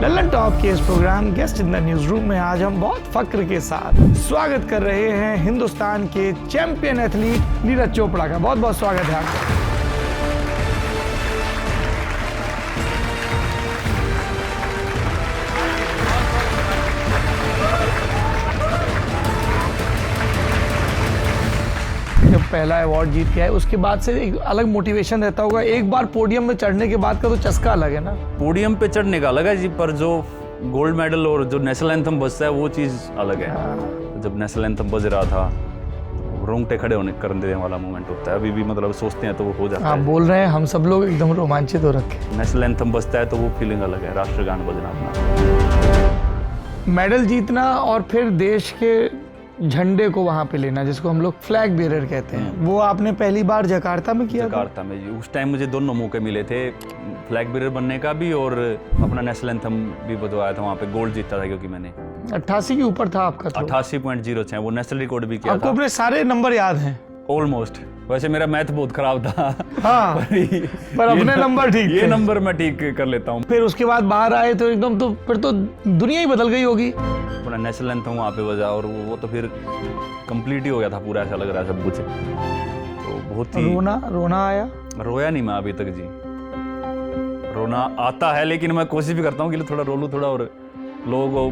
Lallan top के इस programme guest in the newsroom में आज हम बहुत फक्र के साथ स्वागत कर रहे हैं हिंदुस्तान के चैंपियन एथलीट नीरज चोपड़ा का। बहुत बहुत स्वागत है आपका। जब पहला अवार्ड जीत के आए उसके बाद से एक अलग मोटिवेशन रहता होगा। एक बार पोडियम में चढ़ने के बाद का तो चस्का अलग है ना। पोडियम पे चढ़ने का अलग है जी, पर जो गोल्ड मेडल और जो नेशनल एंथम बजता है वो चीज़ अलग है। जब नेशनल एंथम बज रहा था रोंगटे खड़े होने करने वाला मोमेंट होता है। अभी भी मतलब सोचते हैं तो वो हो जाता है। आप बोल रहे हैं, हम सब लोग एकदम रोमांचित हो रखे। नेशनल एंथम बजता है तो वो फीलिंग अलग है, राष्ट्रगान बजना अपना। मेडल जीतना और फिर देश के झंडे को वहां पे लेना, जिसको हम लोग फ्लैग बेरर कहते हैं, वो आपने पहली बार जकार्ता में किया? जकार्ता में जी। उस टाइम मुझे दोनों मौके मिले थे, फ्लैग बेरर बनने का भी और अपना नेशनल एंथम भी बजवाया था। वहाँ पे गोल्ड जीता था क्योंकि मैंने 88 के ऊपर था आपका। 88.06 वो नेशनल रिकॉर्ड भी किया था। आपको अपने सारे नंबर याद हैं? ऑलमोस्ट। वैसे मेरा मैथ बहुत खराब था। हाँ, पर अपने नंबर ठीक ये नंबर मैं ठीक कर लेता हूँ। फिर उसके बाद बाहर आए तो एकदम तो फिर तो दुनिया ही बदल गई होगी। अपना नेशनल एंथम वहाँ पे बजा और वो तो फिर कंप्लीट ही हो गया था पूरा, ऐसा लग रहा है सब कुछ। तो बहुत ही रोना आया? रोया नहीं मैं अभी तक जी। रोना आता है लेकिन मैं कोशिश भी करता हूँ कि थोड़ा रो लूँ थोड़ा, और लोगों को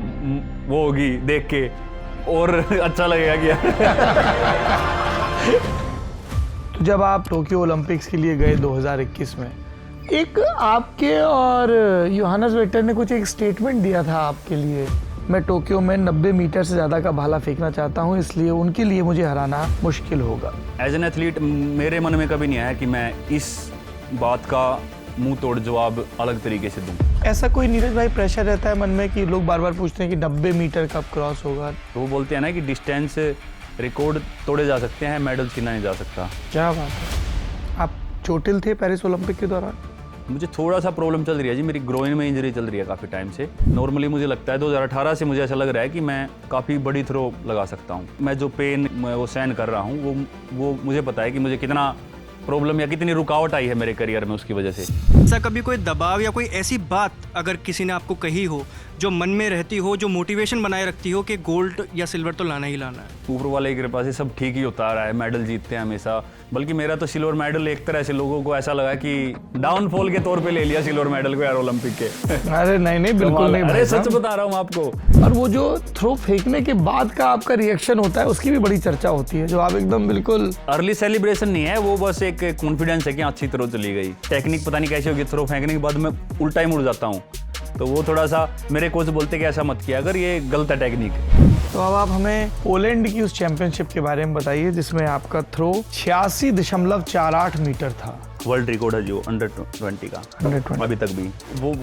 वो होगी देख के और अच्छा लगेगा कि तो जब आप टोक्यो ओलंपिक्स के लिए गए 2021 में, एक आपके और योहानस वेक्टर ने कुछ एक स्टेटमेंट दिया था आपके लिए, मैं टोक्यो में 90 मीटर से ज़्यादा का भाला फेंकना चाहता हूँ, इसलिए उनके लिए मुझे हराना मुश्किल होगा। एज एन एथलीट मेरे मन में कभी नहीं आया कि मैं इस बात का मुंह तोड़ जवाब अलग तरीके से दूं। ऐसा कोई नीरज भाई प्रेशर रहता है मन में कि लोग बार बार पूछते हैं कि 90 मीटर कब क्रॉस होगा? तो वो बोलते हैं ना कि डिस्टेंस रिकॉर्ड तोड़े जा सकते हैं, मेडल छीना नहीं जा सकता। क्या बात है। आप चोटिल थे पेरिस ओलंपिक के दौरान? मुझे थोड़ा सा प्रॉब्लम चल रही है जी, मेरी ग्रोइन में इंजरी चल रही है काफ़ी टाइम से। नॉर्मली मुझे लगता है 2018 से मुझे ऐसा लग रहा है कि मैं काफ़ी बड़ी थ्रो लगा सकता हूँ। मैं जो पेन वो सहन कर रहा हूँ वो मुझे पता है कि मुझे कितना प्रॉब्लम या कितनी रुकावट आई है मेरे करियर में उसकी वजह से। ऐसा कभी कोई दबाव या कोई ऐसी बात अगर किसी ने आपको कही हो जो मन में रहती हो, जो मोटिवेशन बनाए रखती हो कि गोल्ड या सिल्वर तो लाना ही लाना है? ऊपर वाले की कृपा से सब ठीक ही होता रहा है, मेडल जीतते हैं हमेशा। बल्कि मेरा तो सिल्वर मेडल एक तरह से लोगों को ऐसा लगा कि डाउनफॉल के तौर पे ले लिया सिल्वर मेडल को यार ओलंपिक के। अरे नहीं बिल्कुल नहीं, अरे सच बता रहा हूँ आपको। और वो जो थ्रो फेंकने के बाद का आपका रिएक्शन होता है उसकी भी बड़ी चर्चा होती है, जो आप एकदम बिल्कुल अर्ली सेलिब्रेशन नहीं है वो, बस एक कॉन्फिडेंस है कि अच्छी थ्रो चली गई। टेक्निक पता नहीं कैसी होगी, थ्रो फेंकने के बाद मैं उल्टा ही मुड़ जाता हूँ, तो वो थोड़ा सा मेरे कोच बोलते कि ऐसा मत किया अगर, ये गलत है टेक्निक। तो अब आप हमें पोलैंड की उस चैंपियनशिप के बारे में बताइए जिसमें आपका थ्रो 86.48 मीटर था। वर्ल्ड रिकॉर्ड है जो अंडर 20 का, 120 अभी तक भी।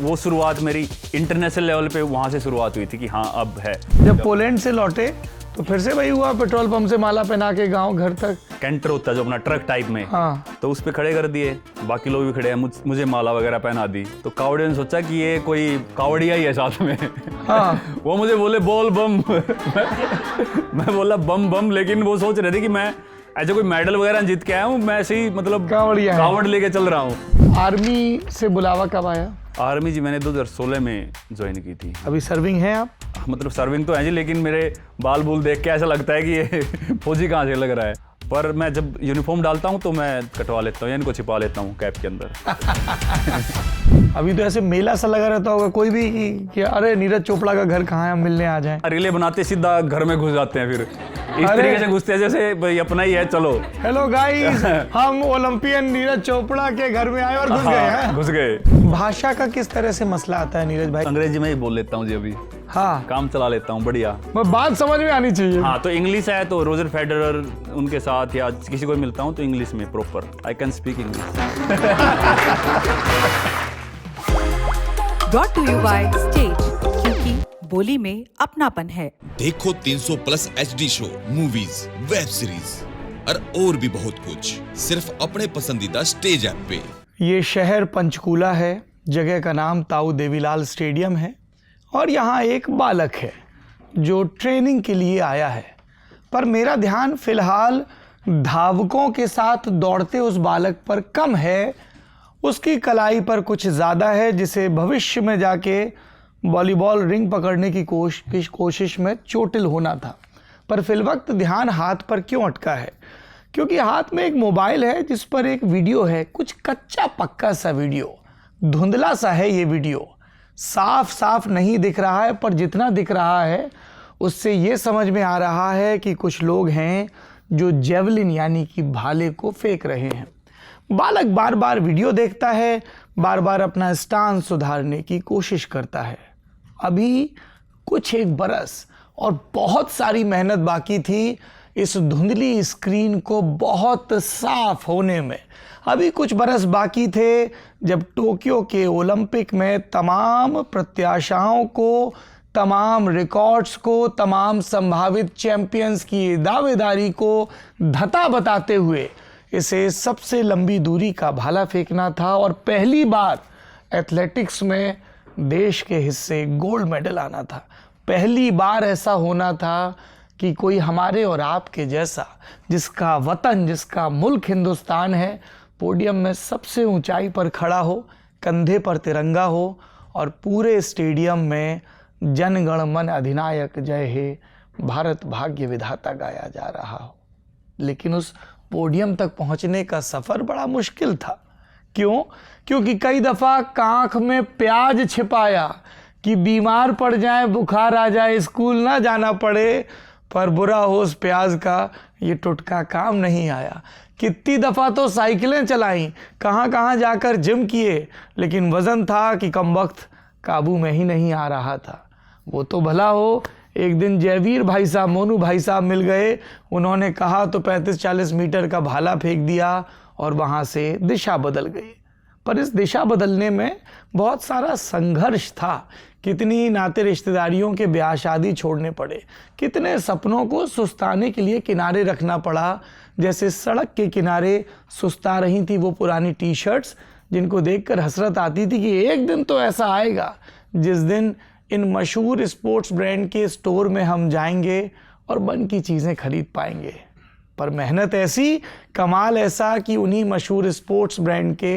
वो शुरुआत मेरी इंटरनेशनल लेवल पे वहाँ से शुरुआत हुई थी कि हाँ अब है। जब पोलैंड से लौटे तो फिर से वही हुआ, पेट्रोल पंप से माला पहना के गांव घर तक? कैंटर होता है जो अपना ट्रक टाइप में, हाँ, तो उस पे खड़े कर दिए, बाकी लोग भी खड़े हैं, मुझे माला वगैरह पहना दी। तो कावड़ियों ने सोचा कि ये कोई कावड़िया ही है साथ में। हाँ। वो मुझे बोले बोल बम। मैं बोला बम बम, लेकिन वो सोच रहे थे कि मैं ऐसे कोई मेडल वगैरह जीत के आया हूँ, मैं ऐसे ही मतलब कावड़ लेके चल रहा हूँ। आर्मी से बुलावा कब आया? आर्मी जी मैंने 2016 में ज्वाइन की थी। अभी सर्विंग है आप? मतलब सर्विंग तो है जी, लेकिन मेरे बाल बूल देख के ऐसा लगता है कि ये फौजी कहाँ से लग रहा है। पर मैं जब यूनिफॉर्म डालता हूँ तो मैं कटवा लेता हूँ या इनको छिपा लेता हूँ कैप के अंदर। अभी तो ऐसे मेला सा लगा रहता होगा कोई भी कि अरे नीरज चोपड़ा का घर कहाँ है, हम मिलने आ जाएं। रिले बनाते सीधा घर में घुस जाते हैं, फिर इस तरीके से घुसते हैं जैसे भाई अपना ही है, चलो हेलो गाइस, हम ओलंपियन नीरज चोपड़ा के घर में आए और घुस गए हैं। घुस गए। भाषा का किस तरह से मसला आता है नीरज भाई? अंग्रेजी में ही बोल लेता हूँ जी अभी। हाँ, काम चला लेता हूँ बढ़िया। बात समझ में आनी चाहिए। हाँ, तो इंग्लिश है तो रोजर फेडरर उनके साथ या किसी को मिलता हूँ तो इंग्लिश में proper I can speak English. Brought to you by Stage, क्योंकि बोली में अपनापन है। देखो 300+ HD show, movies, web series और भी बहुत कुछ सिर्फ अपने पसंदीदा स्टेज ऐप पे। ये शहर पंचकूला है, जगह का नाम ताऊ देवीलाल स्टेडियम है और यहाँ एक बालक है जो ट्रेनिंग के लिए आया है। पर मेरा ध्यान फिलहाल धावकों के साथ दौड़ते उस बालक पर कम है, उसकी कलाई पर कुछ ज़्यादा है, जिसे भविष्य में जाके वॉलीबॉल रिंग पकड़ने की कोशिश में चोटिल होना था। पर फिलवक्त ध्यान हाथ पर क्यों अटका है? क्योंकि हाथ में एक मोबाइल है जिस पर एक वीडियो है, कुछ कच्चा पक्का सा वीडियो, धुंधला सा है ये वीडियो, साफ साफ नहीं दिख रहा है, पर जितना दिख रहा है उससे ये समझ में आ रहा है कि कुछ लोग हैं जो जेवलिन यानी कि भाले को फेंक रहे हैं। बालक बार बार वीडियो देखता है, बार बार अपना स्टांस सुधारने की कोशिश करता है। अभी कुछ एक बरस और बहुत सारी मेहनत बाकी थी इस धुंधली स्क्रीन को बहुत साफ होने में। अभी कुछ बरस बाकी थे जब टोक्यो के ओलंपिक में तमाम प्रत्याशाओं को, तमाम रिकॉर्ड्स को, तमाम संभावित चैंपियंस की दावेदारी को धता बताते हुए इसे सबसे लंबी दूरी का भाला फेंकना था और पहली बार एथलेटिक्स में देश के हिस्से गोल्ड मेडल आना था। पहली बार ऐसा होना था कि कोई हमारे और आपके जैसा, जिसका वतन, जिसका मुल्क हिंदुस्तान है, पोडियम में सबसे ऊंचाई पर खड़ा हो, कंधे पर तिरंगा हो और पूरे स्टेडियम में जन गण मन अधिनायक जय हे भारत भाग्य विधाता गाया जा रहा हो। लेकिन उस पोडियम तक पहुंचने का सफ़र बड़ा मुश्किल था। क्यों? क्योंकि कई दफ़ा कांख में प्याज छिपाया कि बीमार पड़ जाए, बुखार आ जाए, स्कूल ना जाना पड़े, पर बुरा हो उस प्याज का ये टुटका काम नहीं आया। कितनी दफ़ा तो साइकिलें चलाई, कहाँ कहाँ जाकर जिम किए, लेकिन वज़न था कि कमबख्त काबू में ही नहीं आ रहा था। वो तो भला हो, एक दिन जयवीर भाई साहब, मोनू भाई साहब मिल गए, उन्होंने कहा तो 35-40 मीटर का भाला फेंक दिया और वहाँ से दिशा बदल गई। पर इस दिशा बदलने में बहुत सारा संघर्ष था। कितनी नाते रिश्तेदारियों के ब्याह शादी छोड़ने पड़े, कितने सपनों को सुस्ताने के लिए किनारे रखना पड़ा। जैसे सड़क के किनारे सुस्ता रही थी वो पुरानी टी शर्ट्स, जिनको देखकर हसरत आती थी कि एक दिन तो ऐसा आएगा जिस दिन इन मशहूर स्पोर्ट्स ब्रांड के स्टोर में हम जाएंगे और मन की चीज़ें खरीद पाएंगे। पर मेहनत ऐसी, कमाल ऐसा कि उन्हीं मशहूर स्पोर्ट्स ब्रांड के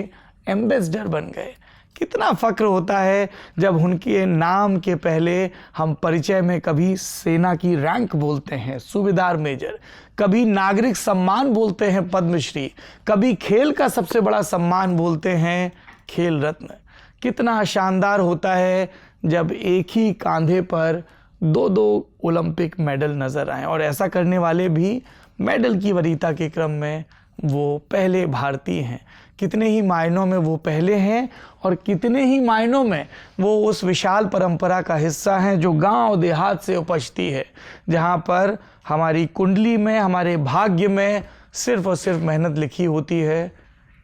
एम्बेसडर बन गए। कितना फ़ख्र होता है जब उनके नाम के पहले हम परिचय में कभी सेना की रैंक बोलते हैं, सूबेदार मेजर, कभी नागरिक सम्मान बोलते हैं, पद्मश्री, कभी खेल का सबसे बड़ा सम्मान बोलते हैं, खेल रत्न। कितना शानदार होता है जब एक ही कांधे पर 2-2 ओलंपिक मेडल नज़र आएँ, और ऐसा करने वाले भी मेडल की वरीयता के क्रम में वो पहले भारतीय हैं। कितने ही मायनों में वो पहले हैं और कितने ही मायनों में वो उस विशाल परंपरा का हिस्सा हैं जो गांव देहात से उपजती है, जहां पर हमारी कुंडली में, हमारे भाग्य में सिर्फ और सिर्फ मेहनत लिखी होती है।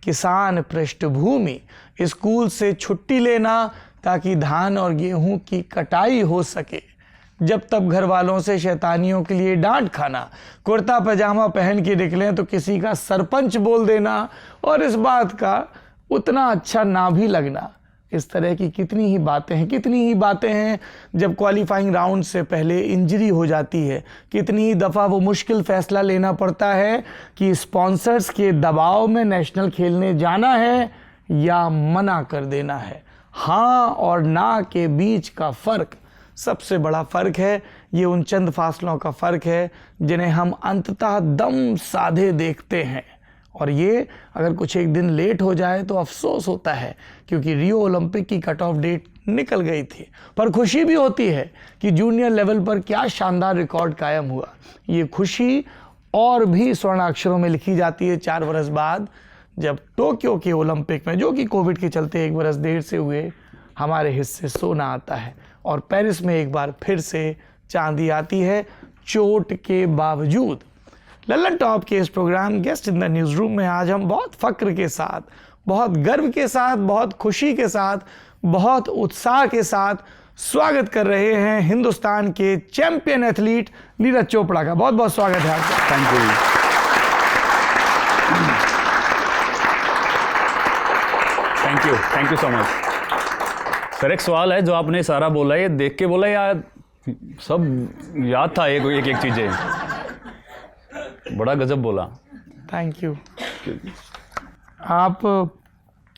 किसान पृष्ठभूमि, स्कूल से छुट्टी लेना ताकि धान और गेहूं की कटाई हो सके, जब तब घर वालों से शैतानियों के लिए डांट खाना, कुर्ता पजामा पहन के निकलें तो किसी का सरपंच बोल देना और इस बात का उतना अच्छा ना भी लगना। इस तरह की कितनी ही बातें हैं जब क्वालिफाइंग राउंड से पहले इंजरी हो जाती है। कितनी ही दफ़ा वो मुश्किल फ़ैसला लेना पड़ता है कि स्पॉन्सर्स के दबाव में नेशनल खेलने जाना है या मना कर देना है। हाँ और ना के बीच का फ़र्क सबसे बड़ा फ़र्क है। ये उन चंद फासलों का फ़र्क है जिन्हें हम अंततः दम साधे देखते हैं, और ये अगर कुछ एक दिन लेट हो जाए तो अफसोस होता है, क्योंकि रियो ओलंपिक की कट ऑफ डेट निकल गई थी। पर खुशी भी होती है कि जूनियर लेवल पर क्या शानदार रिकॉर्ड कायम हुआ। ये खुशी और भी स्वर्ण अक्षरों में लिखी जाती है 4 बरस बाद, जब टोक्यो के ओलंपिक में, जो कि कोविड के चलते 1 बरस देर से हुए, हमारे हिस्से सोना आता है और पेरिस में एक बार फिर से चांदी आती है, चोट के बावजूद। लल्लन टॉप के इस programme guest in the newsroom में आज हम बहुत फ़ख्र के साथ, बहुत गर्व के साथ, बहुत खुशी के साथ, बहुत उत्साह के साथ स्वागत कर रहे हैं हिंदुस्तान के चैंपियन एथलीट नीरज चोपड़ा का। बहुत बहुत स्वागत है आपका। Thank you so much sir. एक सवाल है, जो आपने सारा बोला, ये देख के बोला या सब याद था? एक चीज़ें बड़ा गजब बोला। Thank you. आप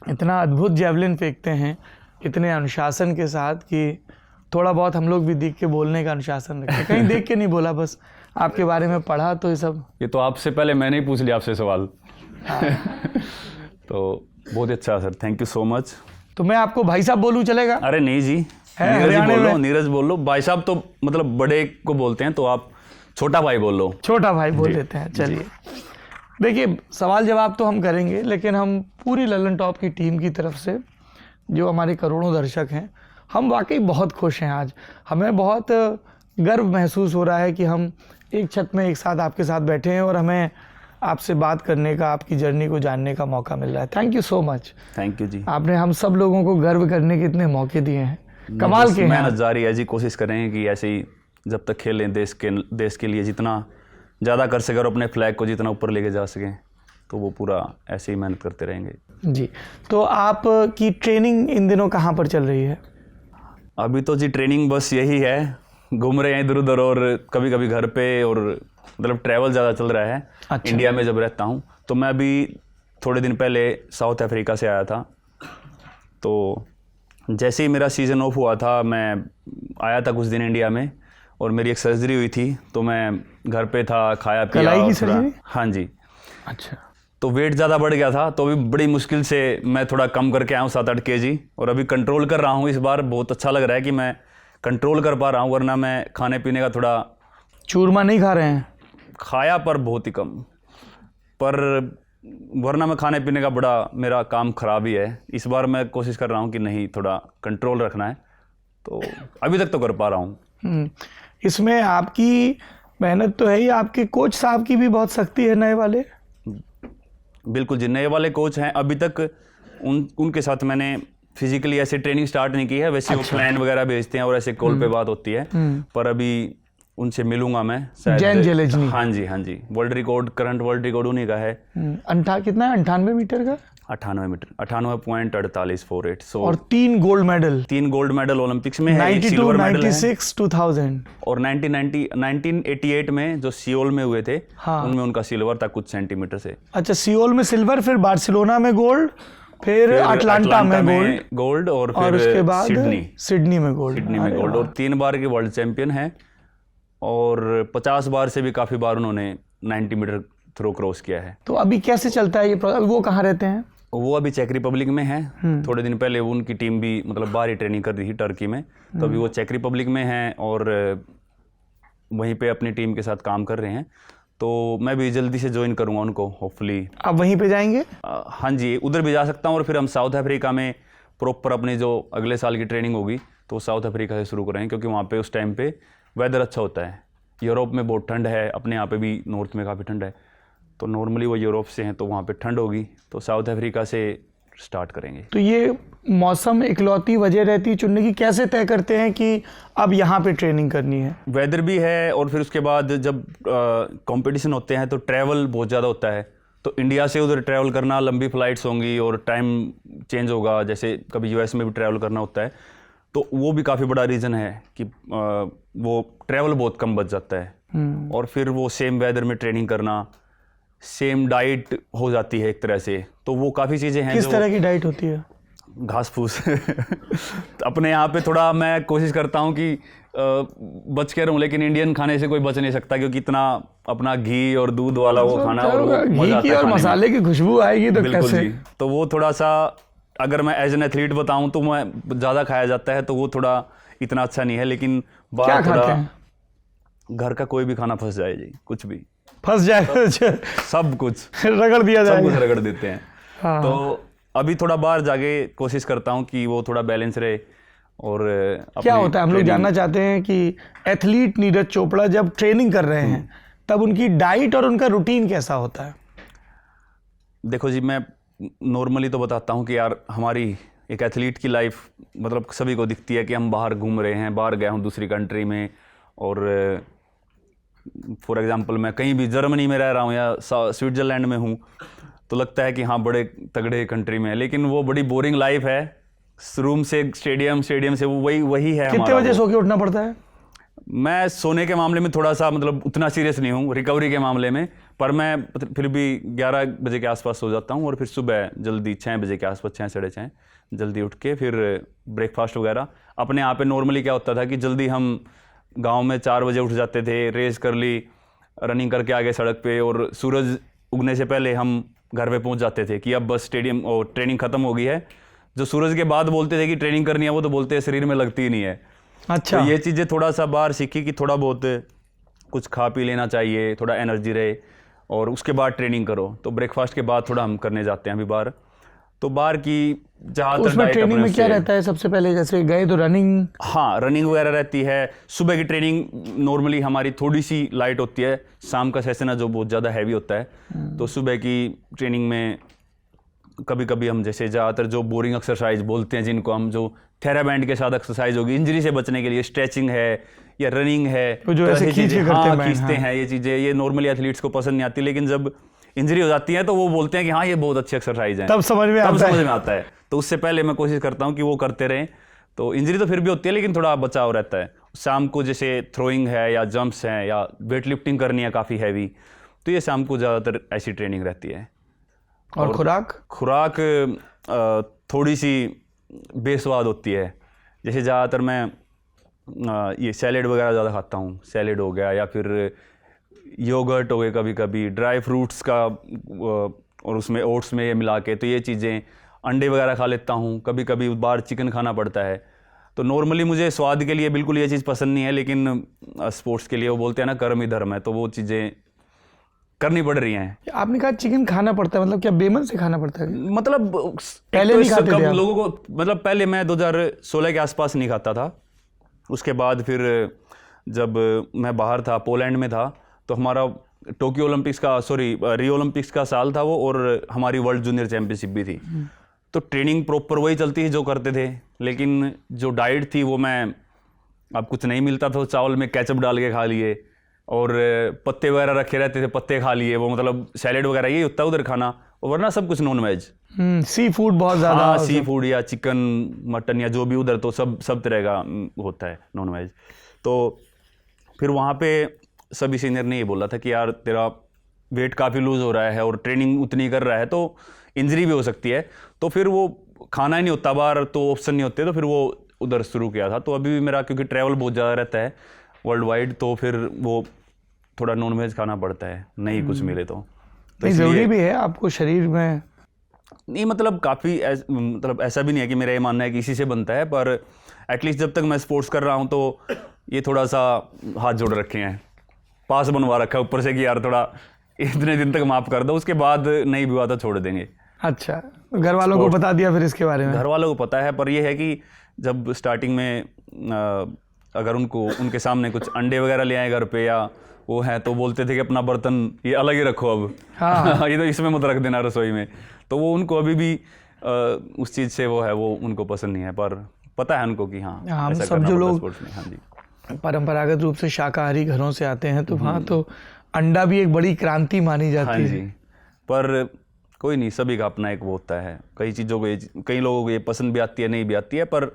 इतना अद्भुत जेवलिन फेंकते हैं, इतने अनुशासन के साथ, कि थोड़ा बहुत हम लोग भी देख के बोलने का अनुशासन रखें। कहीं देख के नहीं बोला, बस आपके बारे में पढ़ा तो ये सब। ये तो आपसे पहले मैंने ही पूछ लिया आपसे सवाल। तो बहुत अच्छा sir, thank you so much. तो मैं आपको भाई साहब बोलूं, चलेगा? अरे नहीं जी, है, नीरज ही हरियाणा बोल लो, में। नीरज बोल लो। भाई साहब तो मतलब बड़े को बोलते हैं, तो आप छोटा भाई बोल लो। छोटा भाई बोल देते हैं, चलिए। देखिए, सवाल जवाब तो हम करेंगे, लेकिन हम पूरी ललन टॉप की टीम की तरफ से, जो हमारे करोड़ों दर्शक हैं, हम वाकई बहुत खुश हैं आज। हमें बहुत गर्व महसूस हो रहा है कि हम एक छत में एक साथ आपके साथ बैठे हैं और हमें आपसे बात करने का, आपकी जर्नी को जानने का मौका मिल रहा है। Thank you so much. Thank you ji. आपने हम सब लोगों को गर्व करने के इतने मौके दिए हैं, कमाल के हैं। मेहनत जारी है जी, कोशिश करेंगे कि ऐसे ही जब तक खेलें देश के लिए जितना ज़्यादा कर सके और अपने फ्लैग को जितना ऊपर लेके जा सकें, तो वो पूरा ऐसे ही मेहनत करते रहेंगे जी। तो आपकी ट्रेनिंग इन दिनों कहाँ पर चल रही है? अभी तो जी ट्रेनिंग बस यही है, घूम रहे हैं इधर उधर, और कभी कभी घर पे, और मतलब ट्रैवल ज़्यादा चल रहा है। अच्छा। इंडिया में जब रहता हूँ, तो मैं अभी थोड़े दिन पहले साउथ अफ्रीका से आया था। तो जैसे ही मेरा सीज़न ऑफ हुआ था, मैं आया था कुछ दिन इंडिया में, और मेरी एक सर्जरी हुई थी, तो मैं घर पे था, खाया पिया। कलाई की और थोड़ा- सर्जरी? हाँ जी। अच्छा। तो वेट ज़्यादा बढ़ गया था, तो अभी बड़ी मुश्किल से मैं थोड़ा कम करके आया हूँ 7-8 kg, और अभी कंट्रोल कर रहा हूँ। इस बार बहुत अच्छा लग रहा है कि मैं कंट्रोल कर पा रहा हूँ, वरना मैं खाने पीने का थोड़ा चूरमा नहीं खा रहे हैं? खाया, पर बहुत ही कम, पर वरना मैं खाने पीने का बड़ा मेरा काम ख़राब ही है। इस बार मैं कोशिश कर रहा हूँ कि नहीं, थोड़ा कंट्रोल रखना है, तो अभी तक तो कर पा रहा हूँ। इसमें आपकी मेहनत तो है ही, आपके कोच साहब की भी बहुत सख्ती है, नए वाले। बिल्कुल जी, नए वाले कोच हैं। अभी तक उनके साथ मैंने फिजिकली ऐसे ट्रेनिंग स्टार्ट नहीं की है। वैसे वो प्लान वगैरह भेजते हैं और ऐसे कॉल पे बात होती है, पर अभी उनसे मिलूंगा मैं शायद। Jan Zelezny. हाँ जी, हाँ जी। World record, current world record उन्हीं का है। कितना है? 98 मीटर का? 98 मीटर, 98.4848। सो और 3 gold medal, 3 gold medal Olympics में है, एक 92, सिल्वर मेडल है, 96, 2000 और 1988 में जो सियोल में हुए थे, हाँ। उनमें उनका सिल्वर था कुछ सेंटीमीटर से। अच्छा, सियोल में सिल्वर, फिर बार्सिलोना में गोल्ड, फिर अटलांटा में गोल्ड, और और फिर उसके बाद सिडनी में गोल्ड। सिडनी में गोल्ड, और 3 बार के वर्ल्ड चैंपियन है, और 50 बार से भी काफ़ी बार उन्होंने 90 मीटर थ्रो क्रॉस किया है। तो अभी कैसे चलता है ये वो कहाँ रहते हैं? वो अभी चेक रिपब्लिक में है। थोड़े दिन पहले उनकी टीम भी मतलब बाहर ही ट्रेनिंग कर रही थी, टर्की में, तो अभी वो चेक रिपब्लिक में हैं और वहीं पे अपनी टीम के साथ काम कर रहे हैं। तो मैं भी जल्दी से ज्वाइन करूंगा उनको, होपफुली। आप वहीं पे जाएंगे? हाँ जी, उधर भी जा सकता हूँ, और फिर हम साउथ अफ्रीका में प्रॉपर अपनी जो अगले साल की ट्रेनिंग होगी, तो साउथ अफ्रीका से शुरू करेंगे, क्योंकि वहाँ पे उस टाइम पे वेदर अच्छा होता है। यूरोप में बहुत ठंड है, अपने यहाँ पे भी नॉर्थ में काफ़ी ठंड है, तो नॉर्मली वो यूरोप से हैं, तो वहाँ पे ठंड होगी, तो साउथ अफ्रीका से स्टार्ट करेंगे। तो ये मौसम इकलौती वजह रहती है चुनने की? कैसे तय करते हैं कि अब यहाँ पे ट्रेनिंग करनी है? वेदर भी है, और फिर उसके बाद जब कंपटीशन होते हैं तो ट्रैवल बहुत ज़्यादा होता है, तो इंडिया से उधर ट्रैवल करना, लंबी फ्लाइट्स होंगी और टाइम चेंज होगा, जैसे कभी यूएस में भी ट्रैवल करना होता है, तो वो भी काफ़ी बड़ा रीज़न है कि वो ट्रैवल बहुत कम बच जाता है। और फिर वो सेम वेदर में ट्रेनिंग करना, सेम डाइट हो जाती है एक तरह से, तो वो काफ़ी चीज़ें हैं। किस तरह की डाइट होती है? घास फूस अपने यहाँ पे थोड़ा मैं कोशिश करता हूँ कि बच के रहूँ, लेकिन इंडियन खाने से कोई बच नहीं सकता, क्योंकि इतना अपना घी और दूध वाला वो खाना, और वो घी मजा की आता है और खाने में। मसाले की खुशबू आएगी तो बिल्कुल कैसे? जी। तो वो थोड़ा सा, अगर मैं एज एन एथलीट बताऊं तो मैं ज़्यादा खाया जाता है, तो वो थोड़ा इतना अच्छा नहीं है, लेकिन क्या बाहर खाते थोड़ा हैं? घर का कोई भी खाना फंस जाए जी, कुछ भी, फंस जाए सब कुछ रगड़ दिया सब कुछ जाएगा। रगड़ देते हैं। हाँ। तो अभी थोड़ा बाहर जाके कोशिश करता हूँ कि वो थोड़ा बैलेंस रहे। और क्या अपनी होता है, हम लोग training- जानना चाहते हैं कि एथलीट नीरज चोपड़ा जब ट्रेनिंग कर रहे हैं, तब उनकी डाइट और उनका रूटीन कैसा होता है? देखो जी, मैं नॉर्मली तो बताता हूँ कि यार हमारी एक एथलीट की लाइफ मतलब सभी को दिखती है कि हम बाहर घूम रहे हैं, बाहर गए हूँ दूसरी कंट्री में, और फॉर एग्जांपल मैं कहीं भी जर्मनी में रह रहा हूँ या स्विट्ज़रलैंड में हूँ, तो लगता है कि हाँ बड़े तगड़े कंट्री में है, लेकिन वो बड़ी बोरिंग लाइफ है। रूम से स्टेडियम से वो वही है कितने हमारा बजे वो। सो के उठना पड़ता है? मैं सोने के मामले में थोड़ा सा मतलब उतना सीरियस नहीं हूँ, रिकवरी के मामले में, पर मैं फिर भी 11 बजे के आसपास सो जाता हूँ और फिर सुबह जल्दी 6 बजे के आसपास 6 साढ़े 6 जल्दी उठ के फिर ब्रेकफास्ट वगैरह अपने यहाँ पे नॉर्मली क्या होता था कि जल्दी हम गांव में 4 बजे उठ जाते थे, रेस कर ली, रनिंग करके आ गए सड़क पे और सूरज उगने से पहले हम घर पे पहुँच जाते थे कि अब बस स्टेडियम और ट्रेनिंग ख़त्म हो गई है। जो सूरज के बाद बोलते थे कि ट्रेनिंग करनी है वो तो बोलते हैं शरीर में लगती ही नहीं है। अच्छा, तो ये चीज़ें थोड़ा सा बाहर सीखी कि थोड़ा बहुत कुछ खा पी लेना चाहिए, थोड़ा एनर्जी रहे और उसके बाद ट्रेनिंग करो। तो ब्रेकफास्ट के बाद थोड़ा हम करने जाते हैं अभी बाहर। तो बाहर की जहाँ तक उसमें ट्रेनिंग में क्या रहता है सबसे पहले? जैसे गए तो रनिंग? हाँ, रनिंग वगैरह रहती है। सुबह की ट्रेनिंग नॉर्मली हमारी थोड़ी सी लाइट होती है, शाम का सेशन है जो बहुत ज़्यादा हैवी होता है। तो सुबह की ट्रेनिंग में कभी कभी हम जैसे ज़्यादातर जो बोरिंग एक्सरसाइज बोलते हैं जिनको हम, जो थेराबैंड के साथ एक्सरसाइज होगी इंजरी से बचने के लिए, स्ट्रेचिंग है या रनिंग है, वो जो तो ऐसे खींच के करते हैं, खींचते हैं, ये चीज़ें ये नॉर्मली एथलीट्स को पसंद नहीं आती, लेकिन जब इंजरी हो जाती है तो वो बोलते हैं कि हाँ ये बहुत अच्छी एक्सरसाइज है, तब समझ में आता है। तो उससे पहले मैं कोशिश करता हूँ कि वो करते रहें। तो इंजरी तो फिर भी होती है लेकिन थोड़ा बचाव रहता है। शाम को जैसे थ्रोइंग है या जंप्स हैं या वेट लिफ्टिंग करनी है काफ़ी हैवी, तो ये शाम को ज़्यादातर ऐसी ट्रेनिंग रहती है। और खुराक थोड़ी सी बेस्वाद होती है। जैसे ज़्यादातर मैं ये सैलेड वगैरह ज़्यादा खाता हूँ, सैलेड हो गया या फिर योगर्ट हो गए, कभी कभी ड्राई फ्रूट्स का और उसमें ओट्स में ये मिला के, तो ये चीज़ें, अंडे वगैरह खा लेता हूँ, कभी कभी बाहर चिकन खाना पड़ता है। तो नॉर्मली मुझे स्वाद के लिए बिल्कुल ये चीज़ पसंद नहीं है, लेकिन स्पोर्ट्स के लिए वो बोलते हैं ना कर्म ही धर्म है, तो वो चीज़ें करनी पड़ रही हैं। आपने कहा चिकन खाना पड़ता है, मतलब क्या बेमन से खाना पड़ता है? मतलब पहले तो नहीं खाते थे आप? लोगों को, मतलब पहले मैं 2016 के आसपास नहीं खाता था। उसके बाद फिर जब मैं बाहर था, पोलैंड में था, तो हमारा टोक्यो ओलंपिक्स का, रियो ओलंपिक्स का साल था वो, और हमारी वर्ल्ड जूनियर चैंपियनशिप भी थी। तो ट्रेनिंग प्रॉपर वही चलती थी जो करते थे, लेकिन जो डाइट थी वो मैं, अब कुछ नहीं मिलता था, चावल में केचप डाल के खा लिए और पत्ते वगैरह रखे रहते थे, पत्ते खा लिए, वो मतलब सैलेड वगैरह यही होता है उधर खाना, और वरना सब कुछ नॉन वेज। सी फूड बहुत ज़्यादा। हाँ, सी फूड या चिकन मटन या जो भी उधर, तो सब तरह का होता है नॉन वेज। तो फिर वहाँ पे सभी सीनियर ने ये बोला था कि यार तेरा वेट काफ़ी लूज़ हो रहा है और ट्रेनिंग उतनी कर रहा है तो इंजरी भी हो सकती है। तो फिर वो खाना ही नहीं होता बाहर, तो ऑप्शन नहीं होते, तो फिर वो उधर शुरू किया था। तो अभी भी मेरा, क्योंकि ट्रैवल बहुत ज़्यादा रहता है वर्ल्ड वाइड, तो फिर वो थोड़ा नॉन वेज खाना पड़ता है, नहीं कुछ मिले तो ज़रूरी भी है आपको शरीर में। नहीं मतलब काफ़ी मतलब ऐसा भी नहीं है कि मेरा ये मानना है कि इसी से बनता है, पर एटलीस्ट जब तक मैं स्पोर्ट्स कर रहा हूँ तो ये थोड़ा सा हाथ जोड़ रखे हैं, पास बनवा रखा है ऊपर से कि यार थोड़ा इतने दिन तक माफ़ कर दो, उसके बाद नहीं भी हुआ तो छोड़ देंगे। अच्छा, घर वालों को बता दिया फिर इसके बारे में? घर वालों को पता है, पर यह है कि जब स्टार्टिंग में अगर उनके सामने कुछ अंडे वगैरह ले आए घर पे या वो है, तो बोलते थे कि अपना बर्तन ये अलग ही रखो अब। हाँ। ये तो इसमें मत रख देना रसोई में। तो वो उनको अभी भी उस चीज़ से वो है, वो उनको पसंद नहीं है, पर पता है उनको कि हाँ हम ऐसा सब करना जो पड़ता है लोग स्पोर्ट्स में। हाँ जी, परंपरागत रूप से शाकाहारी घरों से आते हैं तो वहाँ तो अंडा भी एक बड़ी क्रांति मानी हाँ जाती जी, है। पर कोई नहीं, सभी का अपना एक वो होता है। कई चीज़ों को कई लोगों को ये पसंद भी आती है, नहीं भी आती है, पर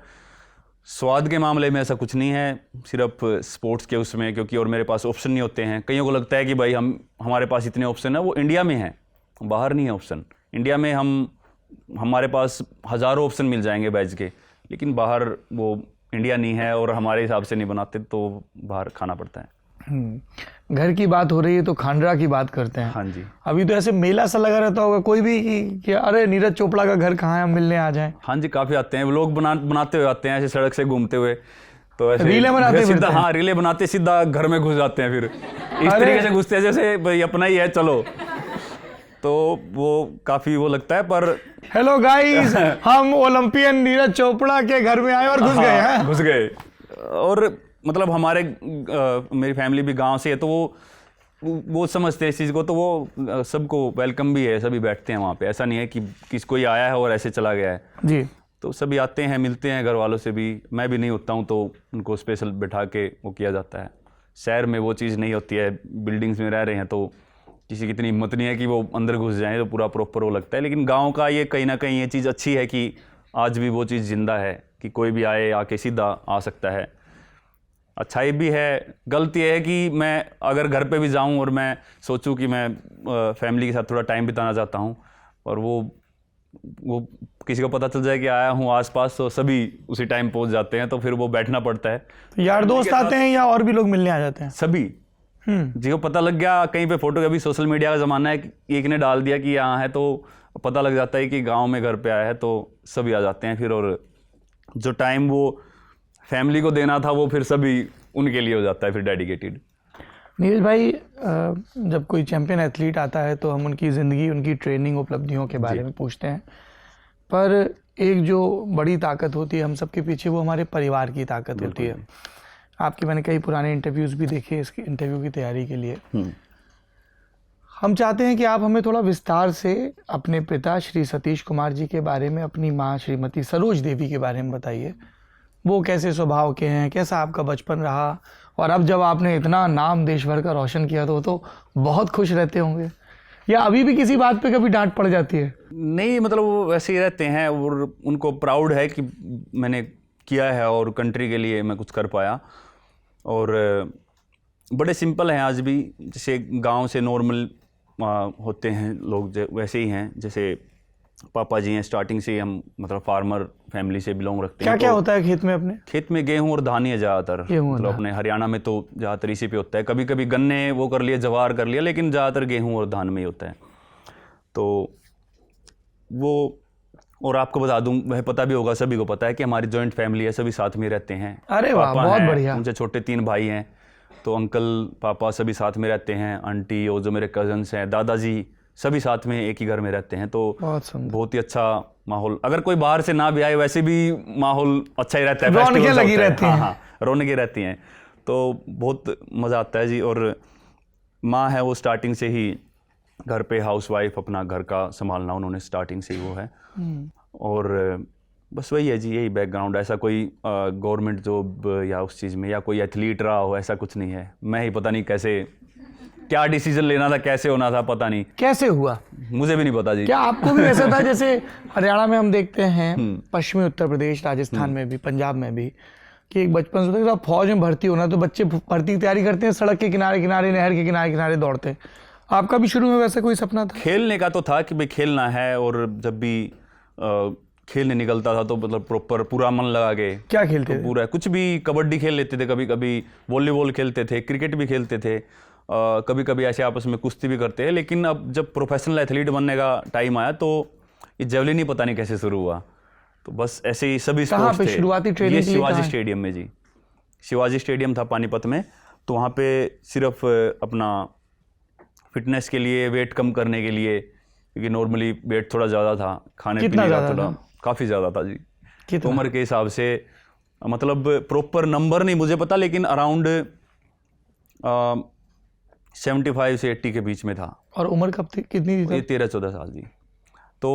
स्वाद के मामले में ऐसा कुछ नहीं है, सिर्फ स्पोर्ट्स के उसमें, क्योंकि और मेरे पास ऑप्शन नहीं होते हैं। कईयों को लगता है कि भाई हमारे पास इतने ऑप्शन है, वो इंडिया में है, बाहर नहीं है ऑप्शन। इंडिया में हमारे पास हज़ारों ऑप्शन मिल जाएंगे वेज के, लेकिन बाहर वो इंडिया नहीं है और हमारे हिसाब से नहीं बनाते, तो बाहर खाना पड़ता है। घर की बात हो रही है तो खांडरा की बात करते हैं। हाँ जी, अभी तो ऐसे मेला सा लगा रहता होगा कोई भी कि अरे नीरज चोपड़ा का घर कहाँ है, हम मिलने आ जाएं। हाँ जी, काफ़ी आते हैं लोग, बनाते हुए आते हैं ऐसे सड़क से घूमते हुए, तो ऐसे रीले बनाते सीधा, हाँ रीले बनाते सीधा घर में घुस जाते हैं, फिर इस तरीके से घुसते हैं जैसे भाई अपना ही है चलो। तो वो काफ़ी वो लगता है, पर हेलो गाइस, हम ओलंपियन नीरज चोपड़ा के घर में आए और घुस गए हैं। घुस गए। और मतलब मेरी फैमिली भी गांव से है, तो वो समझते हैं इस चीज़ को, तो वो सबको वेलकम भी है, सभी बैठते हैं वहाँ पे। ऐसा नहीं है कि कोई आया है और ऐसे चला गया है जी। तो सभी आते हैं, मिलते हैं घर वालों से भी। मैं भी नहीं होता हूँ तो उनको स्पेशल बैठा के वो किया जाता है। शहर में वो चीज़ नहीं होती है, बिल्डिंग्स में रह रहे हैं तो किसी की इतनी हिम्मत नहीं है कि वो अंदर घुस जाएं, तो पूरा प्रॉपर वो लगता है। लेकिन गाँव का ये कहीं ना कहीं ये चीज़ अच्छी है कि आज भी वो चीज़ जिंदा है कि कोई भी आए, आके सीधा आ सकता है। अच्छाई भी है, गलती ये है कि मैं अगर घर पे भी जाऊं और मैं सोचूं कि मैं फैमिली के साथ थोड़ा टाइम बिताना चाहता हूं और वो किसी को पता चल जाए कि आया हूं आसपास, तो सभी उसी टाइम पहुंच जाते हैं, तो फिर वो बैठना पड़ता है। तो यार दोस्त आते हैं या और भी लोग मिलने आ जाते हैं? सभी जिसको पता लग गया कहीं पे फोटो, अभी सोशल मीडिया का ज़माना है, एक ने डाल दिया कि यहाँ है तो पता लग जाता है कि गांव में घर पे आया है, तो सभी आ जाते हैं फिर। और जो टाइम वो फैमिली को देना था वो फिर सभी उनके लिए हो जाता है फिर डेडिकेटेड। नीरज भाई, जब कोई चैंपियन एथलीट आता है तो हम उनकी ज़िंदगी, उनकी ट्रेनिंग उपलब्धियों के बारे में पूछते हैं, पर एक जो बड़ी ताकत होती है हम सबके पीछे, वो हमारे परिवार की ताकत होती है। आपके मैंने कई पुराने इंटरव्यूज़ भी देखे इसके इंटरव्यू की तैयारी के लिए। हम चाहते हैं कि आप हमें थोड़ा विस्तार से अपने पिता श्री सतीश कुमार जी के बारे में, अपनी माँ श्रीमती सरोज देवी के बारे में बताइए। वो कैसे स्वभाव के हैं, कैसा आपका बचपन रहा, और अब जब आपने इतना नाम देश भर का रोशन किया तो बहुत खुश रहते होंगे, या अभी भी किसी बात पे कभी डांट पड़ जाती है? नहीं, मतलब वो वैसे ही रहते हैं और उनको प्राउड है कि मैंने किया है और कंट्री के लिए मैं कुछ कर पाया। और बड़े सिंपल हैं आज भी, जैसे गांव से नॉर्मल होते हैं लोग, वैसे ही हैं। जैसे पापा जी हैं, स्टार्टिंग से ही हम मतलब फार्मर फैमिली से बिलोंग रखते हैं। क्या क्या होता है खेत में अपने? खेत में गेहूं और धान ही है ज़्यादातर, मतलब अपने हरियाणा में तो ज़्यादातर इसी पे होता है। कभी कभी गन्ने वो कर लिए, जवार कर लिया, लेकिन ज़्यादातर गेहूं और धान में ही होता है। तो वो, और आपको बता दूं, वह पता भी होगा, सभी को पता है कि हमारी जॉइंट फैमिली है, सभी साथ में रहते हैं। अरे वाह, बहुत बढ़िया। उनसे छोटे 3 भाई हैं, तो अंकल पापा सभी साथ में रहते हैं, आंटी और जो मेरे कजन्स हैं, दादाजी, सभी साथ में एक ही घर में रहते हैं। तो बहुत ही अच्छा माहौल, अगर कोई बाहर से ना भी आए वैसे भी माहौल अच्छा ही रहता है, रौनकें लगी रहती हैं। हाँ, रौनकें रहती हैं, तो बहुत मज़ा आता है जी। और माँ है वो स्टार्टिंग से ही घर पे हाउसवाइफ, अपना घर का संभालना उन्होंने स्टार्टिंग से ही वो है। और बस वही है जी, यही बैकग्राउंड। ऐसा कोई गवर्नमेंट जॉब या उस चीज़ में या कोई एथलीट रहा हो, ऐसा कुछ नहीं है। मैं ही पता नहीं कैसे, क्या डिसीजन लेना था, कैसे होना था, पता नहीं कैसे हुआ, मुझे भी नहीं पता जी। क्या आपको भी वैसा था जैसे हरियाणा में हम देखते हैं, पश्चिमी उत्तर प्रदेश, राजस्थान में भी, पंजाब में भी, कि एक बचपन से होता है कि फौज में भर्ती होना, तो बच्चे भर्ती की तैयारी करते हैं, सड़क के किनारे किनारे, नहर के किनारे किनारे दौड़ते हैं। आपका भी शुरू में वैसा कोई सपना था? खेलने का तो था कि भाई खेलना है, और जब भी खेलने निकलता था तो मतलब प्रॉपर पूरा मन लगा के। क्या खेलते थे? पूरा कुछ भी, कबड्डी खेल लेते थे, कभी कभी वॉलीबॉल खेलते थे, क्रिकेट भी खेलते थे, कभी कभी ऐसे आपस में कुश्ती भी करते हैं। लेकिन अब जब प्रोफेशनल एथलीट बनने का टाइम आया तो ये जेवलिन ही पता नहीं कैसे शुरू हुआ। तो बस ऐसे ही सभी स्पोर्ट्स थे। शुरुआती ट्रेनिंग? ये शिवाजी स्टेडियम में जी, शिवाजी स्टेडियम था पानीपत में। तो वहाँ पे सिर्फ अपना फिटनेस के लिए, वेट कम करने के लिए, क्योंकि नॉर्मली वेट थोड़ा ज़्यादा था, खाने पीने का थोड़ा काफ़ी ज़्यादा था जी। तो उम्र के हिसाब से, मतलब प्रॉपर नंबर नहीं मुझे पता, लेकिन अराउंड 75 से 80 के बीच में था। और उम्र कब थी, कितनी थी? 13-14 साल जी। तो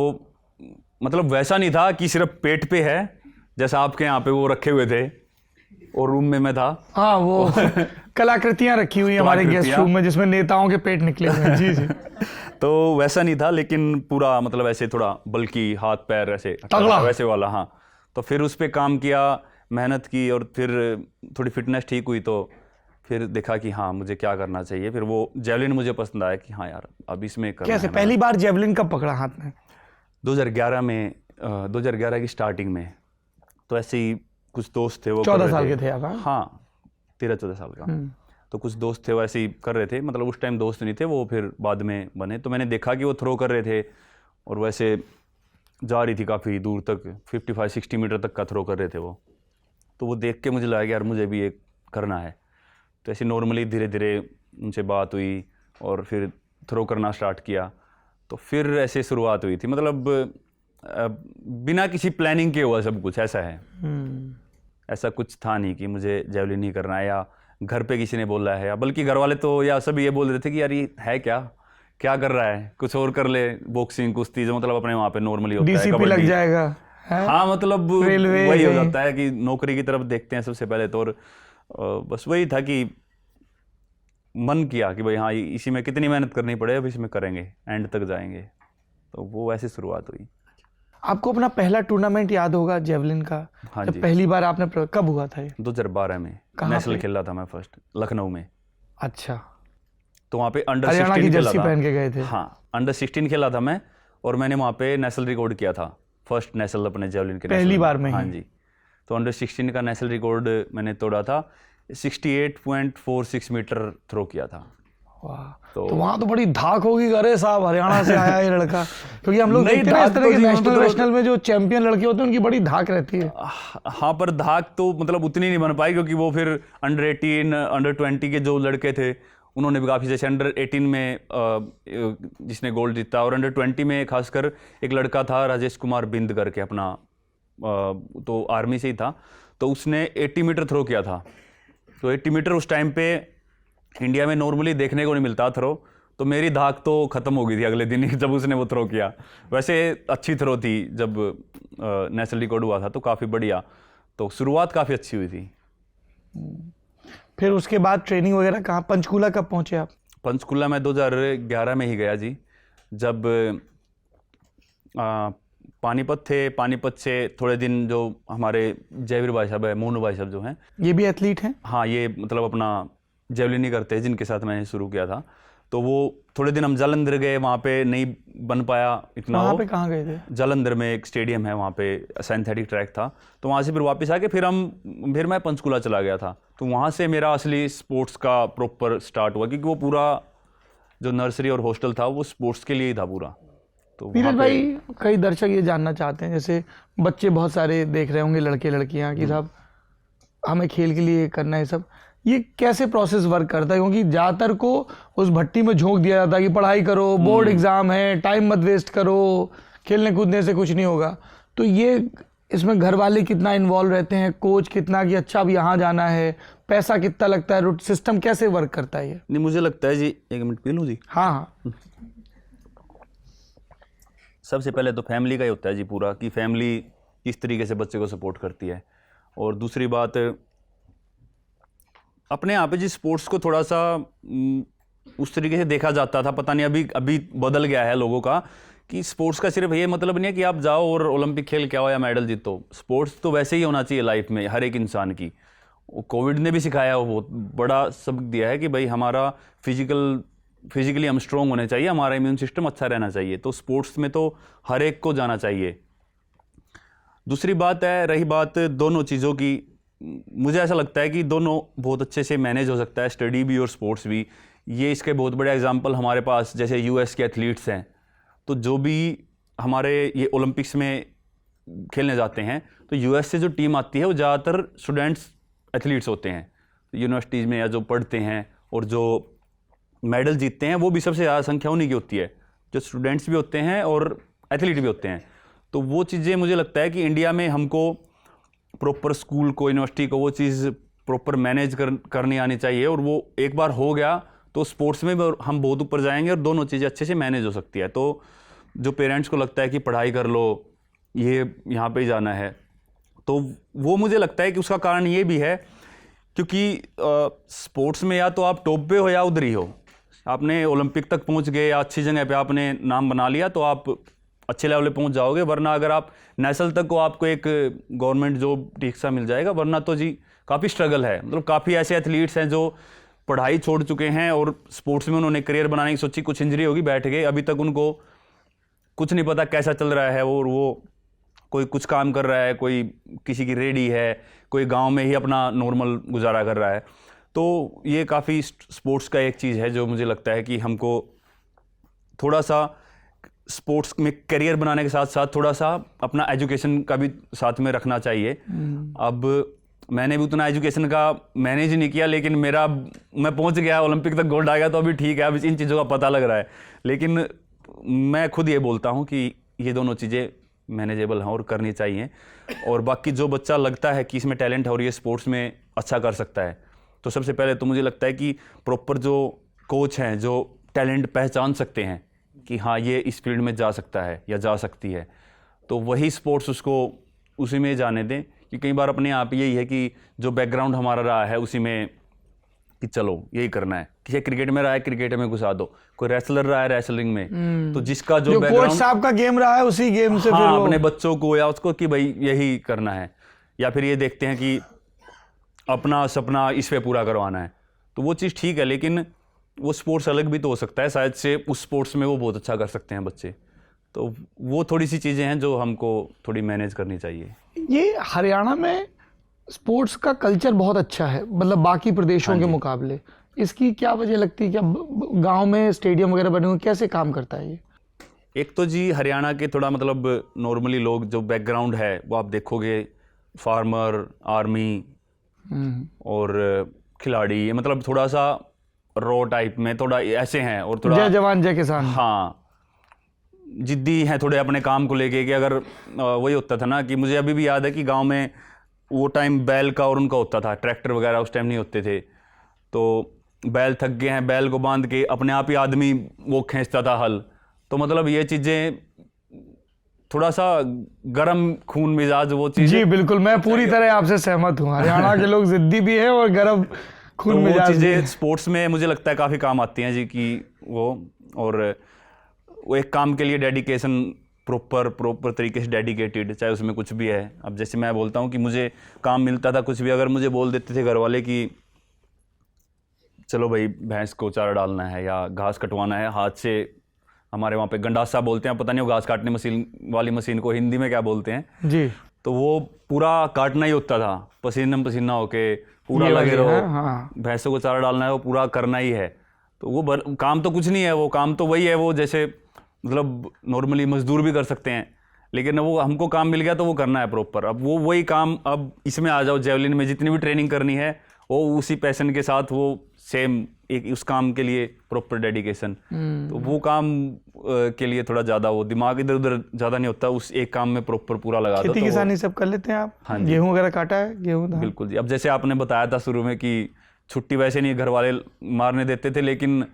मतलब वैसा नहीं था कि सिर्फ पेट पे है, जैसा आपके यहाँ पे वो रखे हुए थे और रूम में मैं था। हाँ, वो कलाकृतियाँ रखी हुई हमारे गेस्ट रूम में, जिसमें नेताओं के पेट निकले हुए हैं। जी जी। तो वैसा नहीं था, लेकिन पूरा मतलब ऐसे थोड़ा बल्कि, हाथ पैर ऐसे वैसे वाला। हाँ, तो फिर उस पर काम किया, मेहनत की, और फिर थोड़ी फिटनेस ठीक हुई, तो फिर देखा कि हाँ मुझे क्या करना चाहिए। फिर वो जेवलिन मुझे पसंद आया कि हाँ यार अब इसमें करना है। कैसे पहली बार जेवलिन कब पकड़ा हाथ में? 2011 में, 2011 की स्टार्टिंग में। तो ऐसे ही कुछ दोस्त थे, वो 14 साल के थे आप? हाँ, 13-14 साल का। तो कुछ दोस्त थे वो ऐसे ही कर रहे थे, मतलब उस टाइम दोस्त नहीं थे, वो फिर बाद में बने। तो मैंने देखा कि वो थ्रो कर रहे थे और वैसे जा रही थी काफ़ी दूर तक, 55-60 मीटर तक का थ्रो कर रहे थे वो। तो वो देख के मुझे लगा कि यार मुझे भी ये करना है। तो ऐसे नॉर्मली धीरे धीरे उनसे बात हुई और फिर थ्रो करना स्टार्ट किया। तो फिर ऐसे शुरुआत हुई थी, मतलब बिना किसी प्लानिंग के हुआ सब कुछ। ऐसा है, ऐसा कुछ था नहीं कि मुझे जेवलिन ही करना है, या घर पे किसी ने बोला है, या बल्कि घर वाले तो या सभी ये बोल रहे थे कि यार ये है क्या कर रहा है, कुछ और कर ले, बॉक्सिंग, कुश्ती, जो मतलब अपने वहाँ पे नॉर्मली होता है, डीसीपी लग जाएगा। हाँ, मतलब वही हो जाता है कि नौकरी की तरफ देखते हैं सबसे पहले तो। और बस वही था कि मन किया कि भाई हाँ इसी में कितनी मेहनत करनी पड़े, अब इसमें करेंगे, एंड तक जाएंगे। तो वो ऐसे शुरुआत हुई। आपको अपना पहला टूर्नामेंट याद होगा जेवलिन का? हाँ जब जी। पहली बार आपने कब हुआ था ये? 2012 में कहाँ नेशनल पे? खेला था मैं फर्स्ट, लखनऊ में। अच्छा, तो वहाँ पे अंडर हरियाणा 16 की खेला जर्सी था। पहन के गए थे? हाँ, अंडर 16 खेला था मैं, और मैंने वहाँ पे नेशनल रिकॉर्ड किया था, फर्स्ट नेशनल अपने जेवलिन के पहली नेशनल बार में ही? हाँ जी। तो अंडर 16 का नेशनल रिकॉर्ड मैंने तोड़ा था, 68.46 मीटर थ्रो किया था। वाह, तो तो वहाँ तो बड़ी धाक होगी, अरे साहब हरियाणा से आया ये लड़का। क्योंकि हम लोग नहीं, देखते हैं ना इस धाक तरह तो के जी, नेशनल मतलब- वेशनल में जो चैंपियन लड़के होते हैं उनकी बड़ी धाक रहती है। हाँ, पर धाक तो मतलब उतनी नहीं बन पाई, क्योंकि वो फिर अंडर 18 अंडर 20 के जो लड़के थे उन्होंने भी काफ़ी, जैसे अंडर 18 में जिसने गोल्ड जीता, और अंडर 20 में खासकर एक लड़का था राजेश कुमार बिंद करके, अपना तो आर्मी से ही था, तो उसने 80 मीटर थ्रो किया था। तो 80 मीटर उस टाइम पे इंडिया में नॉर्मली देखने को नहीं मिलता थ्रो, तो मेरी धाक तो ख़त्म हो गई थी अगले दिन ही जब उसने वो थ्रो किया। वैसे अच्छी थ्रो थी, जब नेशनल रिकॉर्ड हुआ था तो काफ़ी बढ़िया, तो शुरुआत काफ़ी अच्छी हुई थी। फिर उसके बाद ट्रेनिंग वगैरह कहाँ, पंचकूला कब पहुँचे आप? पंचकुला में 2011 में ही गया जी, जब पानीपत थे। पानीपत से थोड़े दिन जो हमारे जयवीर भाई साहब है, मोनू भाई साहब जो हैं, ये भी एथलीट हैं? हाँ, ये मतलब अपना जेवलिन ही करते हैं, जिनके साथ मैंने शुरू किया था। तो वो थोड़े दिन हम जालंधर गए, वहाँ पे नहीं बन पाया इतना। वहाँ वो पे कहाँ गए थे? जालंधर में एक स्टेडियम है, वहाँ पे सिंथेटिक ट्रैक था, तो वहाँ से फिर वापस आके फिर मैं पंचकुला चला गया था। तो वहाँ से मेरा असली स्पोर्ट्स का प्रॉपर स्टार्ट हुआ, क्योंकि वो पूरा जो नर्सरी और हॉस्टल था वो स्पोर्ट्स के लिए ही था पूरा। तो वहाँ नीरज पे- भाई, कई दर्शक ये जानना चाहते हैं, जैसे बच्चे बहुत सारे देख रहे होंगे, लड़के लड़कियां, कि साहब हमें खेल के लिए करना है सब, ये कैसे प्रोसेस वर्क करता है? क्योंकि ज़्यादातर को उस भट्टी में झोंक दिया जाता है कि पढ़ाई करो, बोर्ड एग्जाम है, टाइम मत वेस्ट करो, खेलने कूदने से कुछ नहीं होगा। तो ये इसमें घर वाले कितना इन्वॉल्व रहते हैं, कोच कितना, कि अच्छा अब यहाँ जाना है, पैसा कितना लगता है, रूट सिस्टम कैसे वर्क करता है ये? नहीं, मुझे लगता है जी, 1 मिनट पी लूँ जी। हाँ हाँ, सबसे पहले तो फैमिली का ही होता है जी पूरा, कि फैमिली किस तरीके से बच्चे को सपोर्ट करती है। और दूसरी बात, अपने यहाँ पे जी स्पोर्ट्स को थोड़ा सा उस तरीके से देखा जाता था, पता नहीं अभी बदल गया है लोगों का, कि स्पोर्ट्स का सिर्फ ये मतलब नहीं है कि आप जाओ और ओलंपिक खेल के आओ या मेडल जीतो। स्पोर्ट्स तो वैसे ही होना चाहिए लाइफ में हर एक इंसान की। कोविड ने भी सिखाया, वो बहुत बड़ा सबक दिया है कि भाई हमारा फिजिकली हम स्ट्रॉन्ग होने चाहिए, हमारा इम्यून सिस्टम अच्छा रहना चाहिए। तो स्पोर्ट्स में तो हर एक को जाना चाहिए। दूसरी बात है, रही बात दोनों चीज़ों की, मुझे ऐसा लगता है कि दोनों बहुत अच्छे से मैनेज हो सकता है, स्टडी भी और स्पोर्ट्स भी। ये इसके बहुत बड़े एग्जांपल हमारे पास जैसे यूएस के एथलीट्स हैं, तो जो भी हमारे ये ओलंपिक्स में खेलने जाते हैं, तो यूएस से जो टीम आती है वो ज़्यादातर स्टूडेंट्स एथलीट्स होते हैं, यूनिवर्सिटीज़ में या जो पढ़ते हैं, और जो मेडल जीतते हैं वो भी सबसे ज़्यादा संख्या उन्हीं की होती है, जो स्टूडेंट्स भी होते हैं और एथलीट भी होते हैं। तो वो चीज़ें मुझे लगता है कि इंडिया में हमको प्रॉपर स्कूल को, यूनिवर्सिटी को वो चीज़ प्रॉपर मैनेज करनी आनी चाहिए, और वो एक बार हो गया तो स्पोर्ट्स में भी हम बहुत ऊपर जाएंगे और दोनों चीज़ें अच्छे से मैनेज हो सकती है। तो जो पेरेंट्स को लगता है कि पढ़ाई कर लो, ये यहाँ पे ही जाना है, तो वो मुझे लगता है कि उसका कारण ये भी है क्योंकि स्पोर्ट्स में या तो आप टॉप पे हो या उधर ही हो। आपने ओलंपिक तक पहुँच गए या अच्छी जगह पे आपने नाम बना लिया तो आप अच्छे लेवल पे पहुँच जाओगे, वरना अगर आप नेशनल तक हो आपको एक गवर्नमेंट जॉब ठीक सा मिल जाएगा, वरना तो जी काफ़ी स्ट्रगल है। मतलब काफ़ी ऐसे एथलीट्स हैं जो पढ़ाई छोड़ चुके हैं और स्पोर्ट्स में उन्होंने करियर बनाने की सोची, कुछ इंजरी होगी, बैठ गए, अभी तक उनको कुछ नहीं पता कैसा चल रहा है, और वो कोई कुछ काम कर रहा है, कोई किसी की रेडी है, कोई गांव में ही अपना नॉर्मल गुजारा कर रहा है। तो ये काफ़ी स्पोर्ट्स का एक चीज़ है जो मुझे लगता है कि हमको थोड़ा सा स्पोर्ट्स में करियर बनाने के साथ साथ थोड़ा सा अपना एजुकेशन का भी साथ में रखना चाहिए। अब मैंने भी उतना एजुकेशन का मैनेज नहीं किया, लेकिन मैं पहुंच गया, ओलंपिक तक गोल्ड आ गया, तो अभी ठीक है, अब इन चीज़ों का पता लग रहा है। लेकिन मैं खुद ये बोलता हूँ कि ये दोनों चीज़ें मैनेजेबल हैं और करनी चाहिए। और बाकी जो बच्चा लगता है कि इसमें टैलेंट है और ये स्पोर्ट्स में अच्छा कर सकता है, तो सबसे पहले तो मुझे लगता है कि प्रॉपर जो कोच हैं जो टैलेंट पहचान सकते हैं कि हाँ ये इस फील्ड में जा सकता है या जा सकती है, तो वही स्पोर्ट्स उसको उसी में जाने दें। कि कई बार अपने आप यही है कि जो बैकग्राउंड हमारा रहा है उसी में कि चलो यही करना है। किसी क्रिकेट में रहा है क्रिकेट में घुसा दो, कोई रेसलर रहा है रेसलिंग में, तो जिसका जो कोच बैकग्राउंड साहब का गेम रहा है उसी गेम से फिर हाँ वो अपने बच्चों को या उसको कि भाई यही करना है, या फिर ये देखते हैं कि अपना सपना इस पे पूरा करवाना है, तो वो चीज़ ठीक है। लेकिन वो स्पोर्ट्स अलग भी तो हो सकता है, शायद से उस स्पोर्ट्स में वो बहुत अच्छा कर सकते हैं बच्चे। तो वो थोड़ी सी चीज़ें हैं जो हमको थोड़ी मैनेज करनी चाहिए। ये हरियाणा में स्पोर्ट्स का कल्चर बहुत अच्छा है, मतलब बाकी प्रदेशों हाँ के जी। मुकाबले। इसकी क्या वजह लगती है? क्या गांव में स्टेडियम वगैरह बने हुए, कैसे काम करता है ये? एक तो जी हरियाणा के थोड़ा मतलब नॉर्मली लोग जो बैकग्राउंड है वो आप देखोगे, फार्मर, आर्मी और खिलाड़ी, ये मतलब थोड़ा सा रॉ टाइप में थोड़ा ऐसे हैं, और थोड़ा जय जवान जय किसान। हाँ जिद्दी हैं थोड़े अपने काम को लेके। कि अगर वही होता था ना कि मुझे अभी भी याद है कि गांव में वो टाइम बैल का और उनका होता था, ट्रैक्टर वगैरह उस टाइम नहीं होते थे, तो बैल थक गए हैं, बैल को बांध के अपने आप ही आदमी वो खींचता था हल। तो मतलब ये चीज़ें थोड़ा सा गर्म खून मिजाज वो चीज़, जी बिल्कुल, मैं पूरी तरह आपसे सहमत हूँ। हरियाणा के लोग जिद्दी भी हैं और गर्म खून तो वो मिजाज भी चीज़ें हैं। स्पोर्ट्स में मुझे लगता है काफ़ी काम आती हैं जी। कि वो और वो एक काम के लिए डेडिकेशन, प्रॉपर तरीके से डेडिकेटेड, चाहे उसमें कुछ भी है। अब जैसे मैं बोलता हूँ कि मुझे काम मिलता था कुछ भी, अगर मुझे बोल देते थे घर वाले कि चलो भाई भैंस को चारा डालना है या घास कटवाना है हाथ से, हमारे वहाँ पे गंडासा बोलते हैं, पता नहीं वो घास काटने मशीन वाली मशीन को हिंदी में क्या बोलते हैं जी तो वो पूरा काटना ही होता था, पसीना पसीना होके पूरा ये लगे वाली रहो। है, हाँ। भैंसों को चारा डालना है वो पूरा करना ही है। तो वो काम तो कुछ नहीं है, वो काम तो वही है, वो जैसे मतलब नॉर्मली मजदूर भी कर सकते हैं, लेकिन वो हमको काम मिल गया तो वो करना है प्रॉपर। अब वो वही काम अब इसमें आ जाओ, जेवलिन में जितनी भी ट्रेनिंग करनी है वो उसी पैशन के साथ, वो सेम एक उस काम के लिए प्रॉपर डेडिकेशन। तो वो काम के लिए थोड़ा ज़्यादा वो दिमाग इधर उधर ज़्यादा नहीं होता, उस एक काम में प्रॉपर पूरा लगा दो। खेती तो वो- किसानी सब कर लेते हैं आप? हाँ जी। गेहूं वगैरह काटा है? गेहूं धान? बिल्कुल जी। अब जैसे आपने बताया था शुरू में कि छुट्टी वैसे नहीं घर वाले मारने देते थे, लेकिन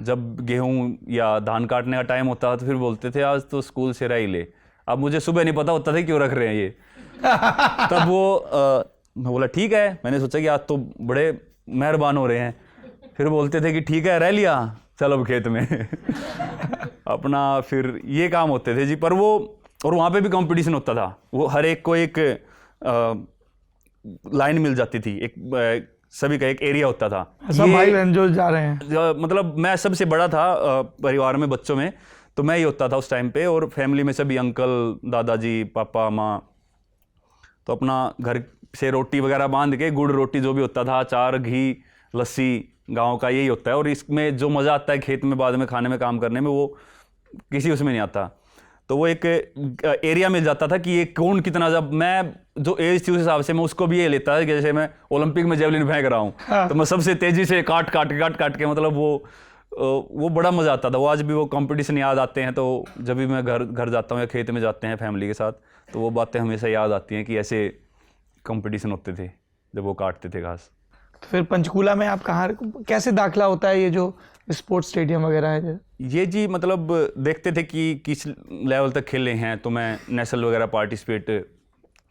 जब गेहूं या धान काटने का टाइम होता था तो फिर बोलते थे आज तो स्कूल से रह ही ले। अब मुझे सुबह नहीं पता होता था क्यों रख रहे हैं ये। तब वो मैं बोला ठीक है, मैंने सोचा कि आज तो बड़े मेहरबान हो रहे हैं। फिर बोलते थे कि ठीक है रह लिया, चल अब खेत में अपना फिर ये काम होते थे जी। पर वो और वहाँ पे भी कंपटीशन होता था, वो हर एक को एक लाइन मिल जाती थी, एक सभी का एक एरिया होता था। सब भाई बहन जो जा रहे हैं। मतलब मैं सबसे बड़ा था परिवार में, बच्चों में, तो मैं ही होता था उस टाइम पे, और फैमिली में सभी अंकल, दादाजी, पापा, माँ, तो अपना घर से रोटी वगैरह बांध के, गुड़ रोटी जो भी होता था, अचार, घी, लस्सी गांव का यही होता है। और इसमें जो मज़ा आता है खेत में बाद में खाने में, काम करने में, वो किसी उसमें नहीं आता। तो वो एक एरिया मिल जाता था कि ये कौन कितना, जब मैं जो एज थी उस हिसाब से मैं उसको भी ये लेता था कि जैसे मैं ओलंपिक में जेवलिन फेंक रहा हूँ, तो मैं सबसे तेज़ी से काट के मतलब वो बड़ा मज़ा आता था। वो आज भी वो कंपटीशन याद आते हैं, तो जब भी मैं घर जाता हूँ या खेत में जाते हैं फैमिली के साथ, तो वो बातें हमेशा याद आती हैं कि ऐसे कंपटीशन होते थे जब वो काटते थे घास। तो फिर पंचकूला में आप कहाँ, कैसे दाखला होता है ये जो स्पोर्ट्स स्टेडियम वगैरह है? ये जी मतलब देखते थे कि किस लेवल तक खेले हैं, तो मैं नेशनल वगैरह पार्टिसिपेट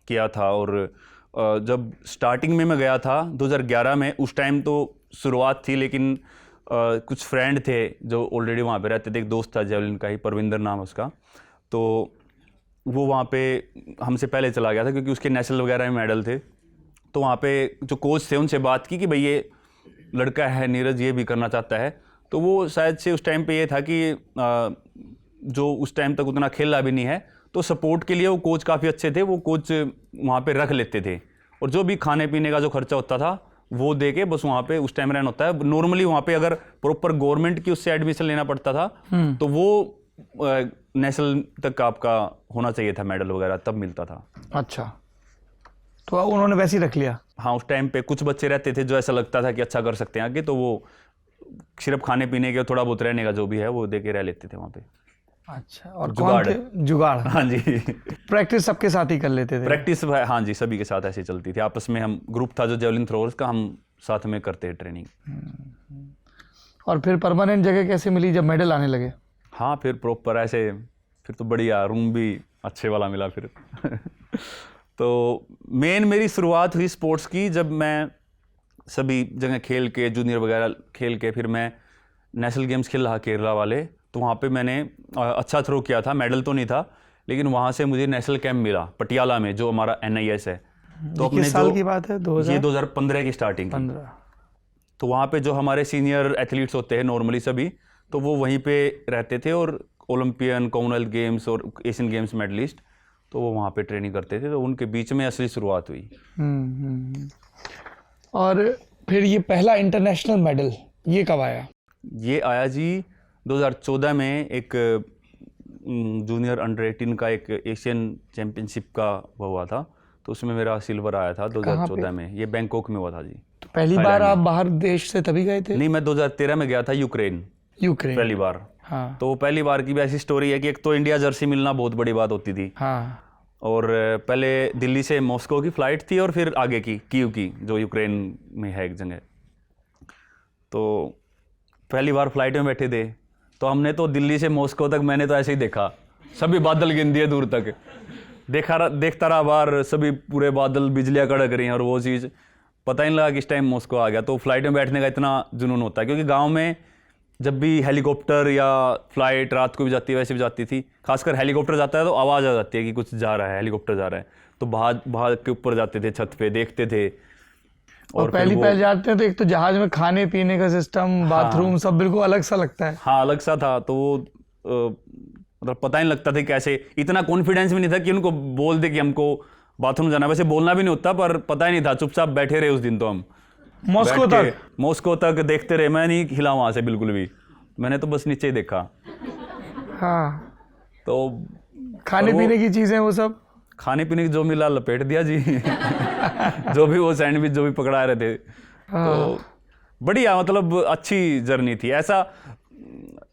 किया था। और जब स्टार्टिंग में मैं गया था 2011 में, उस टाइम तो शुरुआत थी, लेकिन कुछ फ्रेंड थे जो ऑलरेडी वहाँ पे रहते थे। एक दोस्त था जेवलिन का ही, परविंदर नाम है उसका, तो वो वहाँ पे हमसे पहले चला गया था क्योंकि उसके नेशनल वगैरह में मेडल थे। तो वहाँ पे जो कोच थे उनसे बात की कि भाई ये लड़का है नीरज, ये भी करना चाहता है। तो वो शायद से उस टाइम पे ये था कि जो उस टाइम तक उतना खेला भी नहीं है, तो सपोर्ट के लिए वो कोच काफ़ी अच्छे थे, वो कोच वहाँ पे रख लेते थे, और जो भी खाने पीने का जो खर्चा होता था वो दे के बस वहाँ पे उस टाइम रहना होता है। नॉर्मली वहाँ पे अगर प्रॉपर गवर्नमेंट की उससे एडमिशन लेना पड़ता था तो वो नेशनल तक आपका होना चाहिए था मेडल वगैरह, तब मिलता था। अच्छा, तो उन्होंने वैसे ही रख लिया? हाँ, उस टाइम पे कुछ बच्चे रहते थे जो ऐसा लगता था कि अच्छा कर सकते हैं आगे, तो वो सिर्फ खाने पीने के, थोड़ा बहुत रहने का जो भी है वो दे के रह लेते थे वहाँ पे। अच्छा, और जुगाड़ कौन थे? जुगाड़। हाँ जी। प्रैक्टिस सबके साथ ही कर लेते थे? प्रैक्टिस हाँ जी सभी के साथ ऐसे चलती थी, आपस में हम ग्रुप था जो जेवलिन थ्रोअर्स का, हम साथ में करते हैं ट्रेनिंग। और फिर परमानेंट जगह कैसे मिली जब मेडल आने लगे? हाँ, फिर प्रॉपर ऐसे फिर तो बढ़िया रूम भी अच्छे वाला मिला फिर। तो मेन मेरी शुरुआत हुई स्पोर्ट्स की जब मैं सभी जगह खेल के, जूनियर वगैरह खेल के, फिर मैं नेशनल गेम्स खेल रहा केरला वाले, तो वहाँ पे मैंने अच्छा थ्रो किया था, मेडल तो नहीं था, लेकिन वहाँ से मुझे नेशनल कैंप मिला पटियाला में, जो हमारा NIS है। तो किस साल की बात है? 2015 की स्टार्टिंग की। 15। तो वहाँ पे जो हमारे सीनियर एथलीट्स होते हैं नॉर्मली सभी, तो वो वहीं पे रहते थे, और ओलंपियन, कॉमनवेल्थ गेम्स और एशियन गेम्स मेडलिस्ट, तो वो वहाँ पे ट्रेनिंग करते थे, तो उनके बीच में असली शुरुआत हुई। और फिर ये पहला इंटरनेशनल मेडल ये कब आया? ये आया जी 2014 में, एक जूनियर अंडर 18 का एक एशियन चैम्पियनशिप का वो हुआ था, तो उसमें मेरा सिल्वर आया था 2014 में। ये बैंकॉक में हुआ था जी। तो पहली बार आप बाहर देश से तभी गए थे? नहीं, मैं 2013 में गया था यूक्रेन पहली बार। हाँ। तो पहली बार की भी ऐसी स्टोरी है कि एक तो इंडिया जर्सी मिलना बहुत बड़ी बात होती थी। हाँ। और पहले दिल्ली से मॉस्को की फ़्लाइट थी, और फिर आगे की कीव की, जो यूक्रेन में है एक जगह। तो पहली बार फ्लाइट में बैठे थे, तो हमने तो दिल्ली से मॉस्को तक मैंने तो ऐसे ही देखा, सभी बादल गिन दिए दूर तक, देखता रहा बाहर, सभी पूरे बादल, बिजलियाँ कड़क रही हैं, और वो चीज़ पता ही नहीं लगा किस टाइम मॉस्को आ गया। तो फ्लाइट में बैठने का इतना जुनून होता है, क्योंकि गाँव में जब भी हेलीकॉप्टर या फ्लाइट रात को भी जाती है, वैसे भी जाती थी, खासकर हेलीकॉप्टर जाता है तो आवाज़ आ जाती है कि कुछ जा रहा है, हेलीकॉप्टर जा रहा है, तो बाहर के ऊपर जाते थे, छत पे देखते थे। और पहली जाते हैं तो एक तो जहाज में खाने पीने का सिस्टम, बाथरूम, सब बिल्कुल अलग सा लगता है। हाँ, अलग सा था। तो वो मतलब पता ही नहीं लगता था कैसे, इतना कॉन्फिडेंस भी नहीं था कि उनको बोल दे कि हमको बाथरूम जाना। वैसे बोलना भी नहीं होता, पर पता ही नहीं था, चुपचाप बैठे रहे उस दिन। तो हम मॉस्को तक देखते रहे, मैं नहीं हिला वहां से बिल्कुल भी, मैंने तो बस नीचे ही देखा। हाँ। तो खाने पीने की चीजें, वो सब खाने पीने की जो मिला लपेट दिया जी। जो भी वो सैंडविच जो भी पकड़ा रहे थे। तो बढ़िया, मतलब अच्छी जर्नी थी। ऐसा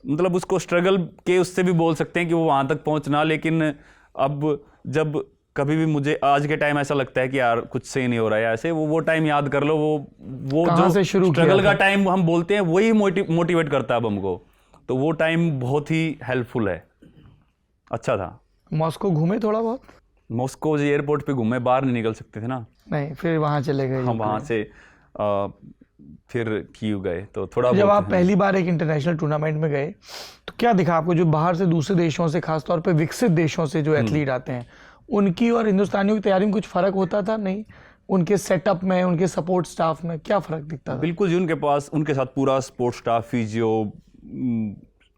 मतलब उसको स्ट्रगल के उससे भी बोल सकते हैं कि वो वहां तक पहुंचना। लेकिन अब जब कभी भी मुझे आज के टाइम ऐसा लगता है कि यार कुछ सही नहीं हो रहा है ऐसे, वो टाइम याद कर लो, वो जो स्ट्रगल का टाइम हम बोलते हैं, वही मोटिवेट करता है अब हमको। तो वो टाइम बहुत ही हेल्पफुल है, अच्छा था। मॉस्को घूमे थोड़ा बहुत? मॉस्को जी एयरपोर्ट पे घूमे, बाहर नहीं निकल सकते थे ना। नहीं, फिर वहां चले गए। हम वहां से फिर कीव गए, तो थोड़ा। जब आप पहली बार एक इंटरनेशनल टूर्नामेंट में गए, तो क्या दिखा आपको? जो बाहर से दूसरे देशों से, खासतौर पे विकसित देशों से जो एथलीट आते हैं, उनकी और हिंदुस्तानियों की तैयारी में कुछ फर्क होता था? नहीं, उनके सेटअप में, उनके सपोर्ट स्टाफ में क्या फर्क दिखता था? बिल्कुल जी, उनके साथ पूरा सपोर्ट स्टाफ, फिजियो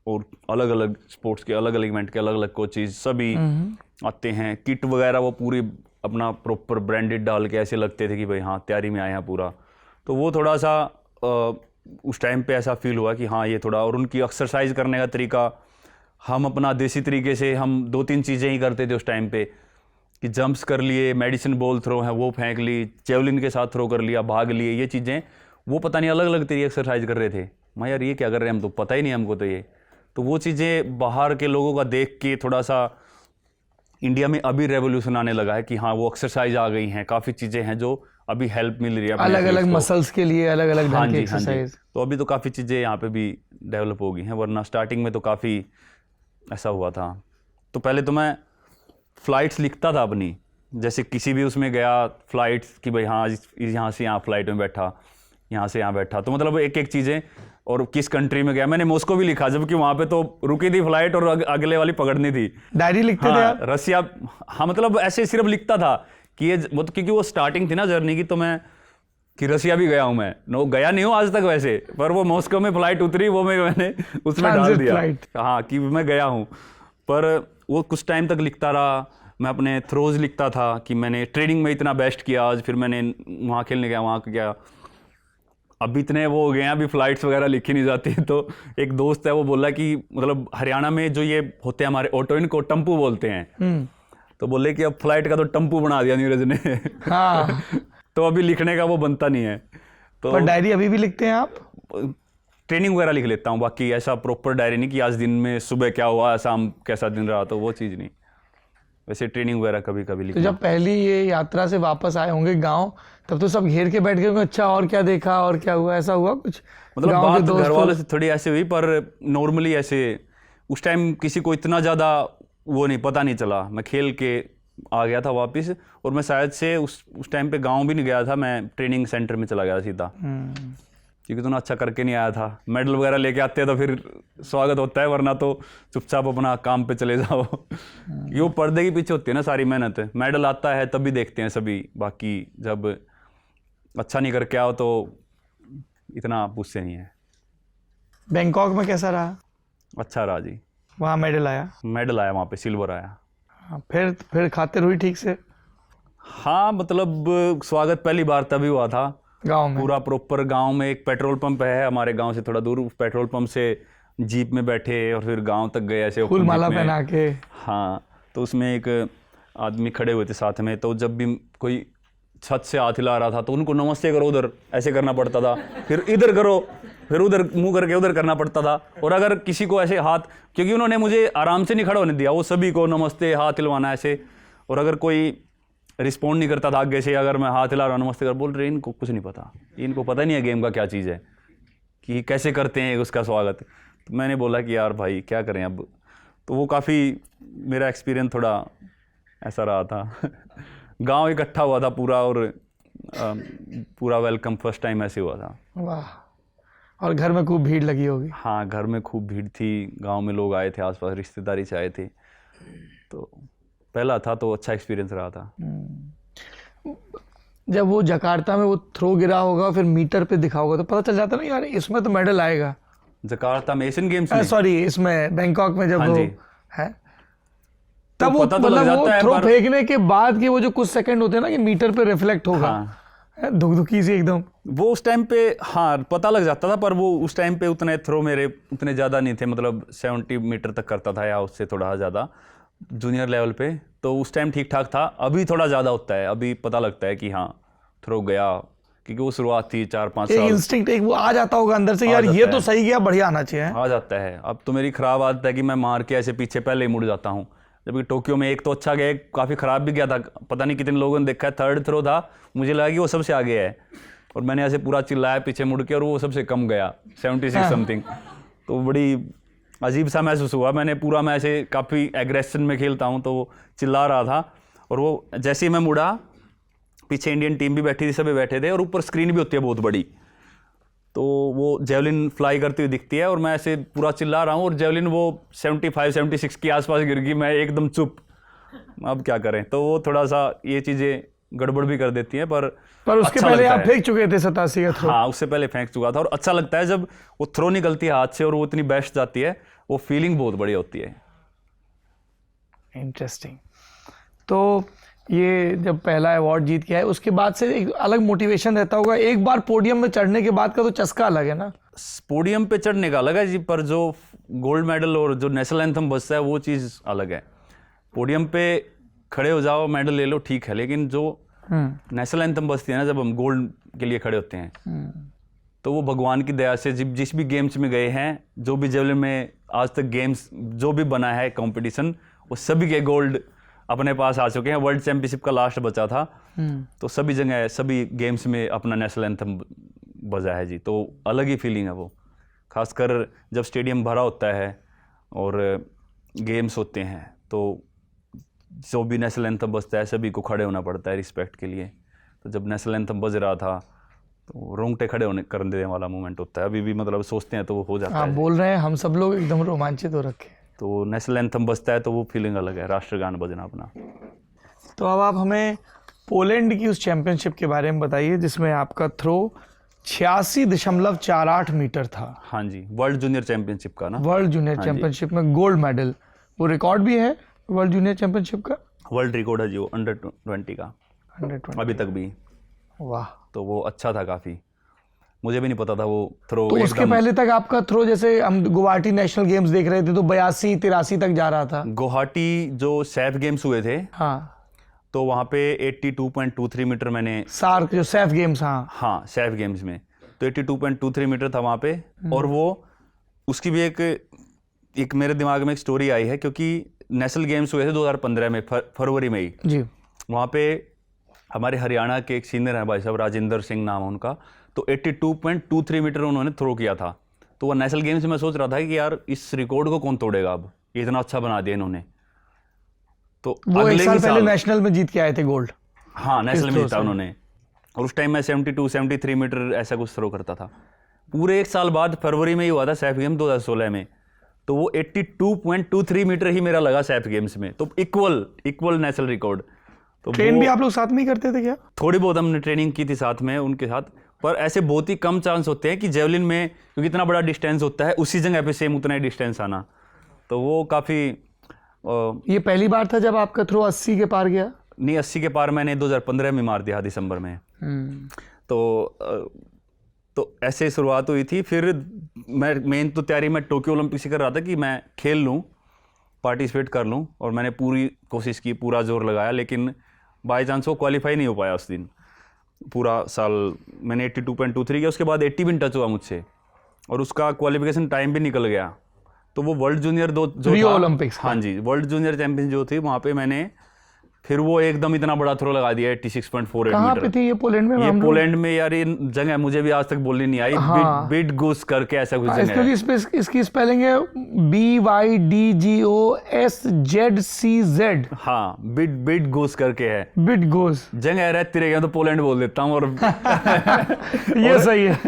और अलग अलग स्पोर्ट्स के अलग अलग इवेंट के अलग अलग कोचेज सभी आते हैं। किट वगैरह वो पूरी अपना प्रॉपर ब्रांडेड डाल के ऐसे लगते थे कि भाई हाँ तैयारी में आए हैं पूरा। तो वो थोड़ा सा उस टाइम पे ऐसा फील हुआ कि हाँ ये थोड़ा। और उनकी एक्सरसाइज करने का तरीका, हम अपना देसी तरीके से हम 2-3 चीज़ें ही करते थे उस टाइम पे, कि जंप्स कर लिए, मेडिसिन बॉल थ्रो है वो फेंक ली, जेवलिन के साथ थ्रो कर लिया, भाग लिए, ये चीज़ें वो पता नहीं अलग अलग तरीके एक्सरसाइज कर रहे थे। मैं यार ये क्या कर रहे हैं हम, तो पता ही नहीं हमको तो ये। तो वो चीज़ें बाहर के लोगों का देख के थोड़ा सा इंडिया में अभी रेवोल्यूशन आने लगा है कि हाँ वो एक्सरसाइज आ गई हैं, काफ़ी चीज़ें हैं जो अभी हेल्प मिल रही है अलग अलग मसल्स के लिए, अलग अलग ढंग की एक्सरसाइज। तो अभी तो काफ़ी चीज़ें यहाँ पे भी डेवलप हो गई हैं, वरना स्टार्टिंग में तो काफ़ी ऐसा हुआ था। तो पहले तो मैं फ़्लाइट्स लिखता था अपनी, जैसे किसी भी उसमें गया फ्लाइट्स कि भाई हाँ यहाँ से यहाँ फ्लाइट में बैठा, यहाँ से यहाँ बैठा, तो मतलब एक एक चीज़ें। और किस कंट्री में गया, मैंने मॉस्को भी लिखा, जबकि वहाँ पे तो रुकी थी फ्लाइट और अगले वाली पकड़नी थी। डायरी लिखते थे आप? रसिया, हाँ मतलब ऐसे सिर्फ लिखता था कि ये वो, क्योंकि वो स्टार्टिंग थी ना जर्नी की, तो मैं कि रसिया भी गया हूँ मैं, नो गया नहीं हूँ आज तक वैसे, पर वो मॉस्को में फ्लाइट उतरी, वो मैंने उसमें डाल दिया हाँ कि मैं गया हूँ। पर वो कुछ टाइम तक लिखता रहा। मैं अपने थ्रोज लिखता था कि मैंने ट्रेनिंग में इतना बेस्ट किया आज, फिर मैंने वहाँ खेलने गया, वहाँ गया, अभी इतने वो हो गए हैं, अभी फ्लाइट्स वगैरह लिखी नहीं जाती। तो एक दोस्त है वो बोला कि मतलब हरियाणा में जो ये होते हैं हमारे ऑटो, इनको टम्पू बोलते हैं। तो बोले कि अब फ्लाइट का तो टम्पू बना दिया नीरज ने। हाँ। तो अभी लिखने का वो बनता नहीं है। तो पर डायरी अभी भी लिखते हैं आप? ट्रेनिंग वगैरह लिख लेता हूँ, बाकी ऐसा प्रॉपर डायरी नहीं कि आज दिन में सुबह क्या हुआ, शाम कैसा दिन रहा, तो वो चीज़ नहीं। वैसे ट्रेनिंग वगैरह कभी कभी लिखना। तो जब पहली ये यात्रा से वापस आए होंगे गांव, तब तो सब घेर के बैठ गए, अच्छा और क्या देखा और क्या हुआ, ऐसा हुआ कुछ? मतलब बात घर वालों से थोड़ी ऐसे हुई, पर नॉर्मली ऐसे उस टाइम किसी को इतना ज़्यादा वो नहीं, पता नहीं चला। मैं खेल के आ गया था वापस, और मैं शायद से उस टाइम पे गांव भी नहीं गया था, मैं ट्रेनिंग सेंटर में चला गया सीधा, क्योंकि तुमने अच्छा करके नहीं आया था। मेडल वगैरह लेके आते हैं तो फिर स्वागत होता है, वरना तो चुपचाप अपना काम पे चले जाओ। ये वो पर्दे के पीछे होती है ना सारी मेहनत। मेडल आता है तभी देखते हैं सभी, बाकी जब अच्छा नहीं करके आओ तो इतना पूछते नहीं है। बैंकॉक में कैसा रहा? अच्छा रहा जी, वहाँ मेडल आया? मेडल आया वहाँ पे, सिल्वर आया। हाँ, फिर खातिर हुई ठीक से? हाँ मतलब स्वागत पहली बार तभी हुआ था गांव में? पूरा प्रॉपर गांव में। एक पेट्रोल पंप है हमारे गांव से थोड़ा दूर, उस पेट्रोल पंप से जीप में बैठे और फिर गांव तक गए ऐसे फूल माला जीप में। पहना के? हाँ, तो उसमें एक आदमी खड़े हुए थे साथ में, तो जब भी कोई छत से हाथ हिला रहा था तो उनको नमस्ते करो उधर ऐसे करना पड़ता था, फिर इधर करो, फिर उधर मुंह करके उधर करना पड़ता था। और अगर किसी को ऐसे हाथ, क्योंकि उन्होंने मुझे आराम से नहीं खड़ा होने दिया, वो सभी को नमस्ते हाथ हिलवाना ऐसे, और अगर कोई रिस्पॉन्ड नहीं करता था आगे से, अगर मैं हाथ हिला रहा हूँ नमस्ते कर, बोल रहे इनको कुछ नहीं पता, इनको पता नहीं है गेम का क्या चीज़ है, कि कैसे करते हैं उसका स्वागत। तो मैंने बोला कि यार भाई क्या करें अब। तो वो काफ़ी मेरा एक्सपीरियंस थोड़ा ऐसा रहा था। गांव इकट्ठा हुआ था पूरा, और पूरा वेलकम फर्स्ट टाइम ऐसे हुआ था। वाह, और घर में खूब भीड़ लगी होगी? हाँ, घर में खूब भीड़ थी, गांव में लोग आए थे, आसपास रिश्तेदारी से आए थे, तो पहला था तो अच्छा एक्सपीरियंस रहा था। जब वो जकार्ता में वो थ्रो गिरा होगा फिर मीटर पे दिखा होगा तो पता चल जाता ना यार इसमें तो मेडल आएगा? जकार्ता में एशियन गेम्स में? सॉरी, इसमें बैंकॉक में जब हाँ वो जी। है तब वो पता तो लग मतलब वो जाता है, थ्रो पर- फेंकने के बाद के वो जो कुछ सेकंड होते हैं ना कि मीटर पे रिफ्लेक्ट होगा, हाँ, धुकधुकी सी एकदम। वो उस टाइम पे हाँ पता लग जाता था, पर वो उस टाइम पे उतने थ्रो मेरे उतने ज़्यादा नहीं थे, मतलब 70 मीटर तक करता था या उससे थोड़ा ज़्यादा जूनियर लेवल पे, तो उस टाइम ठीक ठाक था। अभी थोड़ा ज़्यादा होता है, अभी पता लगता है कि हाँ थ्रो गया, क्योंकि वो शुरुआत थी 4-5 एक साल। इंस्टिंक्ट एक वो आ जाता होगा अंदर से, यार जाता ये है। तो सही गया, बढ़िया आना चाहिए। आ जाता है। अब तो मेरी ख़राब आदत है कि मैं मार के ऐसे पीछे पहले ही मुड़ जाता हूँ, जबकि टोक्यो में एक तो अच्छा गया, एक काफ़ी ख़राब भी गया था, पता नहीं कितने लोगों ने देखा है, 3rd थ्रो था, मुझे लगा कि वो सबसे आगे है, और मैंने ऐसे पूरा चिल्लाया पीछे मुड़ के, और वो सबसे कम गया 76 समथिंग। तो बड़ी अजीब सा महसूस हुआ। मैंने पूरा, मैं ऐसे काफ़ी एग्रेशन में खेलता हूँ, तो वो चिल्ला रहा था, और वो जैसे ही मैं मुड़ा, पीछे इंडियन टीम भी बैठी थी, सभी बैठे थे, और ऊपर स्क्रीन भी होती है बहुत बड़ी, तो वो जेवलिन फ्लाई करती हुई दिखती है, और मैं ऐसे पूरा चिल्ला रहा हूँ, और जेवलिन वो 75-76 के आसपास गिर गई, मैं एकदम चुप। अब क्या करें, तो वो थोड़ा सा ये चीज़ें गड़बड़ भी कर देती हैं, पर उसके अच्छा पहले लगता आप है। फेंक चुके थे 87 का थ्रो? हाँ, उससे पहले फेंक चुका था, और अच्छा लगता है जब वो थ्रो निकलती है हाथ से और वो इतनी बेस्ट जाती है, वो फीलिंग बहुत बढ़िया होती है। इंटरेस्टिंग। तो ये जब पहला अवार्ड जीत के आए उसके बाद से एक अलग मोटिवेशन रहता होगा, एक बार पोडियम में चढ़ने के बाद का तो चस्का अलग है ना? पोडियम पे चढ़ने का अलग है जी, पर जो गोल्ड मेडल और जो नेशनल एंथम बजता है वो चीज़ अलग है। पोडियम पे खड़े हो जाओ, मेडल ले लो, ठीक है, लेकिन जो नेशनल एंथम बजती है ना, जब हम गोल्ड के लिए खड़े होते हैं, तो वो भगवान की दया से जिस भी गेम्स में गए हैं, जो भी जेवलिन में आज तक गेम्स जो भी बना है कंपटीशन, वो सभी के गोल्ड अपने पास आ चुके हैं। वर्ल्ड चैंपियनशिप का लास्ट बचा था, तो सभी जगह सभी गेम्स में अपना नेशनल एंथम बजा है जी, तो अलग ही फीलिंग है वो। खासकर जब स्टेडियम भरा होता है और गेम्स होते हैं, तो जो भी नेशनल एंथम बजता है सभी को खड़े होना पड़ता है रिस्पेक्ट के लिए। तो जब नेशनल एंथम बज रहा था तो रोंगटे खड़े होने कर देने वाला मोमेंट होता है, अभी भी मतलब सोचते हैं तो वो हो जाता आप है। बोल रहे हैं, हम सब लोग एकदम रोमांचित हो रखे। तो नेशनल एंथम बजता है तो वो फीलिंग अलग है, राष्ट्रगान बजना अपना। तो अब आप हमें पोलैंड की उस चैंपियनशिप के बारे में बताइए जिसमें आपका थ्रो 86.48 मीटर था। हाँ जी, वर्ल्ड जूनियर चैंपियनशिप का ना, वर्ल्ड जूनियर हाँ जी। चैंपियनशिप में गोल्ड मेडल, वो रिकॉर्ड भी है वर्ल्ड जूनियर चैंपियनशिप का? वर्ल्ड रिकॉर्ड है जी वो अंडर 20 का 120। अभी तक भी। वाह। तो वो अच्छा था काफ़ी, मुझे भी नहीं पता था वो थ्रो तो उसके पहले तक आपका थ्रो, जैसे हम गुवाहाटी नेशनल गेम्स देख रहे थे तो 82-83 तक जा रहा था। गुवाहाटी जो सैफ गेम्स हुए थे, हाँ, तो वहाँ पे 82.23 मीटर मैंने, सार्क जो सैफ गेम्स, हाँ सैफ गेम्स में तो 82.23 मीटर था वहाँ पे। और वो उसकी भी एक मेरे दिमाग में एक स्टोरी आई है, क्योंकि नेशनल गेम्स हुए थे 2015 में फरवरी में ही। जी। वहाँ पे हमारे हरियाणा के एक सीनियर हैं भाई साहब, राजेंद्र सिंह नाम है उनका, तो 82.23 मीटर उन्होंने थ्रो किया था। तो वो नेशनल गेम्स में मैं सोच रहा था कि यार इस रिकॉर्ड को कौन तोड़ेगा, अब ये इतना अच्छा बना दिया इन्होंने। तो वो एक अगले साल ही पहले साल नेशनल में जीत के आए थे गोल्ड। हाँ, नेशनल में थ्रो जीता से। उन्होंने। और उस टाइम मैं 73 मीटर ऐसा कुछ थ्रो करता था। पूरे एक साल बाद फरवरी में ही हुआ था सैफ गेम 2016 में, तो वो 82.23 मीटर ही मेरा लगा सैफ गेम्स में, तो इक्वल नेशनल रिकॉर्ड। तो ट्रेन वो भी आप लोग साथ में ही करते थे क्या? थोड़ी बहुत हमने ट्रेनिंग की थी साथ में उनके साथ, पर ऐसे बहुत ही कम चांस होते हैं कि जेवलिन में, क्योंकि इतना बड़ा डिस्टेंस होता है, उसी जगह पे सेम उतना ही डिस्टेंस आना, तो वो काफ़ी ये पहली बार था जब आपका थ्रो 80 के पार गया? नहीं, 80 के पार मैंने 2015 में मार दिया दिसंबर में। तो ऐसे शुरुआत हुई थी। फिर मैं मेन तो तैयारी मैं टोक्यो ओलंपिक्स की कर रहा था कि मैं खेल लूँ, पार्टिसिपेट कर लूँ, और मैंने पूरी कोशिश की, पूरा जोर लगाया, लेकिन बाई चांस वो क्वालिफाई नहीं हो पाया उस दिन। पूरा साल मैंने 82.23 किया, उसके बाद 80 भी टच हुआ मुझसे, और उसका क्वालिफिकेशन टाइम भी निकल गया। तो वो वर्ल्ड जूनियर जो रियो था, ओलंपिक्स का। हाँ जी, वर्ल्ड जूनियर चैंपियन जो थी, वहाँ पे मैंने फिर वो एकदम इतना बड़ा थ्रो लगा दिया 86.48 कहाँ मीटर। पे थी ये? पोलैंड में? ये हम लोग- पोलैंड में यार, ये जगह मुझे भी आज तक बोलनी नहीं आई। हाँ। बिड गुस करके ऐसा कुछ जगह क्योंकि है। इस पे इसकी स्पेलिंग है BYDGOSZCZ। हाँ, बिड गुस करके है बिट गोस। जगह, रहती रह गया तो पोलैंड बोल देता हूँ। और ये सही है।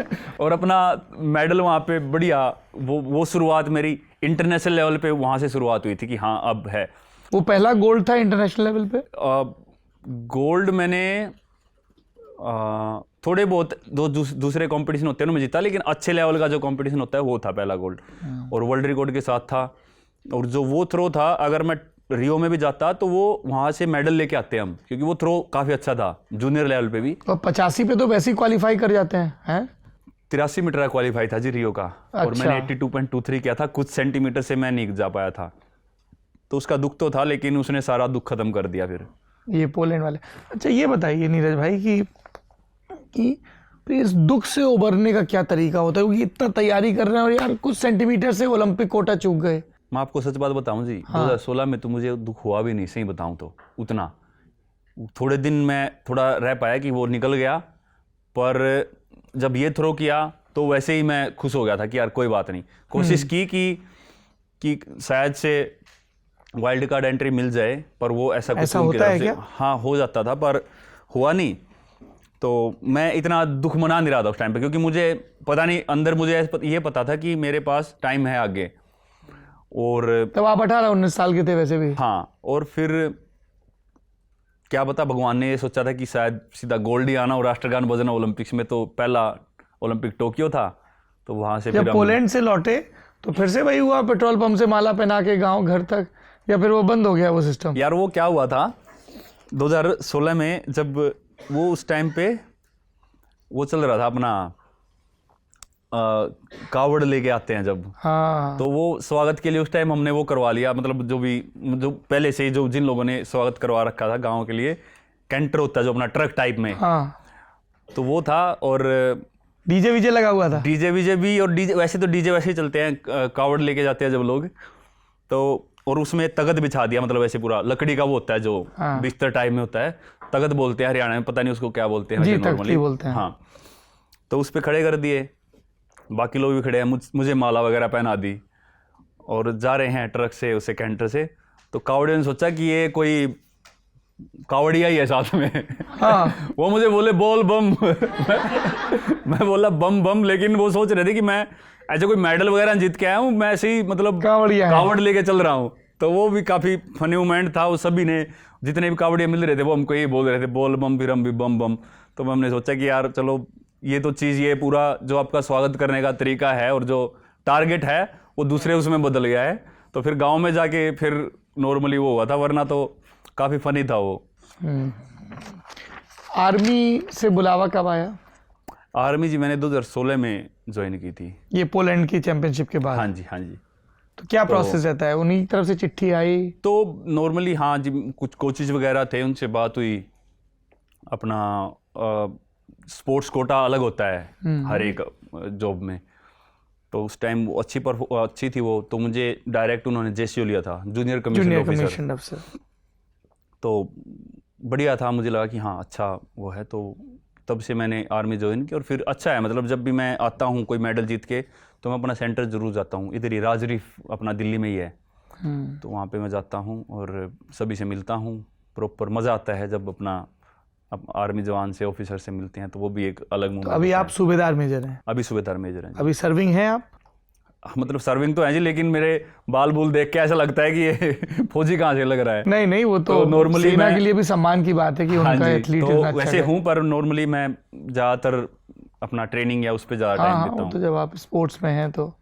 और अपना मेडल वहाँ पे बढ़िया, वो शुरुआत मेरी इंटरनेशनल लेवल पे वहाँ से शुरुआत हुई थी कि हाँ अब है। वो पहला गोल्ड था इंटरनेशनल लेवल पे? गोल्ड मैंने थोड़े बहुत दूसरे कंपटीशन होते हैं उनमें जीता, लेकिन अच्छे लेवल का जो कंपटीशन होता है वो था पहला गोल्ड, और वर्ल्ड रिकॉर्ड के साथ था। और जो वो थ्रो था, अगर मैं रियो में भी जाता तो वो वहाँ से मेडल लेके आते हम, क्योंकि वो थ्रो काफ़ी अच्छा था जूनियर लेवल पे भी। और 85 पे तो वैसे ही क्वालिफाई कर जाते हैं 83 मीटर का क्वालिफाई था जी रियो का, और अच्छा। मैंने 82.23 किया था, कुछ सेंटीमीटर से मैं नहीं जा पाया था, तो उसका दुख तो था, लेकिन उसने सारा दुख खत्म कर दिया फिर। ये पोलैंड वाले। अच्छा ये बताइए नीरज भाई कि तो इस दुख से उबरने का क्या तरीका होता है? क्योंकि इतना तैयारी कर रहे हैं और यार कुछ सेंटीमीटर से ओलंपिक कोटा चूक गए। मैं आपको सच बात बताऊं जी, 2016 में तो मुझे दुख हुआ भी नहीं, सही बताऊं तो उतना। थोड़े दिन मैं थोड़ा रह पाया कि वो निकल गया, पर जब ये थ्रो किया तो वैसे ही मैं खुश हो गया था कि यार कोई बात नहीं। कोशिश की कि शायद से वाइल्ड कार्ड एंट्री मिल जाए, पर वो ऐसा कुछ उनकी होता है तरफ से- क्या? हाँ, हो जाता था, पर हुआ नहीं। तो मैं इतना दुख मना नहीं रहा था उस टाइम पे, क्योंकि मुझे पता नहीं, अंदर मुझे ये पता था कि मेरे पास टाइम है आगे। और तब आप 18-19 साल के थे वैसे भी। हाँ, और फिर क्या पता, भगवान ने ये सोचा था कि शायद सीधा गोल्ड ही आना और राष्ट्रगान बजना ओलंपिक्स में। तो पहला ओलंपिक टोक्यो था, तो वहाँ से जब फिर पोलैंड से लौटे तो फिर से वही हुआ, पेट्रोल पंप से माला पहना के गांव घर तक, या फिर वो बंद हो गया वो सिस्टम? यार वो क्या हुआ था 2016 में, जब वो उस टाइम पे वो चल रहा था अपना कावड़ लेके आते हैं जब, हाँ। तो वो स्वागत के लिए उस टाइम हमने वो करवा लिया, मतलब जो पहले से ही जो जिन लोगों ने स्वागत करवा रखा था गांव के लिए, कैंटर होता है जो अपना ट्रक टाइप में, हाँ। तो वो था। और डीजे वीजे लगा हुआ था? डीजे वीजे भी, और डीजे वैसे तो डीजे वैसे ही चलते हैं, कावड़ लेके जाते हैं जब लोग, तो और उसमें तगत बिछा दिया, मतलब ऐसे पूरा लकड़ी का वो होता है जो हाँ। बिस्तर टाइप में होता है, तगत बोलते हैं हरियाणा में, पता नहीं उसको क्या बोलते हैं जी, वैसे तख्ती normally। बोलते हैं। हाँ, तो उस पे खड़े कर दिए, बाकी लोग भी खड़े हैं, मुझे माला वगैरह पहना दी, और जा रहे हैं ट्रक से उसे कैंटर से। तो कावड़ियों ने सोचा कि ये कोई कावड़िया ही है साथ में। हाँ। वो मुझे बोले बोल बम। मैं बोला बम बम, लेकिन वो सोच रहे थे कि मैं ऐसे कोई मेडल वगैरह जीत के आया हूँ, मैं ऐसे ही मतलब कावड़िया है। कावड़ लेके चल रहा हूँ। तो वो भी काफी फनी मोमेंट था। वो सभी ने, जितने भी कावड़िया मिल रहे थे, वो हमको यही बोल रहे थे, बोल बम फिर हम भी बम बम। तो हमने सोचा कि यार चलो, ये तो चीज़, ये पूरा जो आपका स्वागत करने का तरीका है और जो टारगेट है वो दूसरे उसमें बदल गया है। तो फिर गांव में जाके फिर नॉर्मली वो हुआ था, वरना तो काफ़ी फनी था वो। आर्मी से बुलावा कब आया? आर्मी जी मैंने 2016 में ज्वाइन की थी। ये पोलैंड की चैंपियनशिप के बाद? हाँ जी, हाँ जी। तो क्या प्रोसेस रहता है? उन्हीं की तरफ से चिट्ठी आई? तो नॉर्मली हाँ जी, कुछ कोचेज वगैरह थे, उनसे बात हुई। अपना स्पोर्ट्स कोटा अलग होता है हर एक जॉब में, तो उस टाइम वो अच्छी थी वो, तो मुझे डायरेक्ट उन्होंने जेसीओ लिया था, जूनियर कमीशन ऑफिसर। तो बढ़िया था, मुझे लगा कि हाँ अच्छा वो है, तो तब से मैंने आर्मी ज्वाइन की। और फिर अच्छा है, मतलब जब भी मैं आता हूँ कोई मेडल जीत के, तो मैं अपना सेंटर जरूर जाता हूँ। इधर ही राजरीफ अपना दिल्ली में ही है, तो वहाँ पे मैं जाता हूँ और सभी से मिलता हूँ। प्रॉपर मज़ा आता है जब अपना आर्मी जवान से, ऑफिसर से मिलते हैं, तो वो भी एक अलग तो मोमेंट अभी होता आप है। सूबेदार मेजर हैं, अभी सूबेदार मेजर हैं जी। अभी सर्विंग हैं आप? मतलब सर्विंग तो है जी, लेकिन मेरे बाल बूल देख के ऐसा लगता है कि ये फौजी कहाँ से लग रहा है। नहीं नहीं, वो तो normally सेना मैं- के लिए भी सम्मान की बात है कि हाँ उनका जी, एथलीट तो इतना अच्छा वैसे है। हूँ, पर नॉर्मली मैं ज़्यादातर अपना ट्रेनिंग या उस पर ज़्यादा हाँ टाइम हाँ, देता वो तो हूँ। जब आप स्पोर्ट्स में हैं तो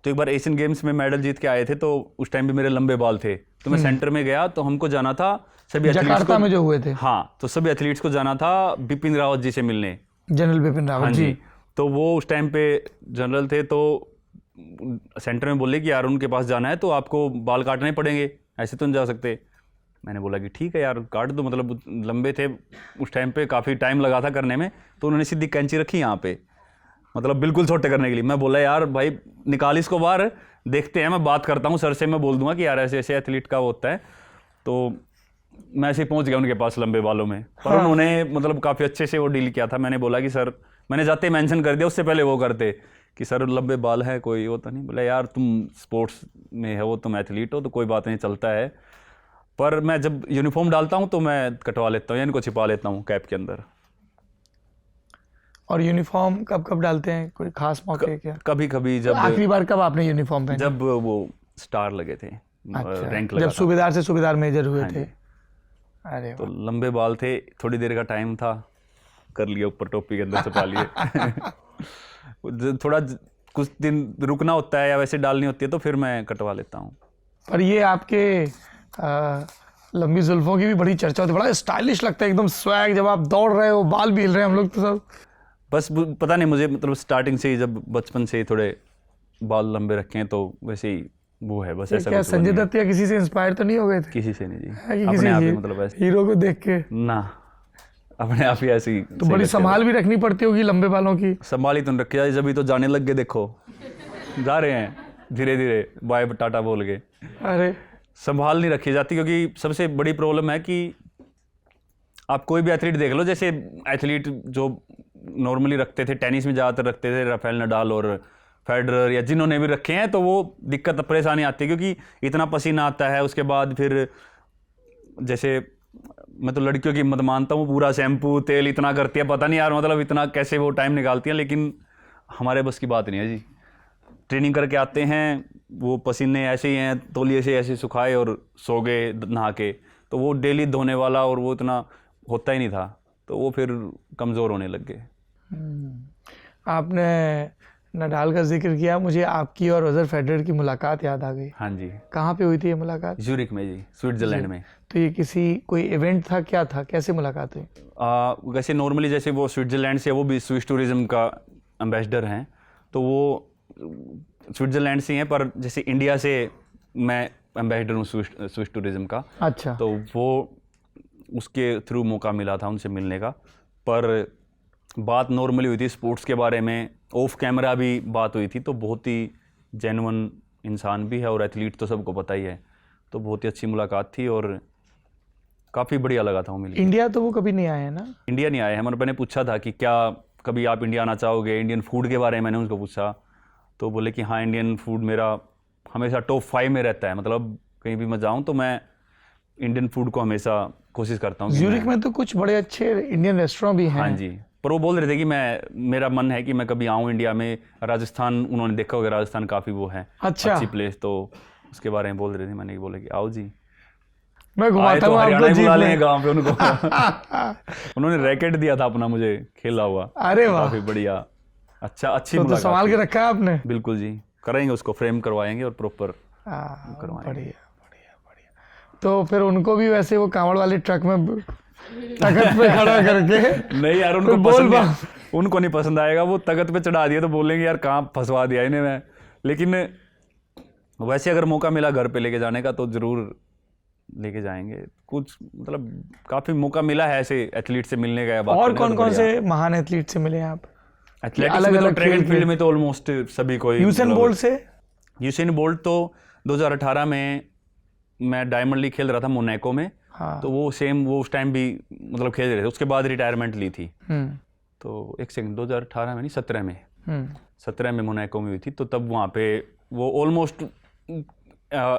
एक बार एशियन गेम्स में मेडल जीत के आए थे, तो उस टाइम भी मेरे लंबे बाल थे, तो मैं सेंटर में गया, तो हमको जाना था सभी एथलीट्स जकार्ता में जो हुए थे, हाँ, तो सभी एथलीट्स को जाना था बिपिन रावत जी से मिलने। जनरल बिपिन हाँ रावत जी, जी। तो वो उस टाइम पे जनरल थे, तो सेंटर में बोले कि यार उनके पास जाना है तो आपको बाल काटने पड़ेंगे, ऐसे तो नहीं जा सकते। मैंने बोला कि ठीक है यार, काट दो। मतलब लंबे थे उस टाइम पे, काफ़ी टाइम लगा था करने में, तो उन्होंने सीधी कैंची रखी यहाँ पे, मतलब बिल्कुल छोटे करने के लिए। मैं बोला यार भाई निकाल इसको बाहर, देखते हैं, मैं बात करता हूँ सर से, मैं बोल दूंगा कि यार ऐसे ऐसे एथलीट का होता है। तो मैं ऐसे ही पहुँच गया उनके पास लंबे बालों में, पर उन्होंने मतलब काफ़ी अच्छे से वो डील किया था। मैंने बोला कि सर, मैंने जाते ही मेंशन कर दिया, उससे पहले वो करते कि सर लंबे बाल हैं, कोई होता नहीं। बोला यार तुम स्पोर्ट्स में हो, तुम एथलीट हो, तो कोई बात नहीं, चलता है। पर मैं जब यूनिफॉर्म डालता हूँ तो मैं कटवा लेता हूँ या इनको छिपा लेता हूँ कैप के अंदर। और यूनिफॉर्म कब कब डालते हैं, कोई खास मौके है क्या? कभी कभी जब आखिरी बार कब आपने यूनिफॉर्म पहना? जब वो स्टार लगे थे, अच्छा, रैंक लगा जब था। सूबेदार से सूबेदार मेजर हुए हाँ थे। जी। अरे तो वाह। लंबे बाल थे, थोड़ी देर का टाइम था, कर लिया ऊपर टोपी के अंदर छुपा लिए। थोड़ा कुछ दिन रुकना होता है या वैसे डालनी होती है तो फिर मैं कटवा लेता हूँ। पर ये आपके लंबी जुल्फों की भी बड़ी चर्चा होती है, बड़ा स्टाइलिश लगता है, एकदम स्वैग, जब आप दौड़ रहे हो, बाल भी हिल रहे हैं, हम लोग तो सब। बस पता नहीं, मुझे मतलब स्टार्टिंग से ही, जब बचपन से ही थोड़े बाल लंबे रखे हैं, तो वैसे ही वो है, बस ये ऐसा क्या कुछ वो संजय नहीं है। दत्त या किसी से इंस्पायर तो नहीं हो गए थे? किसी से नहीं जी, है कि किसी अपने आप ही मतलब ऐसे हीरो को देख के? ना, अपने आप ही ऐसे ही तो बड़ी संभाल भी रखनी पड़ती होगी लंबे बालों की। संभाली तो रखी जाए, जब तो जाने लग गए, देखो जा रहे हैं धीरे धीरे बाय टाटा बोल के। अरे संभाल नहीं रखी जाती, क्योंकि सबसे बड़ी प्रॉब्लम है कि आप कोई भी एथलीट देख लो, जैसे एथलीट जो नॉर्मली रखते थे, टेनिस में ज़्यादातर रखते थे, राफेल नडाल और फेडरर, या जिन्होंने भी रखे हैं, तो वो दिक्कत परेशानी आती है, क्योंकि इतना पसीना आता है। उसके बाद फिर जैसे मैं तो लड़कियों की मत मानता हूँ, पूरा शैम्पू तेल इतना करती है, पता नहीं यार मतलब इतना कैसे वो टाइम निकालती हैं, लेकिन हमारे बस की बात नहीं है जी। ट्रेनिंग करके आते हैं, वो पसीने ऐसे ही हैं, तौलिए से ऐसे सुखाए और सो गए नहा के, तो वो डेली धोने वाला और वो इतना होता ही नहीं था, तो वो फिर कमज़ोर होने लग गए। आपने नडाल का जिक्र किया, मुझे आपकी और रोजर फेडरर की मुलाकात याद आ गई। हाँ जी, कहाँ पे हुई थी ये मुलाकात? ज्यूरिक में जी, स्विट्जरलैंड में। तो ये किसी कोई इवेंट था, क्या था, कैसे मुलाकात हुई? वैसे नॉर्मली जैसे वो स्विट्जरलैंड से, वो भी स्विस टूरिज़्म का एम्बेसडर हैं, तो वो स्विट्जरलैंड से हैं, पर जैसे इंडिया से मैं एम्बेसडर हूँ स्विस टूरिज़्म का। अच्छा। तो वो उसके थ्रू मौका मिला था उनसे मिलने का, पर बात नॉर्मली हुई थी स्पोर्ट्स के बारे में, ऑफ कैमरा भी बात हुई थी, तो बहुत ही जेन्युइन इंसान भी है, और एथलीट तो सबको पता ही है, तो बहुत ही अच्छी मुलाकात थी और काफ़ी बढ़िया लगा था वो मिलकर। इंडिया तो वो कभी नहीं आए हैं ना? इंडिया नहीं आए हैं, मैंने पूछा था कि क्या कभी आप इंडिया आना चाहोगे, इंडियन फूड के बारे में मैंने उनको पूछा, तो बोले कि हाँ, इंडियन फूड मेरा हमेशा टॉप 5 में रहता है, मतलब कहीं भी मैं जाऊँ तो मैं इंडियन फूड को हमेशा कोशिश करता हूँ। ज्यूरिक में तो कुछ बड़े अच्छे इंडियन रेस्टोरेंट भी हैं। हाँ जी, पर वो बोल रहे थे कि मेरा मन है कि मैं कभी आऊँ इंडिया में। राजस्थान उन्होंने देखा होगा, राजस्थान काफ़ी वो है अच्छा, अच्छी प्लेस, तो उसके बारे में बोल रहे थे। मैंने बोला कि आओ जी, मैं आए घुमाता तो हूँ हरियाणा आपको ही जीप बुला में। लेंगे गाँव पे उनको। उन्होंने रैकेट दिया था अपना मुझे, खेला हुआ। अरे वाह, काफ़ी बढ़िया, अच्छा, अच्छी तो मुलाकात संभाल के थी। रखा है आपने? बिल्कुल जी, करेंगे, उसको फ्रेम करवाएंगे और प्रॉपर हाँ, करवाएंगे। बढ़िया बढ़िया बढ़िया। तो फिर उनको भी वैसे वो कांवड़ वाले ट्रक में तखत पे खड़ा करके नहीं यार, उनको कोई बोल पसंद बा- नहीं, उनको नहीं पसंद आएगा। वो तगत पे चढ़ा दिया तो बोलेंगे यार कहाँ फंसवा दिया इन्हें मैं। लेकिन वैसे अगर मौका मिला घर पे लेके जाने का तो ज़रूर लेके जाएंगे। कुछ मतलब काफ़ी मौका मिला है ऐसे एथलीट से मिलने का। और कौन कौन से महान एथलीट से मिले आप? एथलेटिक्स अलग में तो अलग ट्रैक एंड खेल फील्ड के? में तो ऑलमोस्ट सभी को यूसेन बोल्ट से? यूसेन बोल्ट तो 2018 में मैं डायमंड लीग खेल रहा था मोनाको में। हाँ। तो वो सेम वो उस टाइम भी मतलब खेल रहे थे, उसके बाद रिटायरमेंट ली थी। हम्म तो एक सेकंड, 2018 में नहीं, 17 में, हम्म 17 में मोनाको में हुई थी। तो तब वहाँ पे वो ऑलमोस्ट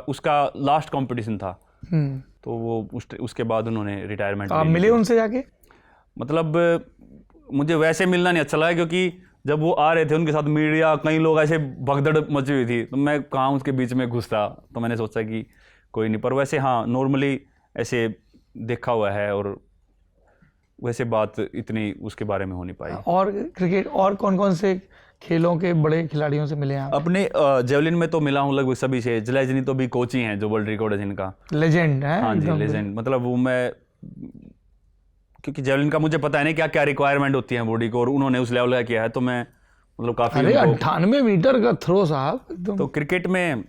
उसका लास्ट कंपटीशन था, हम्म। तो वो उसके बाद उन्होंने रिटायरमेंट तो आप मिले उनसे जाके? मतलब मुझे वैसे मिलना नहीं अच्छा लगा, क्योंकि जब वो आ रहे थे उनके साथ मीडिया, कई लोग ऐसे भगदड़ मची हुई थी, तो मैं कहाँ उसके बीच में घुसता, तो मैंने सोचा कि कोई नहीं। पर वैसे हाँ, नॉर्मली ऐसे देखा हुआ है, और वैसे बात इतनी उसके बारे में हो नहीं पाई। और क्रिकेट और कौन कौन से खेलों के बड़े खिलाड़ियों से मिले हैं आप? अपने जेवलिन में तो मिला हूँ लगभग सभी से। जलेजनी तो भी कोच ही हैं, जो वर्ल्ड रिकॉर्ड है जिनका। लेजेंड है। हाँ जी, एकदम। लेजेंड। मतलब वो मैं, क्योंकि जेवलिन का मुझे पता है नहीं क्या क्या रिक्वायरमेंट होती है बॉडी को, और उन्होंने उस लेवल का किया है, तो मैं मतलब काफी अरे उनको- 98 मीटर का थ्रो साहब एकदम। तो क्रिकेट में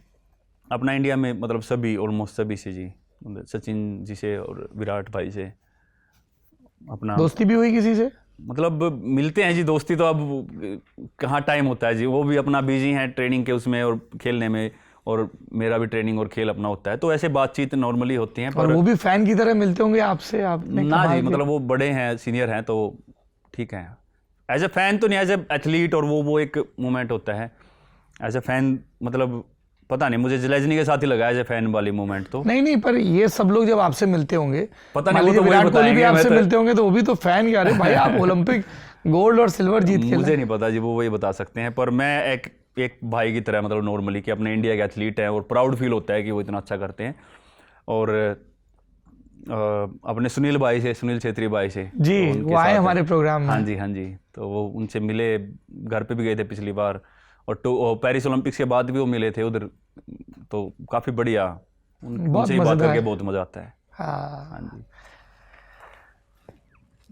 अपना इंडिया में मतलब सभी, ऑलमोस्ट सभी से जी, मतलब सचिन जी से और विराट भाई से अपना दोस्ती भी हुई किसी से? मतलब मिलते हैं जी। दोस्ती तो अब कहाँ टाइम होता है जी, वो भी अपना बिजी हैं ट्रेनिंग के उसमें और खेलने में, और मेरा भी ट्रेनिंग और खेल अपना होता है, तो ऐसे बातचीत नॉर्मली होती हैं। और वो भी फैन की तरह मिलते होंगे आपसे? आपने ना कमाल जी, किया। मतलब वो बड़े हैं, सीनियर हैं, तो ठीक है। एज ए फैन तो नहीं, एज ए एथलीट, और वो एक मोमेंट होता है एज ए फैन। मतलब पता नहीं, मुझे जलेजनी के साथ ही लगा एज ए फैन वाली मोमेंट। तो नहीं, पर ये सब लोग जब आपसे मिलते होंगे, पता मान नहीं, वो लीजिए तो वही विराट कोहली भी बताएंगे, मैं आपसे तो- मिलते होंगे, तो वो भी तो फैन क्या रहे भाई, आप ओलंपिक गोल्ड और सिल्वर जीत के मुझे नहीं पता जी, वो वही बता सकते हैं। पर मैं एक भाई की तरह, मतलब नॉर्मली, कि अपने इंडिया के एथलीट हैं, और प्राउड फील होता है कि वो इतना अच्छा करते हैं। और अपने सुनील भाई से, सुनील छेत्री भाई से जी, तो उनके वो आए साथ- हमारे प्रोग्राम में। हाँ जी, हाँ जी। तो वो उनसे मिले, घर पे भी गए थे पिछली बार, और पेरिस ओलंपिक्स के बाद भी वो मिले थे उधर, तो काफ़ी बढ़िया। बहुत उनसे ही बात मजेदार करके है। बहुत मज़ा आता है। हाँ। हाँ जी।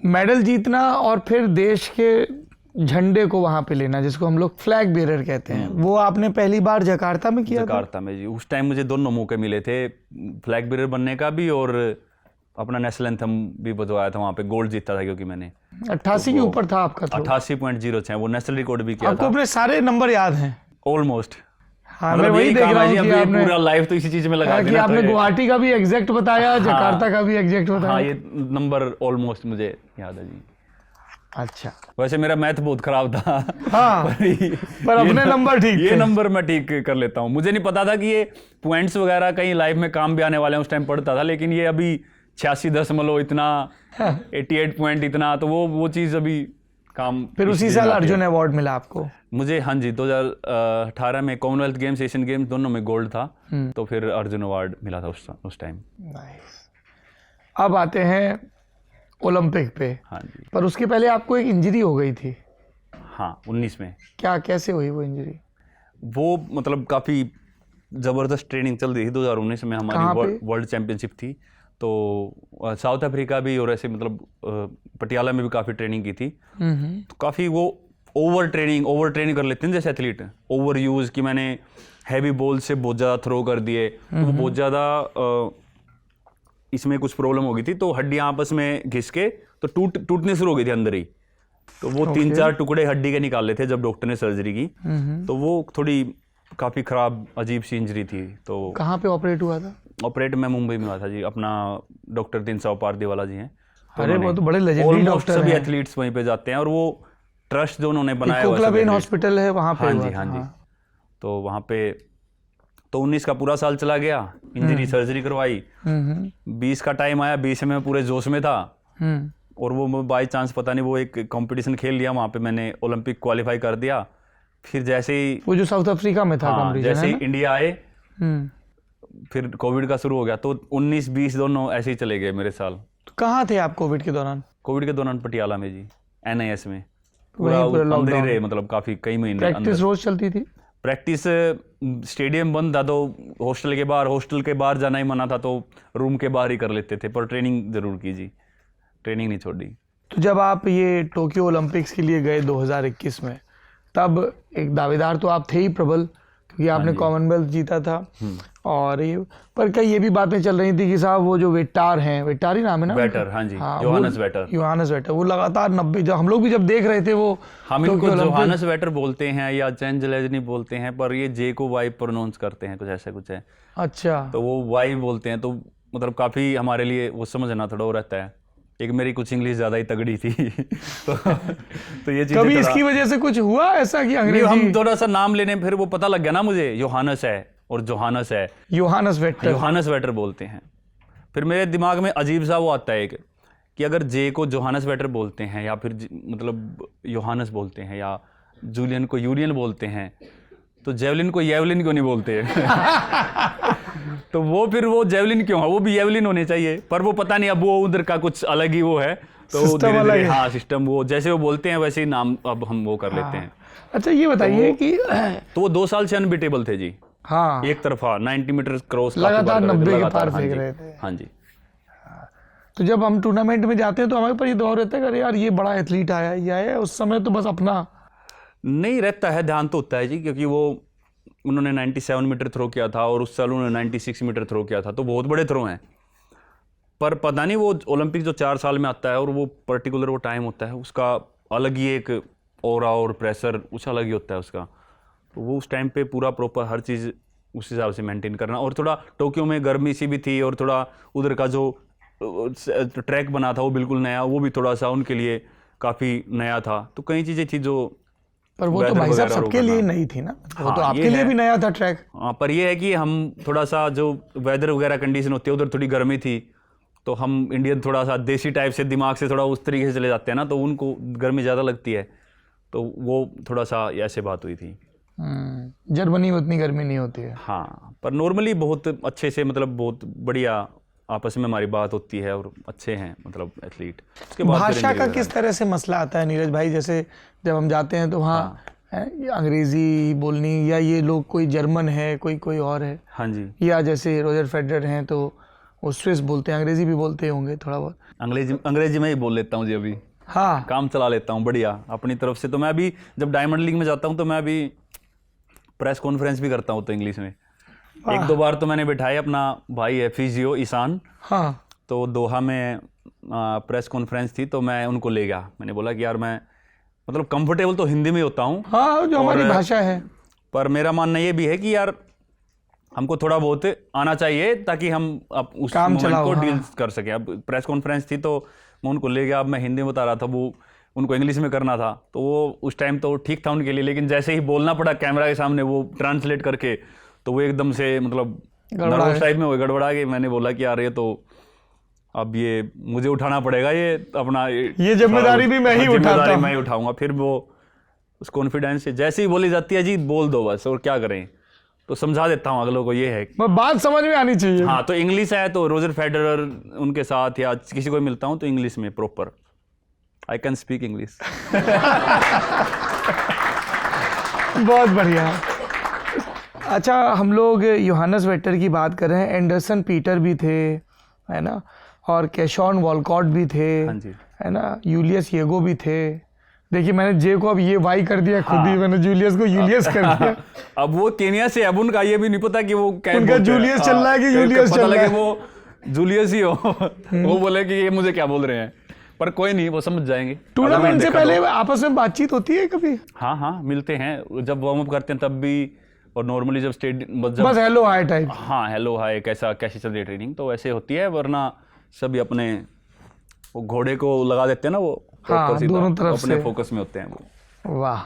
मेडल जीतना और फिर देश के झंडे को वहां पे लेना, जिसको हम लोग फ्लैग बेरर कहते हैं, वो आपने पहली बार जकार्ता में किया था? जकार्ता में जी। उस टाइम मुझे दोनों मौके मिले थे, फ्लैग बेरर बनने का भी, और अपना नेशनल एंथम भी बजवाया था वहाँ पे। गोल्ड जीता था, क्योंकि मैंने 88 के ऊपर था आपका थ्रो। 88.06, वो नेशनल रिकॉर्ड भी किया आपको था अपने सारे नंबर याद हैं? ऑलमोस्ट। हाँ, मैं वही देख रहा हूँ कि आपने पूरा लाइफ तो इसी चीज में लगा कि देना, आपने तो ये- गुवाहाटी का भी एग्जैक्ट बताया, जकार्ता का भी एग्जैक्ट हाँ, बताया। ये नंबर ऑलमोस्ट मुझे याद है जी। अच्छा। वैसे मेरा मैथ बहुत खराब था। हाँ, पर अपने नंबर ठीक ये थे। नंबर मैं ठीक कर लेता हूँ। मुझे नहीं पता था कि ये पॉइंट्स वगैरह कहीं लाइफ में काम भी आने वाले हैं, उस टाइम पढ़ता था। लेकिन ये अभी 86 इतना 88 पॉइंट इतना, तो वो चीज़ अभी काम। फिर उसी साल अर्जुन अवार्ड मिला आपको? मुझे हाँ जी, 2018 में कॉमनवेल्थ गेम्स, एशियन गेम्स दोनों में गोल्ड था, तो फिर अर्जुन अवार्ड मिला था उस टाइम। नाइस। अब आते हैं ओलंपिक पे। हाँ जी। पर उसके पहले आपको एक इंजरी हो गई थी। हाँ, 19 में। क्या, कैसे हुई वो इंजरी? वो मतलब काफ़ी ज़बरदस्त ट्रेनिंग चल रही थी 2019 में। कहाँ हमारी पे? वर्ल्ड चैंपियनशिप थी, तो साउथ अफ्रीका भी, और ऐसे मतलब पटियाला में भी काफ़ी ट्रेनिंग की थी। तो काफ़ी वो ओवर ट्रेनिंग कर लेते हैं जैसे एथलीट, ओवर यूज़ कि मैंने हैवी बॉल से बहुत ज़्यादा थ्रो कर दिए, तो वो बहुत ज़्यादा इसमें कुछ प्रॉब्लम हो गई थी, तो हड्डियाँ आपस में घिस के तो टूटने शुरू हो गई थी अंदर ही। तो वो 3-4 टुकड़े हड्डी के निकाल लेते जब डॉक्टर ने सर्जरी की। तो वो थोड़ी काफ़ी ख़राब अजीब सी इंजरी थी। तो कहाँ पे ऑपरेट हुआ था? ऑपरेट में मुंबई में हुआ था जी, अपना डॉक्टर 300 पारदीवाला जी हैं। अरे वो तो बड़े लेजेंडरी डॉक्टर सभी हैं। एथलीट्स वहीं पे जाते हैं, और वो ट्रस्ट जो उन्होंने बनाया हुआ है कोकलाबेन सब हॉस्पिटल है वहाँ पे हाँ हुआ जी, था। हाँ जी। हाँ। तो वहाँ पे तो 19 का पूरा साल चला गया, इंजरी सर्जरी करवाई। 20 का टाइम आया, 20 में पूरे जोश में था, और वो बाई चांस पता नहीं वो एक कंपटीशन खेल लिया वहाँ पे, मैंने ओलंपिक क्वालिफाई कर दिया। फिर जैसे ही वो जो साउथ अफ्रीका में था हाँ, कंपटीशन, जैसे है ही ना? इंडिया आए, हम्म। फिर कोविड का शुरू हो गया, तो 19-20 दोनों ऐसे ही चले गए मेरे साल। तो कहाँ थे आप कोविड के दौरान? कोविड के दौरान पटियाला में जी, NIS में। वहीं पूरा अंदर ही लॉकडाउन। रहे, मतलब काफी कई महीने प्रैक्टिस अंदर। रोज चलती थी? प्रैक्टिस स्टेडियम बंद था, तो हॉस्टल के बाहर जाना ही मना था, तो रूम के बाहर ही कर लेते थे, पर ट्रेनिंग जरूर की जी, ट्रेनिंग नहीं छोड़ी। तो जब आप ये टोक्यो ओलंपिक्स के लिए गए 2021 में, तब एक दावेदार तो आप थे ही प्रबल, क्योंकि आपने कॉमनवेल्थ जीता था। और ये पर कई ये भी बातें चल रही थी कि साहब वो जो वेटार हैं, वेटार ही नाम है ना? वेटर, हाँ जी, योहानस वेटर। योहानस वेटर, वो लगातार 90, जब हम लोग भी जब देख रहे थे वो हम टोक्यो इनको ओलंपिक- जोहानस वेटर बोलते हैं या चैन जलेजनी बोलते हैं, पर ये जे को वाई प्रोनाउंस करते हैं, कुछ ऐसा कुछ है। अच्छा। तो वो वाई बोलते हैं, तो मतलब काफी हमारे लिए वो समझना थोड़ा वो रहता है। एक मेरी कुछ इंग्लिश ज्यादा ही तगड़ी थी तो ये चीज़ कभी इसकी वजह से कुछ हुआ ऐसा कि हम अंग्रेजी? थोड़ा सा नाम लेने फिर वो पता लग गया ना मुझे, योहानस है, और जोहानस है, योहानस वेटर। योहानस वेटर बोलते हैं। फिर मेरे दिमाग में अजीब सा वो आता है कि अगर जे को जोहानस वेटर बोलते हैं या फिर मतलब योहानस बोलते हैं या जूलियन को यूलियन बोलते हैं, तो जेवलिन को येवलिन क्यों नहीं बोलते तो वो फिर वो जेवलिन क्यों है, वो भी येवलिन होने चाहिए। पर वो पता नहीं, अब वो उधर का कुछ अलग ही वो है, तो सिस्टम अलग है। हाँ सिस्टम वो जैसे वो बोलते हैं वैसे ही नाम अब हम वो कर लेते हैं। अच्छा ये बताइए कि तो वो 2 साल से अनबीटेबल थे जी, हाँ एक तरफा 90 मीटर क्रॉस लगातार 90 के पार फेंक रहे थे। हाँ जी। तो जब हम टूर्नामेंट में जाते हैं तो हमारे पर ये दौर रहता है कि अरे यार ये बड़ा एथलीट आया ये आया, उस समय तो बस अपना नहीं रहता है, ध्यान तो होता है जी, क्योंकि वो उन्होंने 97 मीटर थ्रो किया था और उस साल उन्होंने 96 मीटर थ्रो किया था, तो बहुत बड़े थ्रो हैं। पर पता नहीं वो ओलंपिक जो 4 साल में आता है और वो पर्टिकुलर वो टाइम होता है, उसका अलग ही एक ऑरा और प्रेशर उस अलग ही होता है उसका। तो वो उस टाइम पे पूरा प्रॉपर हर चीज़ उस हिसाब से मेंटेन करना, और थोड़ा टोक्यो में गर्मी सी भी थी और थोड़ा उधर का जो ट्रैक बना था वो बिल्कुल नया, वो भी थोड़ा सा उनके लिए काफ़ी नया था। तो कई चीज़ें थी जो, पर वो तो भाई साहब सबके लिए नई थी ना, वो तो हाँ, आपके ये लिए है। भी नया था ट्रैक। हाँ, पर ये है कि हम थोड़ा सा जो वेदर वगैरह कंडीशन होती है उधर थोड़ी गर्मी थी, तो हम इंडियन थोड़ा सा देसी टाइप से दिमाग से थोड़ा उस तरीके से चले जाते हैं ना, तो उनको गर्मी ज़्यादा लगती है, तो वो थोड़ा सा ऐसे बात हुई थी। जर्मनी में उतनी गर्मी नहीं होती है। हाँ, पर नॉर्मली बहुत अच्छे से, मतलब बहुत बढ़िया आपस में हमारी बात होती है और अच्छे हैं मतलब एथलीट। उसके बाद फिर भाषा का इंजरी किस तरह से मसला आता है नीरज भाई? जैसे जब हम जाते हैं तो वहाँ ये अंग्रेजी बोलनी, या ये लोग कोई जर्मन है कोई और है, हाँ जी, या जैसे रोजर फेडरर हैं तो वो स्विस बोलते हैं, अंग्रेजी भी बोलते होंगे थोड़ा बहुत। अंग्रेजी में ही बोल लेता हूँ जी, अभी हाँ काम चला लेता हूँ बढ़िया अपनी तरफ से। तो मैं अभी जब डायमंड लीग में जाता हूँ तो मैं अभी प्रेस कॉन्फ्रेंस भी करता हूँ, तो इंग्लिश में 1-2 बार तो मैंने बिठाया, अपना भाई है फिजियो ईशान, हाँ तो दोहा में प्रेस कॉन्फ्रेंस थी, तो मैं उनको ले गया। मैंने बोला कि यार मैं मतलब कंफर्टेबल तो हिंदी में होता हूँ, हाँ जो हमारी और भाषा है, पर मेरा मानना ये भी है कि यार हमको थोड़ा बहुत आना चाहिए ताकि हम अब उस काम मोमेंट चलाओ, को हाँ। डील कर सकें। अब प्रेस कॉन्फ्रेंस थी तो मैं उनको ले गया, अब मैं हिंदी में बता रहा था, वो उनको इंग्लिश में करना था, तो वो उस टाइम तो ठीक था उनके लिए, लेकिन जैसे ही बोलना पड़ा कैमरा के सामने वो ट्रांसलेट करके, तो वो एकदम से मतलब गड़बड़ा नर्वस टाइप में हो गड़बड़ा के। मैंने बोला कि यार ये तो अब ये मुझे उठाना पड़ेगा, ये अपना ये जिम्मेदारी भी मैं ही जिम्मेदारी उठाता हूँ। मैं ही उठाऊंगा। फिर वो उस कॉन्फिडेंस से जैसे ही बोली जाती है जी बोल दो बस, और क्या करें, तो समझा देता हूँ अगलों को, ये है। बस बात समझ में आनी चाहिए। हाँ, तो इंग्लिश है तो रोजर फेडरर उनके साथ या किसी को मिलता हूँ तो इंग्लिश में proper I can speak English. बहुत बढ़िया। अच्छा हम लोग योहानस वेटर की बात कर रहे हैं, एंडरसन पीटर भी थे है ना, और कैशॉन वॉलकॉट भी थे, हाँ जी। है ना, यूलियस येगो भी थे। देखिए मैंने जे को अब ये वाई कर दिया खुद ही, मैंने जूलियस को यूलियस कर दिया। अब वो केनिया से, अब उनका ये भी नहीं पता कि वो क्या उनका बोलते हैं। जूलियस चल रहा है कि हाँ, यूलियस पता चल रहा लगे है। वो जूलियस ही हो। वो बोले कि ये मुझे क्या बोल रहे हैं, पर कोई नहीं, वो समझ जाएंगे। टूर्नामेंट से पहले आपस में बातचीत होती है कभी? हाँ हाँ, मिलते हैं जब वार्म अप करते हैं तब भी, और नॉर्मली जब बस हेलो हाय टाइप। हाँ हेलो हाय, कैसी चल रही है ट्रेनिंग, तो ऐसे होती है। वरना सभी अपने वो घोड़े को लगा देते हैं ना, वो हाँ, proper सीधा, दोनों तरफ अपने से। फोकस में होते हैं वो। वाह।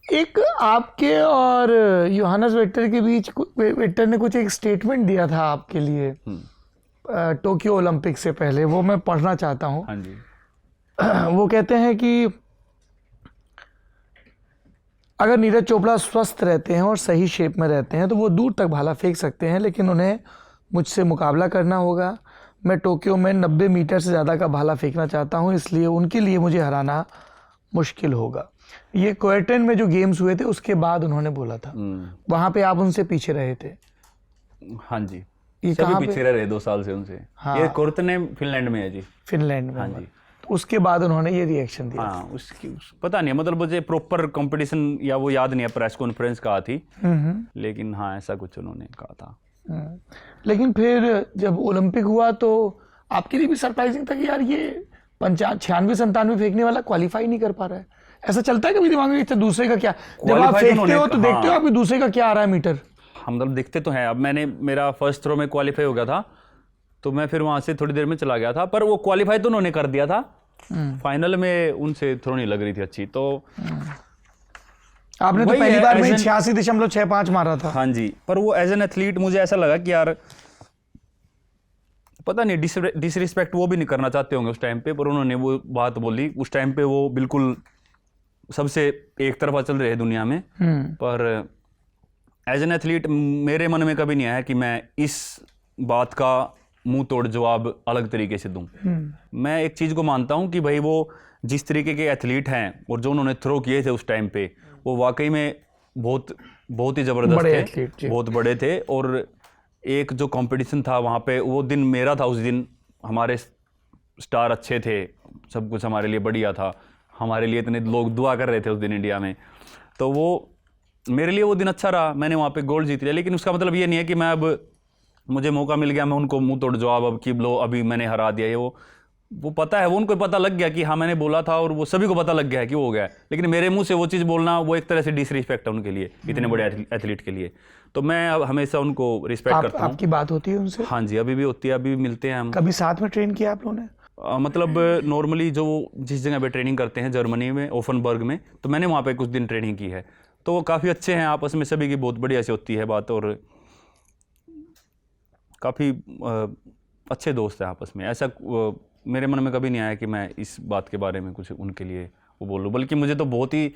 एक आपके और योहानस वेटर के बीच वेटर ने कुछ एक स्टेटमेंट दिया था आपके लिए टोक्यो ओलंपिक से पहले, वो मैं पढ़ना चाहता हूँ। हाँ जी। वो कहते हैं कि अगर नीरज चोपड़ा स्वस्थ रहते हैं और सही शेप में रहते हैं तो वो दूर तक भाला फेंक सकते हैं, लेकिन उन्हें मुझसे मुकाबला करना होगा। मैं टोक्यो में 90 मीटर से ज़्यादा का भाला फेंकना चाहता हूँ, इसलिए उनके लिए मुझे हराना मुश्किल होगा। ये क्वेर्टन में जो गेम्स हुए थे उसके बाद उन्होंने बोला था, वहाँ पे आप उनसे पीछे रहे थे। हाँ जी, ये सभी कहाँ पे? पीछे रह रहे 2 साल से उनसे। हाँ। ये कोर्तने फिनलैंड में है जी। फिनलैंड में हाँ हुआ। जी। तो उसके बाद उन्होंने ये रिएक्शन दिया। हाँ, पता नहीं, मतलब मुझे प्रॉपर कंपटीशन या वो याद नहीं है, प्रेस कॉन्फ्रेंस कहा थी, लेकिन हाँ ऐसा कुछ उन्होंने कहा था। लेकिन फिर जब ओलंपिक हुआ तो आपके लिए भी सरप्राइजिंग था कि यार ये 96-97 फेंकने वाला क्वालिफाई नहीं कर पा रहा है। ऐसा चलता है कभी दिमाग में कि दूसरे का क्या, जब आप Qualify तो फेंकते हो उन्होंने- तो देखते हो हाँ। आप दूसरे का क्या आ रहा है मीटर। हम मतलब दिखते तो हैं। अब मेरा फर्स्ट थ्रो में क्वालिफाई हो गया था, तो मैं फिर वहाँ से थोड़ी देर में चला गया था, पर वो क्वालिफाई तो उन्होंने कर दिया था। फाइनल में उनसे थ्रो नहीं लग रही थी अच्छी, तो आपने तो वही पहली है, बार में as an- 86.65 मारा था। हाँ जी, पर वो एज एन एथलीट मुझे ऐसा लगा कि यार पता नहीं डिसरिस्पेक्ट वो भी नहीं करना चाहते होंगे उस टाइम पे, पर उन्होंने वो बात बोली उस टाइम पे, वो बिल्कुल सबसे एक तरफा चल रहे हैं दुनिया में। पर एज एन एथलीट मेरे मन में कभी नहीं आया कि मैं इस बात का मुंह तोड़ जवाब अलग तरीके से दूं। मैं एक चीज़ को मानता हूं कि भाई वो जिस तरीके के एथलीट हैं और जो उन्होंने थ्रो किए थे उस टाइम पे, वो वाकई में बहुत बहुत ही ज़बरदस्त बड़े थे, athlete, जी। बहुत बड़े थे। और एक जो कंपटीशन था वहाँ पे, वो दिन मेरा था उस दिन, हमारे स्टार अच्छे थे, सब कुछ हमारे लिए बढ़िया था, हमारे लिए इतने लोग दुआ कर रहे थे उस दिन इंडिया में, तो वो मेरे लिए वो दिन अच्छा रहा, मैंने वहाँ पे गोल्ड जीत लिया। लेकिन उसका मतलब ये नहीं है कि मैं अब मुझे मौका मिल गया मैं उनको मुंह तोड़ जवाब अब कि लो अभी मैंने हरा दिया ये वो पता है, वो उनको पता लग गया कि हाँ मैंने बोला था, और वो सभी को पता लग गया है कि वो हो गया है। लेकिन मेरे मुंह से वो चीज़ बोलना वो एक तरह से डिसरिस्पेक्ट है उनके लिए, इतने बड़े एथलीट के लिए। तो मैं अब हमेशा उनको रिस्पेक्ट करता हूँ। आपकी बात होती है उनसे? हाँ जी, अभी भी होती है, अभी भी मिलते हैं हम। कभी साथ में ट्रेन किया आप लोगों ने? मतलब नॉर्मली जो जिस जगह पे ट्रेनिंग करते हैं जर्मनी में, ओफनबर्ग में, तो मैंने वहाँ पे कुछ दिन ट्रेनिंग की है। तो वो काफ़ी अच्छे हैं आपस में, सभी की बहुत बढ़िया से होती है बात, और काफ़ी अच्छे दोस्त हैं आपस में। ऐसा मेरे मन में कभी नहीं आया कि मैं इस बात के बारे में कुछ उनके लिए वो बोलूँ, बल्कि मुझे तो बहुत ही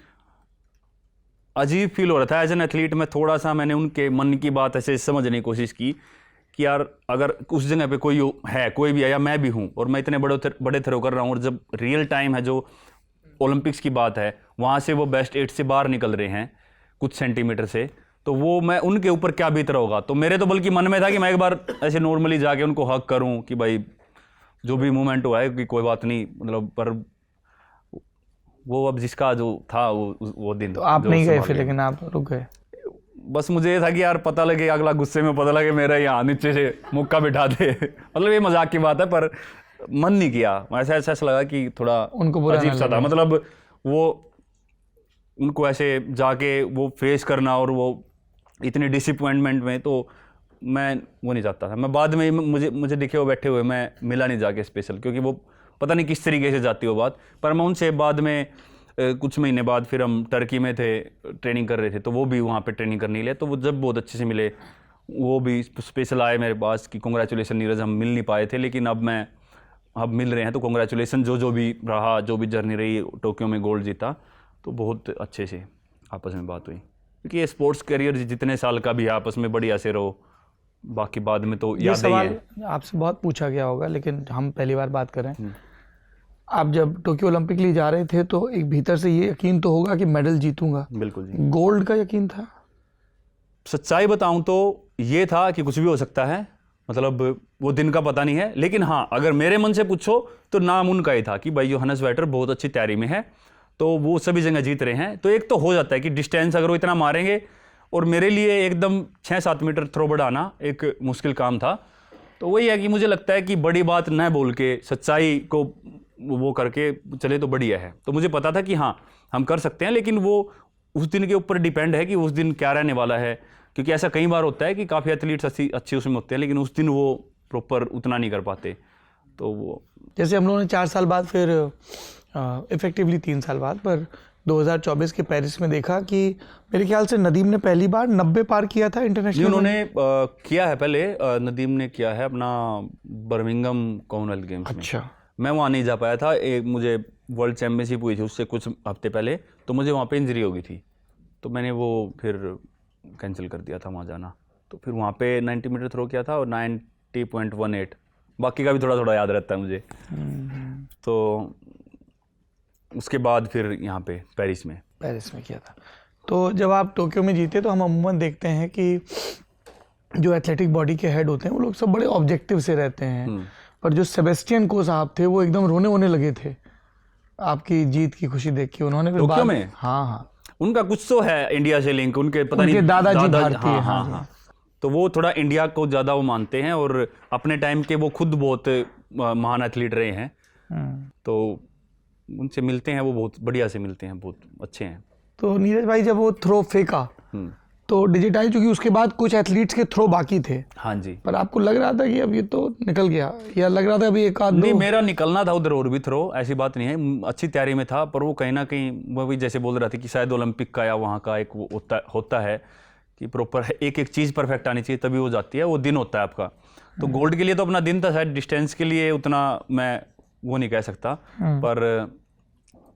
अजीब फील हो रहा था एज एन एथलीट। मैं थोड़ा सा मैंने उनके मन की बात ऐसे समझने की कोशिश की कि यार अगर उस जगह पे कोई है, कोई भी है, या मैं भी हूँ, और मैं इतने बड़े थ्रो कर रहा हूँ, और जब रियल टाइम है जो ओलंपिक्स की बात है, वहाँ से वो बेस्ट 8 से बाहर निकल रहे हैं कुछ सेंटीमीटर से, तो वो मैं उनके ऊपर क्या बीत रहा होगा। तो मेरे तो बल्कि मन में था कि मैं एक बार ऐसे नॉर्मली जाके उनको हक करूं कि भाई जो भी मूवमेंट हुआ है कि कोई बात नहीं, मतलब पर वो अब जिसका जो था वो दिन तो आप नहीं गए फिर, लेकिन आप रुक गए? बस मुझे ये था कि यार पता लगे, अगला गुस्से में पता लगे मेरा यहाँ नीचे से मुक्का बिठा दे मतलब ये मजाक की बात है, पर मन नहीं किया। ऐसा लगा कि थोड़ा उनको बुरा अजीब ना सा था, लगे। मतलब वो उनको ऐसे जाके वो फेस करना और वो इतनी डिसअपॉइंटमेंट में, तो मैं वो नहीं चाहता था। मैं बाद में मुझे दिखे हुए बैठे हुए, मैं मिला नहीं जाके स्पेशल, क्योंकि वो पता नहीं किस तरीके से जाती वो बात। पर मैं उनसे बाद में कुछ महीने बाद फिर हम टर्की में थे, ट्रेनिंग कर रहे थे, तो वो भी वहाँ पे ट्रेनिंग करने के लिए, तो वो जब बहुत अच्छे से मिले, वो भी स्पेशल आए मेरे पास कि कांग्रेचुलेसन नीरज, हम मिल नहीं पाए थे लेकिन अब मिल रहे हैं, तो कांग्रेचुलेसन, जो भी रहा, जो भी जर्नी रही, टोक्यो में गोल्ड जीता, तो बहुत अच्छे से आपस में बात हुई। क्योंकि ये स्पोर्ट्स करियर जितने साल का भी है, आपस में बढ़िया से रहो, बाकी बाद में तो ये याद ही सवाल है। आपसे बहुत पूछा गया होगा, लेकिन हम पहली बार बात कर रहे हैं। आप जब टोक्यो ओलंपिक लिए जा रहे थे तो एक भीतर से ये यकीन तो होगा कि मेडल जीतूंगा, बिल्कुल जी। गोल्ड का यकीन था? सच्चाई बताऊं तो ये था कि कुछ भी हो सकता है, मतलब वो दिन का पता नहीं है। लेकिन हाँ, अगर मेरे मन से पूछो तो नाम उनका ही था कि भाई योहानस वेटर बहुत अच्छी तैयारी में है, तो वो सभी जगह जीत रहे हैं, तो एक तो हो जाता है कि डिस्टेंस अगर वो इतना मारेंगे, और मेरे लिए एकदम 6-7 मीटर थ्रो बढ़ाना एक मुश्किल काम था। तो वही है कि मुझे लगता है कि बड़ी बात न बोल के सच्चाई को वो करके चले तो बढ़िया है। तो मुझे पता था कि हाँ हम कर सकते हैं, लेकिन वो उस दिन के ऊपर डिपेंड है कि उस दिन क्या रहने वाला है, क्योंकि ऐसा कई बार होता है कि काफ़ी एथलीट्स अच्छे उसमें होते हैं, लेकिन उस दिन वो प्रॉपर उतना नहीं कर पाते। तो वो जैसे हम लोगों ने 4 साल बाद, फिर इफेक्टिवली 3 साल बाद, पर 2024 के पेरिस में देखा कि मेरे ख्याल से नदीम ने पहली बार 90 पार किया था इंटरनेशनल। उन्होंने किया है पहले, नदीम ने किया है अपना बर्मिंघम कॉमनवेल्थ गेम्स में। अच्छा। मैं वहाँ नहीं जा पाया था, एक मुझे वर्ल्ड चैम्पियनशिप हुई थी उससे कुछ हफ्ते पहले, तो मुझे वहाँ पे इंजरी हो गई थी, तो मैंने वो फिर कैंसिल कर दिया था वहाँ जाना। तो फिर वहाँ पे 90 मीटर थ्रो किया था और 90.18, बाकी का भी थोड़ा थोड़ा याद रहता है मुझे। तो उसके बाद फिर यहाँ पे पेरिस में किया था। तो जब आप टोक्यो में जीते, तो हम अमूमन देखते हैं कि जो एथलेटिक बॉडी के हेड होते हैं वो लोग सब बड़े ऑब्जेक्टिव से रहते हैं, पर जो सेबेस्टियन को साहब थे वो एकदम रोने वोने लगे थे आपकी जीत की खुशी देख के। उन्होंने फिर टोक्यो में? हाँ, उनका कुछ तो है इंडिया से लिंक, उनके पता उनके नहीं दादाजी भारतीय। हाँ। तो वो थोड़ा इंडिया को ज़्यादा वो मानते हैं, और अपने टाइम के वो खुद बहुत महान एथलीट रहे हैं, तो उनसे मिलते हैं, वो बहुत बढ़िया से मिलते हैं, बहुत अच्छे हैं। तो नीरज भाई जब वो थ्रो फेंका तो डिजिटाइज, क्योंकि उसके बाद कुछ एथलीट्स के थ्रो बाकी थे, हाँ जी। पर आपको लग रहा था कि अब ये तो निकल गया, या लग रहा था अभी एक आध नहीं, दो? मेरा निकलना था उधर और भी थ्रो, ऐसी बात नहीं है, अच्छी तैयारी में था, पर वो कहीं ना कहीं वो भी जैसे बोल रहा था कि शायद ओलंपिक का या वहाँ का एक वो होता है कि प्रॉपर एक एक चीज़ परफेक्ट आनी चाहिए तभी हो जाती है, वो दिन होता है आपका। तो गोल्ड के लिए तो अपना दिन था, शायद डिस्टेंस के लिए उतना मैं वो नहीं कह सकता, पर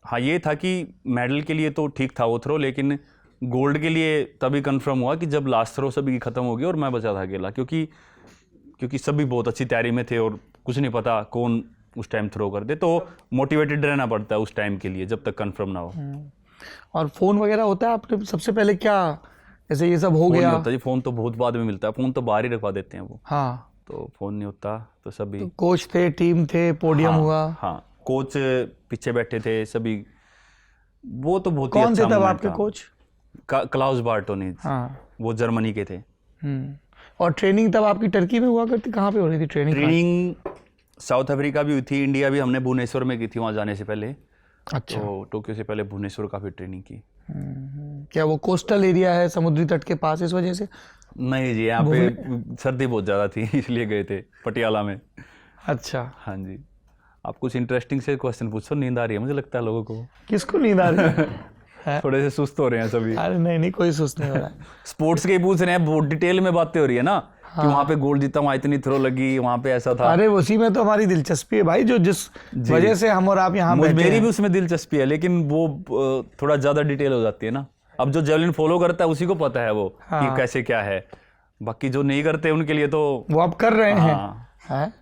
हाँ ये था कि मेडल के लिए तो ठीक था वो थ्रो, लेकिन गोल्ड के लिए तभी कंफर्म हुआ कि जब लास्ट थ्रो सभी की ख़त्म हो गई और मैं बचा था अकेला, क्योंकि सभी बहुत अच्छी तैयारी में थे और कुछ नहीं पता कौन उस टाइम थ्रो कर दे, तो मोटिवेटेड रहना पड़ता है उस टाइम के लिए जब तक कंफर्म ना हो। और फ़ोन वगैरह होता है आपने सबसे पहले क्या, जैसे ये सब हो फ़ोन गया? नहीं होता जी, फ़ोन तो बहुत बाद में मिलता है, फ़ोन तो बाहर ही रखवा देते हैं वो, हाँ, तो फ़ोन नहीं होता, तो सभी कोच थे, टीम थे, पोडियम हाँ, हुआ? हाँ, कोच पीछे बैठे थे सभी, वो तो बहुत ही कौन अच्छा थे तब मोमेंट आपके था। कोच? क्लाउस बार्टोनिज, हाँ। वो जर्मनी के थे। और ट्रेनिंग तब आपकी टर्की में हुआ करती, कहाँ पे हो रही थी ट्रेनिंग? ट्रेनिंग साउथ अफ्रीका भी हुई थी, इंडिया भी हमने भुवनेश्वर में की थी वहाँ जाने से पहले। अच्छा। तो टोक्यो से पहले भुवनेश्वर काफ़ी ट्रेनिंग की। क्या वो कोस्टल एरिया है, समुद्री तट के पास, इस वजह से? नहीं जी, यहाँ पे सर्दी बहुत ज़्यादा थी इसलिए गए थे पटियाला में। अच्छा। हाँ जी। आप कुछ इंटरेस्टिंग से क्वेश्चन पूछो, नींद आ रही है मुझे लगता है लोगों को। किसको नींद आ रही है? थोड़े से सुस्त हो रहे हैं सभी। अरे नहीं, कोई सुस्त नहीं हो रहा है। स्पोर्ट्स के ही पूछ रहे हैं, बहुत डिटेल में बातें हो रही है ना, कि वहाँ पे गोल्ड जीता, वहाँ इतनी थ्रो लगी, वहाँ पे ऐसा था। अरे उसी में तो हमारी दिलचस्पी है भाई, जो जिस वजह से हम और आप यहाँ बैठे मेरी हैं। भी उसमें दिलचस्पी है, लेकिन वो थोड़ा ज़्यादा डिटेल हो जाती है ना। अब जो जेवलिन फॉलो करता है उसी को पता है वो कि कैसे क्या है, बाकी जो नहीं करते उनके लिए तो वो आप कर रहे हैं। हाँ।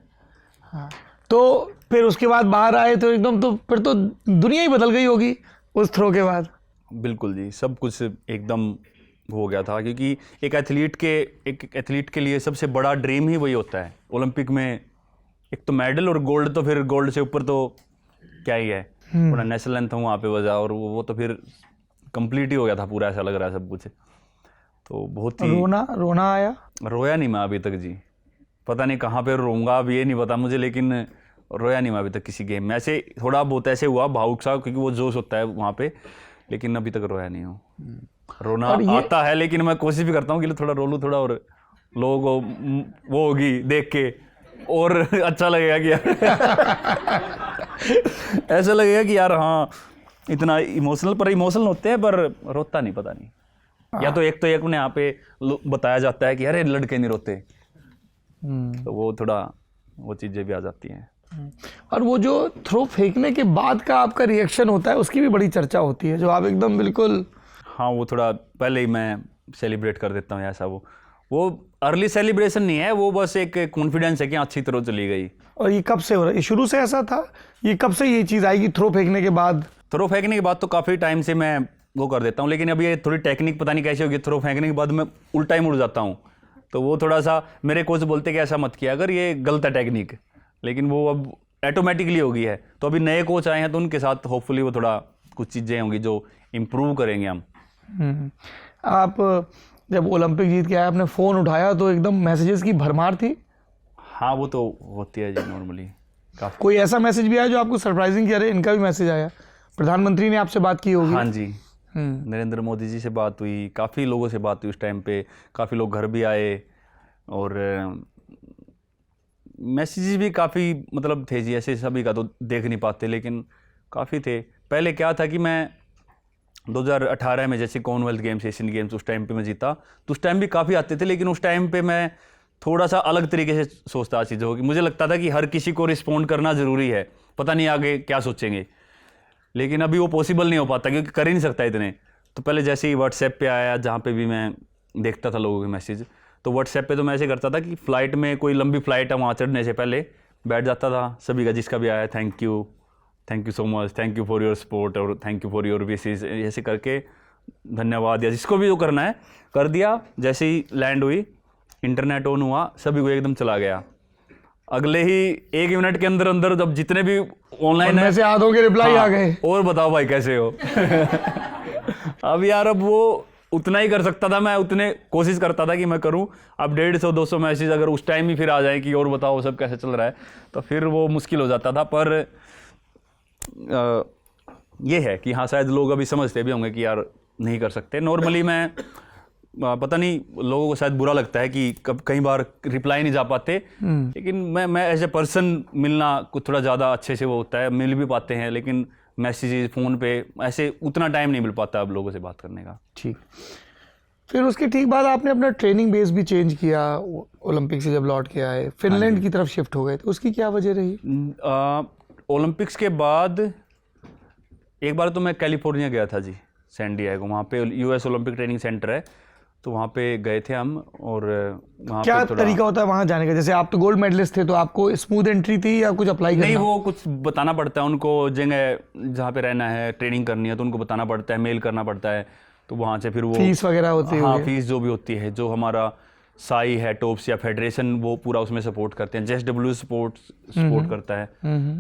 हाँ। तो फिर उसके बाद बाहर आए तो एकदम, तो फिर तो दुनिया ही बदल गई होगी उस थ्रो के बाद। बिल्कुल जी, सब कुछ एकदम हो गया था, क्योंकि एक एथलीट के लिए सबसे बड़ा ड्रीम ही वही होता है ओलंपिक में, एक तो मेडल और गोल्ड, तो फिर गोल्ड से ऊपर तो क्या ही है। पूरा नेशनल एंथम वहाँ पे बजा और वो तो फिर कंप्लीट ही हो गया था पूरा, ऐसा लग रहा है सब कुछ। तो बहुत ही रोना आया? रोया नहीं मैं अभी तक जी, पता नहीं कहाँ पे रोऊंगा अब ये नहीं पता मुझे, लेकिन रोया नहीं मैं अभी तक किसी गेम में। ऐसे थोड़ा बहुत ऐसे हुआ भावुक सा, क्योंकि वो जोश होता है वहाँ पे, लेकिन अभी तक रोया नहीं हूँ। रोना आता है, लेकिन मैं कोशिश भी करता हूँ कि थोड़ा रो लूँ थोड़ा, और लोगों को वो होगी देख के और अच्छा लगेगा कि यार ऐसा लगेगा कि यार हाँ इतना इमोशनल, पर इमोशनल होते हैं पर रोता नहीं, पता नहीं। या तो एक ने यहाँ पे बताया जाता है कि अरे लड़के नहीं रोते, तो वो थोड़ा वो चीज़ें भी आ जाती हैं। और वो जो थ्रो फेंकने के बाद का आपका रिएक्शन होता है, उसकी भी बड़ी चर्चा होती है, जो आप एकदम बिल्कुल। हाँ, वो थोड़ा पहले ही मैं सेलिब्रेट कर देता हूँ, ऐसा वो अर्ली सेलिब्रेशन नहीं है, वो बस एक कॉन्फिडेंस है कि अच्छी तरह चली गई। और ये कब से हो रहा है? ये शुरू से ऐसा था? ये कब से ये चीज़ आएगी थ्रो फेंकने के बाद? थ्रो फेंकने के बाद तो काफ़ी टाइम से मैं वो कर देता हूँ, लेकिन अब ये थोड़ी टेक्निक पता नहीं कैसे होगी, थ्रो फेंकने के बाद मैं उल्टा ही मुड़ जाता हूँ, तो वो थोड़ा सा मेरे कोच बोलते कि ऐसा मत किया अगर, ये गलत है टेक्निक, लेकिन वो अब ऑटोमेटिकली हो गई है। तो अभी नए कोच आए हैं तो उनके साथ होपफुली वो थोड़ा कुछ चीज़ें होंगी जो इम्प्रूव करेंगे हम। आप जब ओलंपिक जीत के आए, आपने फ़ोन उठाया तो एकदम मैसेजेस की भरमार थी? हाँ, वो तो होती है जी नॉर्मली काफ़ी। कोई ऐसा मैसेज भी आया जो आपको सरप्राइजिंग किया, अरे इनका भी मैसेज आया? प्रधानमंत्री ने आपसे बात की होगी? हाँ जी, नरेंद्र मोदी जी से बात हुई, काफ़ी लोगों से बात हुई उस टाइम पे, काफ़ी लोग घर भी आए और मैसेजेस भी काफ़ी मतलब थे जी, ऐसे सभी का तो देख नहीं पाते, लेकिन काफ़ी थे। पहले क्या था कि मैं 2018 में जैसे कॉमनवेल्थ गेम्स, एशियन गेम्स, उस टाइम पे मैं जीता, तो उस टाइम भी काफ़ी आते थे, लेकिन उस टाइम पे मैं थोड़ा सा अलग तरीके से सोचता चीज़ों की। मुझे लगता था कि हर किसी को रिस्पॉन्ड करना ज़रूरी है, पता नहीं आगे क्या सोचेंगे, लेकिन अभी वो पॉसिबल नहीं हो पाता क्योंकि कर ही नहीं सकता इतने। तो पहले जैसे ही व्हाट्सएप पे आया, जहाँ पे भी मैं देखता था लोगों के मैसेज, तो व्हाट्सएप पे तो मैं ऐसे करता था कि फ़्लाइट में, कोई लंबी फ़्लाइट है वहाँ चढ़ने से पहले बैठ जाता था, सभी का जिसका भी आया thank you so much, thank you for your support और thank you for your wishes, ऐसे करके धन्यवाद, या जिसको भी वो करना है कर दिया। जैसे ही लैंड हुई, इंटरनेट ऑन हुआ, सभी को एकदम चला गया। अगले ही 1 मिनट के अंदर अंदर जब जितने भी ऑनलाइन है, से आधों के रिप्लाई आ गए, और बताओ भाई कैसे हो। अब यार, अब वो उतना ही कर सकता था, मैं उतने कोशिश करता था कि मैं करूं। अब 150-200 मैसेज अगर उस टाइम ही फिर आ जाए कि और बताओ सब कैसे चल रहा है, तो फिर वो मुश्किल हो जाता था। पर ये है कि हाँ, शायद लोग अभी समझते भी होंगे कि यार नहीं कर सकते। नॉर्मली मैं पता नहीं लोगों को शायद बुरा लगता है कि कई बार रिप्लाई नहीं जा पाते, लेकिन मैं एज ए पर्सन मिलना कुछ थोड़ा ज़्यादा अच्छे से वो होता है, मिल भी पाते हैं, लेकिन मैसेजेस फ़ोन पे ऐसे उतना टाइम नहीं मिल पाता अब लोगों से बात करने का। ठीक। फिर उसके ठीक बाद आपने अपना ट्रेनिंग बेस भी चेंज किया, ओलंपिक से जब लौट के आए फिनलैंड की तरफ शिफ्ट हो गए, तो उसकी क्या वजह रही? ओलंपिक्स के बाद एक बार तो मैं कैलिफोर्निया गया था जी, सैन डिएगो, वहाँ पे यूएस ओलंपिक ट्रेनिंग सेंटर है, तो वहाँ पे गए थे हम। और वहाँ क्या पे थोड़ा तरीका होता है वहाँ जाने का? जैसे आप तो गोल्ड मेडलिस्ट थे, तो आपको स्मूथ एंट्री थी या कुछ अप्लाई करना? नहीं, वो कुछ बताना पड़ता है उनको, जगह जहाँ पे रहना है, ट्रेनिंग करनी है, तो उनको बताना पड़ता है, मेल करना पड़ता है, तो वहाँ से फिर वो फीस वगैरह होती है? हाँ, फीस जो भी होती है, जो हमारा साई है, टॉप्स या फेडरेशन, वो पूरा उसमें सपोर्ट करते हैं। जेएसडब्ल्यू सपोर्ट करता है।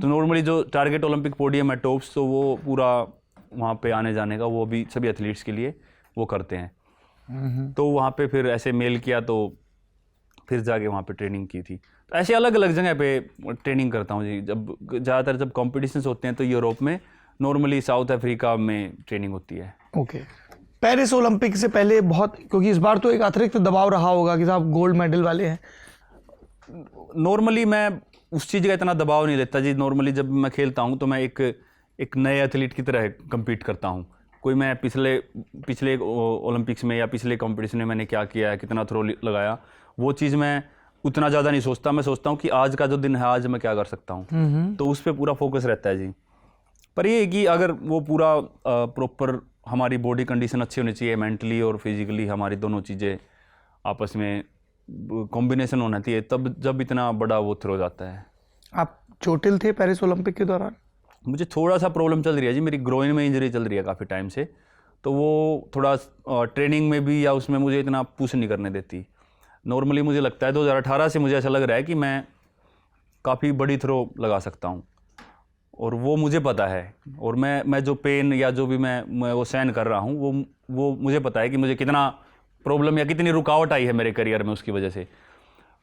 तो नॉर्मली जो टारगेट ओलंपिक पोडियम है टॉप्स, तो वो पूरा वहाँ पे आने जाने का वो भी सभी एथलीट्स के लिए वो करते हैं। तो वहाँ पे फिर ऐसे मेल किया, तो फिर जाके वहाँ पे ट्रेनिंग की थी। तो ऐसे अलग अलग जगह पे ट्रेनिंग करता हूँ जी। जब ज़्यादातर जब कॉम्पिटिशन्स होते हैं तो यूरोप में, नॉर्मली साउथ अफ्रीका में ट्रेनिंग होती है। ओके। पेरिस ओलंपिक से पहले बहुत, क्योंकि इस बार तो एक अतिरिक्त दबाव रहा होगा कि साहब गोल्ड मेडल वाले हैं। नॉर्मली मैं उस चीज़ का इतना दबाव नहीं लेता जी। नॉर्मली जब मैं खेलता हूँ तो मैं एक नए एथलीट की तरह कम्पीट करता हूँ। कोई मैं पिछले ओलंपिक्स में या पिछले कंपटीशन में मैंने क्या किया है, कितना थ्रो लगाया, वो चीज़ मैं उतना ज़्यादा नहीं सोचता। मैं सोचता हूँ कि आज का जो दिन है, आज मैं क्या कर सकता हूँ, तो उस पर पूरा फोकस रहता है जी। पर ये है कि अगर वो पूरा प्रॉपर हमारी बॉडी कंडीशन अच्छी होनी चाहिए, मेंटली और फिजिकली हमारी दोनों चीज़ें आपस में कॉम्बिनेशन होना चाहिए, तब जब इतना बड़ा वो थ्रो जाता है। आप चोटिल थे पेरिस ओलंपिक के दौरान? मुझे थोड़ा सा प्रॉब्लम चल रही है जी, मेरी ग्रोइन में इंजरी चल रही है काफ़ी टाइम से, तो वो थोड़ा ट्रेनिंग में भी या उसमें मुझे इतना पुश नहीं करने देती। नॉर्मली मुझे लगता है 2018 से मुझे ऐसा लग रहा है कि मैं काफ़ी बड़ी थ्रो लगा सकता हूँ, और वो मुझे पता है। और मैं जो पेन या जो भी मैं वो सहन कर रहा हूँ, वो मुझे पता है कि मुझे कितना प्रॉब्लम या कितनी रुकावट आई है मेरे करियर में उसकी वजह से।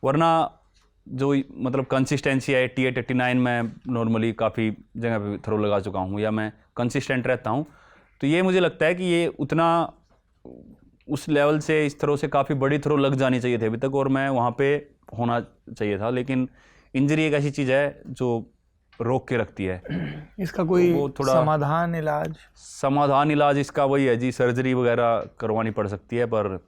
वरना जो मतलब कंसिस्टेंसी है, 88 89 में नॉर्मली काफ़ी जगह पे थ्रो लगा चुका हूँ, या मैं कंसिस्टेंट रहता हूँ, तो ये मुझे लगता है कि ये उतना उस लेवल से, इस थ्रो से काफ़ी बड़ी थ्रो लग जानी चाहिए थी अभी तक, और मैं वहाँ पे होना चाहिए था। लेकिन इंजरी एक ऐसी चीज़ है जो रोक के रखती है। इसका कोई वो थोड़ा समाधान इलाज? इसका वही है जी, सर्जरी वगैरह करवानी पड़ सकती है, पर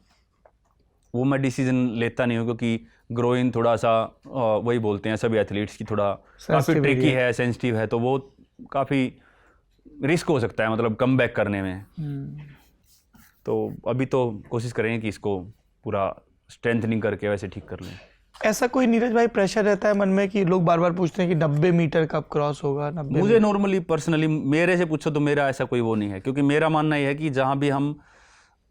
वो मैं डिसीजन लेता नहीं हूँ, क्योंकि ग्रोइन थोड़ा सा वही बोलते हैं सभी एथलीट्स की, थोड़ा काफ़ी ट्रिकी है, सेंसिटिव है, तो वो काफ़ी रिस्क हो सकता है मतलब कम बैक करने में। तो अभी तो कोशिश करेंगे कि इसको पूरा स्ट्रेंथनिंग करके वैसे ठीक कर लें। ऐसा कोई नीरज भाई प्रेशर रहता है मन में कि लोग बार बार पूछते हैं कि 90 मीटर कब क्रॉस होगा? 90 मुझे नॉर्मली पर्सनली मेरे से पूछो तो मेरा ऐसा कोई वो नहीं है, क्योंकि मेरा मानना ये है कि जहाँ भी हम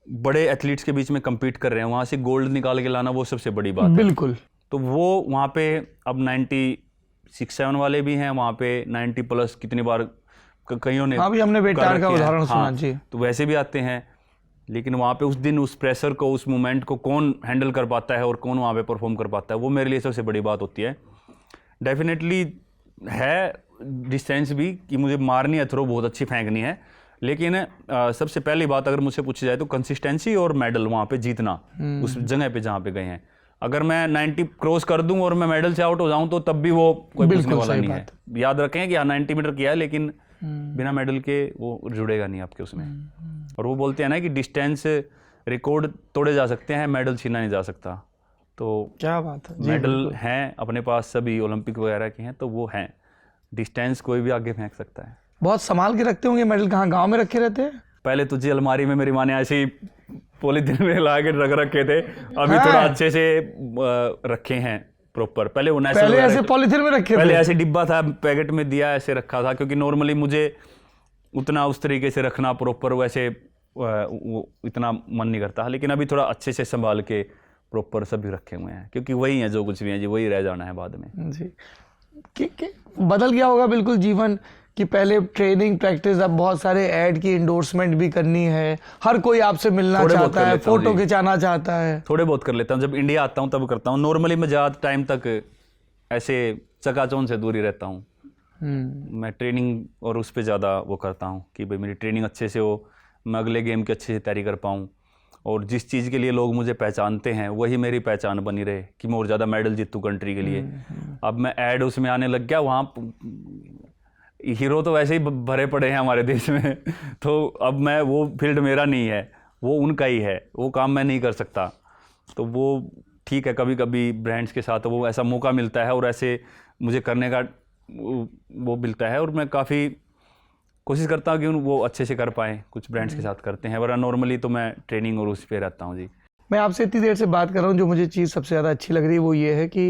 बड़े एथलीट्स के बीच में compete कर रहे हैं, वहाँ से गोल्ड निकाल के लाना वो सबसे बड़ी बात है। बिल्कुल। तो वो वहाँ पे अब 96-7 वाले भी हैं, वहाँ पे 90 प्लस कितनी बार कईयों ने, अभी हमने बेटार कर का रखे हैं। उदाहरण सुना हाँ, जी। तो वैसे भी आते हैं, लेकिन वहाँ पे उस दिन उस प्रेशर को, उस मोमेंट को कौन हैंडल कर पाता है और कौन वहाँ पे परफॉर्म कर पाता है, वो मेरे लिए सबसे बड़ी बात होती है। डेफिनेटली है डिस्टेंस भी कि मुझे मारनी है, थ्रो बहुत अच्छी फेंकनी है, लेकिन सबसे पहली बात अगर मुझसे पूछी जाए तो कंसिस्टेंसी और मेडल वहाँ पे जीतना उस जगह पे जहाँ पे गए हैं। अगर मैं 90 क्रॉस कर दूं और मैं मेडल से आउट हो जाऊं तो तब भी वो कोई पूछने वाला नहीं है। याद रखें कि हाँ 90 मीटर किया है, लेकिन बिना मेडल के वो जुड़ेगा नहीं आपके उसमें। और वो बोलते हैं ना कि डिस्टेंस रिकॉर्ड तोड़े जा सकते हैं, मेडल छीना नहीं जा सकता। तो क्या बात है, मेडल हैं अपने पास, सभी ओलंपिक वगैरह के हैं, तो वो हैं। डिस्टेंस कोई भी आगे फेंक सकता है। बहुत संभाल के रखते होंगे मेडल। कहाँ, गांव में रखे रहते हैं? पहले तो जी अलमारी में मेरी माँ ने ऐसे ही पॉलीथिन में ला के रख रखे थे, अभी थोड़ा अच्छे से रखे हैं प्रॉपर। पहले ऐसे पॉलीथिन में रखे थे? पहले ऐसे डिब्बा था, पैकेट में दिया, ऐसे रखा था, क्योंकि नॉर्मली मुझे उतना उस तरीके से रखना प्रॉपर वैसे इतना मन नहीं करता। लेकिन अभी थोड़ा अच्छे से संभाल के प्रॉपर सभी रखे हुए हैं, क्योंकि वही है जो कुछ भी है जी, वही रह जाना है बाद में जी। बदल गया होगा बिल्कुल जीवन कि पहले ट्रेनिंग प्रैक्टिस, अब बहुत सारे ऐड की इंडोर्समेंट भी करनी है, हर कोई आपसे मिलना चाहता है, फोटो खिंचाना चाहता है। थोड़े बहुत कर लेता हूँ, जब इंडिया आता हूँ तब करता हूँ। नॉर्मली मैं ज़्यादा टाइम तक ऐसे चकाचौंध से दूर ही रहता हूँ। मैं ट्रेनिंग और उस पर ज़्यादा वो करता हूँ कि भाई मेरी ट्रेनिंग अच्छे से हो, मैं अगले गेम की अच्छे से तैयारी कर पाऊँ। और जिस चीज़ के लिए लोग मुझे पहचानते हैं वही मेरी पहचान बनी रहे कि मैं और ज़्यादा मेडल जीतूँ कंट्री के लिए। अब मैं ऐड उसमें आने लग गया, वहाँ हीरो तो वैसे ही भरे पड़े हैं हमारे देश में तो अब मैं, वो फील्ड मेरा नहीं है, वो उनका ही है, वो काम मैं नहीं कर सकता। तो वो ठीक है, कभी कभी ब्रांड्स के साथ वो ऐसा मौका मिलता है और ऐसे मुझे करने का वो मिलता है और मैं काफ़ी कोशिश करता हूँ कि वो अच्छे से कर पाएँ, कुछ ब्रांड्स के साथ करते हैं, वरना नॉर्मली तो मैं ट्रेनिंग और उस पे रहता हूँ जी। मैं आपसे इतनी देर से बात कर रहा हूँ, जो मुझे चीज़ सबसे ज़्यादा अच्छी लग रही है वो ये है कि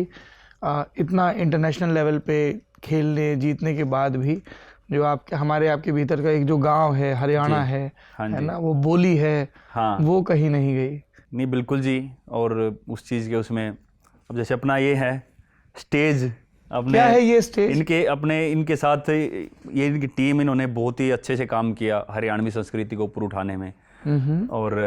इतना इंटरनेशनल लेवल पे खेलने जीतने के बाद भी जो आपके भीतर का एक जो गांव है, हरियाणा है, हाँ है जी। ना, वो बोली है, हाँ, वो कहीं नहीं गई। नहीं बिल्कुल जी। और उस चीज़ के उसमें अब जैसे अपना ये है स्टेज, अपने क्या है ये स्टेज? इनके साथ ये इनकी टीम, इन्होंने बहुत ही अच्छे से काम किया हरियाणवी संस्कृति को ऊपर उठाने में। और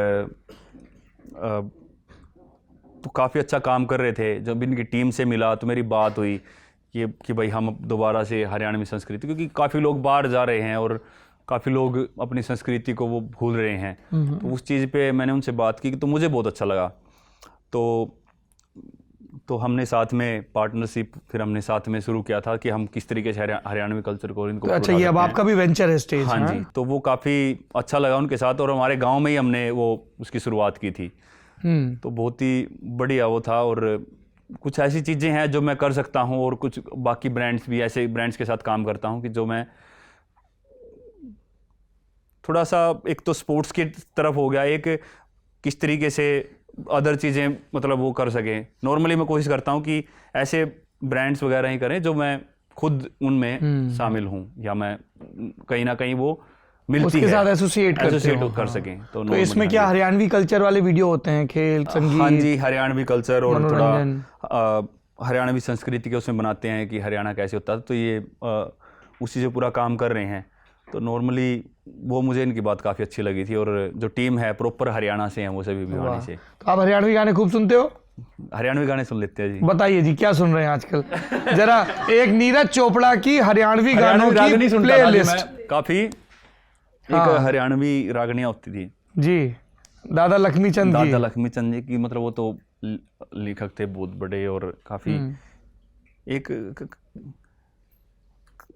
तो काफ़ी अच्छा काम कर रहे थे। जब इनकी टीम से मिला तो मेरी बात हुई कि भाई हम दोबारा से हरियाणवी संस्कृति, क्योंकि काफ़ी लोग बाहर जा रहे हैं और काफ़ी लोग अपनी संस्कृति को वो भूल रहे हैं, तो उस चीज़ पे मैंने उनसे बात की तो मुझे बहुत अच्छा लगा। तो हमने साथ में पार्टनरशिप फिर हमने साथ में शुरू किया था कि हम किस तरीके से हरियाणवी कल्चर को इनको तो अच्छा, ये अब आपका भी वेंचर है स्टेज? हाँ जी। तो वो काफ़ी अच्छा लगा उनके साथ, और हमारे गांव में ही हमने वो उसकी शुरुआत की थी। तो बहुत ही बढ़िया वो था। और कुछ ऐसी चीज़ें हैं जो मैं कर सकता हूँ, और कुछ बाकी ब्रांड्स भी, ऐसे ब्रांड्स के साथ काम करता हूँ कि जो मैं थोड़ा सा, एक तो स्पोर्ट्स की तरफ हो गया, एक किस तरीके से अदर चीज़ें मतलब वो कर सकें। नॉर्मली मैं कोशिश करता हूँ कि ऐसे ब्रांड्स वगैरह ही करें जो मैं खुद उनमें शामिल हूँ, या मैं कहीं ना कहीं वो मिलती उसके है, साथ एसोसिएट कर सकें। तो इसमें क्या हरियाणवी कल्चर वाले वीडियो होते हैं, खेल, संगीत? हाँ जी, हरियाणवी कल्चर और थोड़ा मनोरंजन। हरियाणवी संस्कृति के उसमें बनाते हैं कि हरियाणा कैसे होता है, तो ये उसी से पूरा काम कर रहे हैं। तो नॉर्मली वो मुझे इनकी बात काफ़ी अच्छी लगी थी, और जो टीम है प्रॉपर हरियाणा से हैं वो सभी भिवानी से। तो आप हरियाणवी गाने खूब सुनते हो? हरियाणवी गाने सुन लेते हैं जी। बताइए जी, क्या सुन रहे हैं आजकल? जरा एक नीरज चोपड़ा की हरियाणवी गानों की प्लेलिस्ट। काफ़ी एक हरियाणवी रागनियाँ होती थी जी, दादा लक्ष्मीचंद की। दादा लक्ष्मीचंद जी की, मतलब वो तो लेखक थे बहुत बड़े, और काफ़ी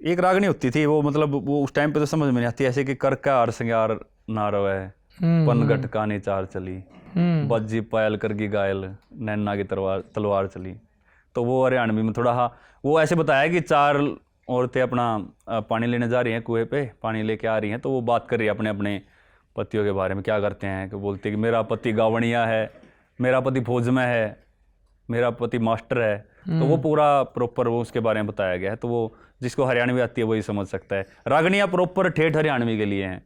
एक रागनी होती थी वो, मतलब वो उस टाइम पे तो समझ में नहीं आती, ऐसे कि कर का हार संगार ना रवै, पनगट काने चार चली, बज्जी पायल करगी गायल, नैना की तलवार चली। तो वो हरियाणवी में थोड़ा वो ऐसे बताया कि 4 औरतें अपना पानी लेने जा रही हैं कुएं पे, पानी लेके आ रही हैं, तो वो बात कर रही है अपने अपने पतियों के बारे में, क्या करते हैं, कि बोलते हैं कि मेरा पति गावड़िया है, मेरा पति फौज में है, मेरा पति मास्टर है। तो वो पूरा प्रॉपर वो उसके बारे में बताया गया है। तो वो जिसको हरियाणवी आती है वही समझ सकता है। रागनियाँ प्रॉपर ठेठ हरियाणवी के लिए हैं,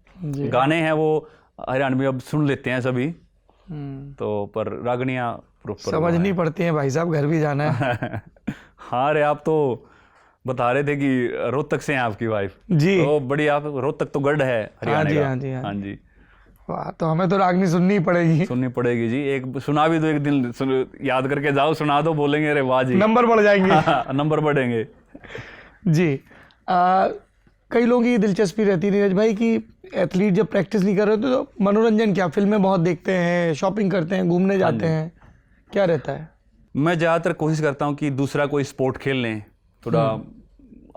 गाने हैं वो हरियाणवी अब सुन लेते हैं सभी, तो पर रागनियाँ प्रॉपर समझनी पड़ती हैं भाई साहब, घर भी जाना है। हाँ रे, आप तो बता रहे थे कि रोहतक से हैं आपकी वाइफ जी। तो बड़ी, आप रोहतक तो गढ़ है हरियाणा का। हाँ जी। हाँ जी, वाह, तो हमें तो रागनी सुननी पड़ेगी। सुननी पड़ेगी जी। एक सुना भी दो, एक दिन याद करके जाओ, सुना दो, बोलेंगे अरे वाह जी, नंबर बढ़ जाएंगे। नंबर बढ़ेंगे जी। कई लोगों की दिलचस्पी रहती है नीरज भाई कि एथलीट जब प्रैक्टिस नहीं कर रहे होते तो मनोरंजन क्या, फिल्में बहुत देखते हैं, शॉपिंग करते हैं, घूमने जाते हैं, क्या रहता है? मैं ज़्यादातर कोशिश करता हूँ कि दूसरा कोई स्पोर्ट खेल लें, थोड़ा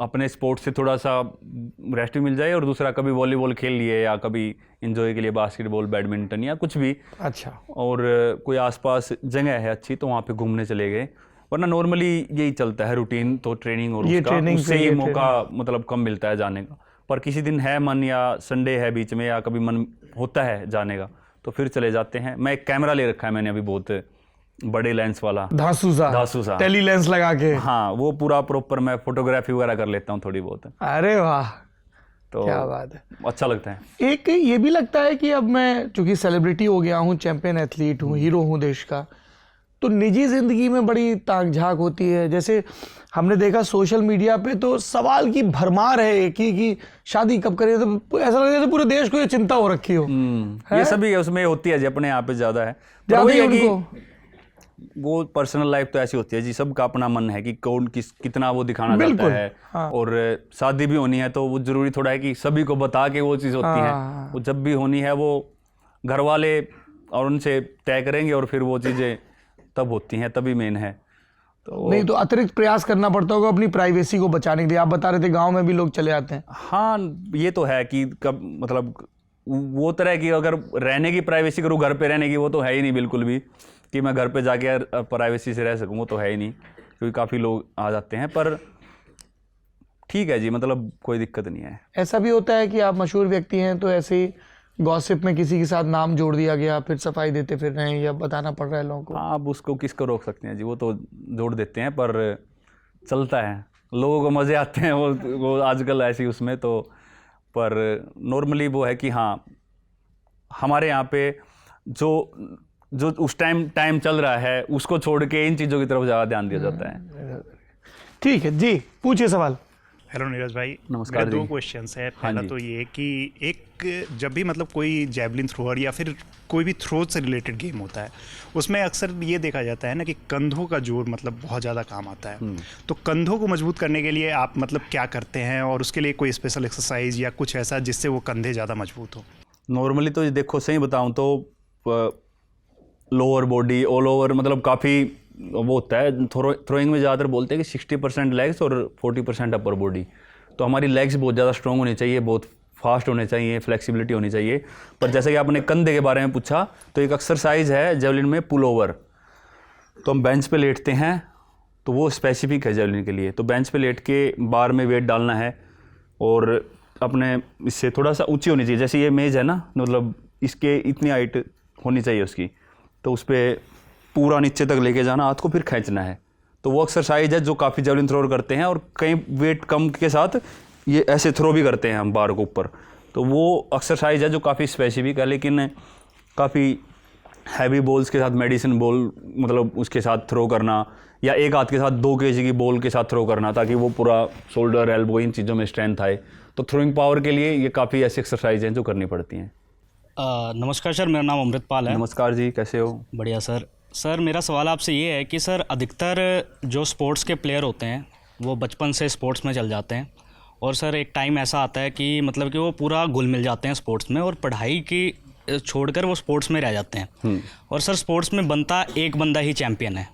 अपने स्पोर्ट्स से थोड़ा सा रेस्ट भी मिल जाए, और दूसरा कभी वॉलीबॉल खेल लिए, या कभी एंजॉय के लिए बास्केटबॉल, बैडमिंटन या कुछ भी। अच्छा। और कोई आसपास जगह है अच्छी तो वहाँ पे घूमने चले गए, वरना नॉर्मली यही चलता है रूटीन, तो ट्रेनिंग और उससे ही मौका मतलब कम मिलता है जाने का। पर किसी दिन है मन, या संडे है बीच में, या कभी मन होता है जाने का, तो फिर चले जाते हैं। मैं एक कैमरा ले रखा है मैंने अभी, बहुत बड़े लेंस वाला, धांसू सा टेली लेंस लगा के। हाँ, वो पूरा प्रॉपर मैं फोटोग्राफी वगैरह कर लेता हूँ थोड़ी बहुत। अरे वाह, तो क्या बात है, अच्छा लगता है। एक ये भी लगता है कि अब मैं चूंकि सेलिब्रिटी हो गया हूँ, चैंपियन एथलीट हूँ, हीरो हूँ देश का, तो निजी जिंदगी में बड़ी ताक झाक होती है। जैसे हमने देखा सोशल मीडिया पे तो सवाल की भरमार है एक ही कि शादी कब करें, तो ऐसा लगता है पूरे देश को ये चिंता हो रखी हो। ये सभी उसमें होती है जी, अपने यहाँ पे ज्यादा है, वो पर्सनल लाइफ तो ऐसी होती है जी, सबका अपना मन है कि कौन कितना वो दिखाना चाहता है। हाँ। और शादी भी होनी है तो वो जरूरी थोड़ा है कि सभी को बता के वो चीज़ होती है। वो जब भी होनी है वो घर वाले और उनसे तय करेंगे और फिर वो चीज़ें तब होती हैं, तभी मेन है। तो नहीं तो अतिरिक्त प्रयास करना पड़ता होगा अपनी प्राइवेसी को बचाने के लिए। आप बता रहे थे गांव में भी लोग चले आते हैं। हाँ, ये तो है कि कब मतलब वो तरह की अगर रहने की प्राइवेसी करूँ घर पे रहने की, वो तो है ही नहीं बिल्कुल भी, कि मैं घर पे जाके प्राइवेसी से रह सकूँ, वो तो है ही नहीं, क्योंकि काफ़ी लोग आ जाते हैं। पर ठीक है जी, मतलब कोई दिक्कत नहीं है। ऐसा भी होता है कि आप मशहूर व्यक्ति हैं तो ऐसे ही गॉसिप में किसी के साथ नाम जोड़ दिया गया, फिर सफाई देते फिर रहे हैं या बताना पड़ रहा है लोगों को? हाँ, आप उसको किसको रोक सकते हैं जी, वो तो जोड़ देते हैं, पर चलता है, लोगों को मज़े आते हैं वो आजकल ऐसी उसमें तो। पर नॉर्मली वो है कि हाँ, हमारे यहाँ पे जो उस टाइम चल रहा है उसको छोड़ के इन चीज़ों की तरफ ज़्यादा ध्यान दिया जाता है। ठीक है जी, पूछिए सवाल। हेलो नीरज भाई, नमस्कार मेरे दो जी। क्वेश्चंस है। हाँ पहला जी। तो ये कि एक जब भी मतलब कोई जैवलिन थ्रोअर या फिर कोई भी थ्रो से रिलेटेड गेम होता है, उसमें अक्सर ये देखा जाता है ना कि कंधों का जोर मतलब बहुत ज़्यादा काम आता है। तो कंधों को मजबूत करने के लिए आप मतलब क्या करते हैं, और उसके लिए कोई स्पेशल एक्सरसाइज या कुछ ऐसा जिससे वो कंधे ज़्यादा मजबूत हो? नॉर्मली तो देखो, सही बताऊँ तो लोअर बॉडी ऑल ओवर मतलब काफ़ी वो होता है। थ्रोइंग में ज़्यादातर बोलते हैं कि 60% लेग्स और 40% अपर बॉडी। तो हमारी लेग्स बहुत ज़्यादा स्ट्रॉन्ग होनी चाहिए, बहुत फास्ट होने चाहिए, फ्लेक्सिबिलिटी होनी चाहिए। पर जैसे कि आपने कंधे के बारे में पूछा, तो एक एक्सरसाइज है जेवलिन में पुल ओवर। तो हम बेंच पे लेटते हैं, तो वो स्पेसिफिक है जेवलिन के लिए। तो बेंच पे लेट के बार में वेट डालना है और अपने इससे थोड़ा सा ऊंची होनी चाहिए। जैसे ये मेज है ना, मतलब इसके इतनी हाइट होनी चाहिए उसकी, तो उस पर पूरा नीचे तक लेके जाना, हाथ को फिर खींचना है। तो वो एक्सरसाइज है जो काफ़ी जेवलिन थ्रोअर करते हैं, और कई वेट कम के साथ ये ऐसे थ्रो भी करते हैं हम बार को ऊपर। तो वो एक्सरसाइज है जो काफ़ी स्पेसिफिक है, लेकिन काफ़ी हैवी बॉल्स के साथ मेडिसिन बॉल मतलब उसके साथ थ्रो करना, या एक हाथ के साथ 2 kg की बॉल के साथ थ्रो करना, ताकि वो पूरा शोल्डर एल्बो इन चीज़ों में स्ट्रेंथ आए। तो थ्रोइंग पावर के लिए ये काफ़ी ऐसी एक्सरसाइज हैं जो करनी पड़ती हैं। नमस्कार सर, मेरा नाम अमृतपाल है। नमस्कार जी, कैसे हो? बढ़िया सर। सर मेरा सवाल आपसे ये है कि सर अधिकतर जो स्पोर्ट्स के प्लेयर होते हैं वो बचपन से स्पोर्ट्स में चल जाते हैं, और सर एक टाइम ऐसा आता है कि मतलब कि वो पूरा घुल मिल जाते हैं स्पोर्ट्स में, और पढ़ाई की छोड़कर वो स्पोर्ट्स में रह जाते हैं। और सर स्पोर्ट्स में बनता एक बंदा ही चैम्पियन है।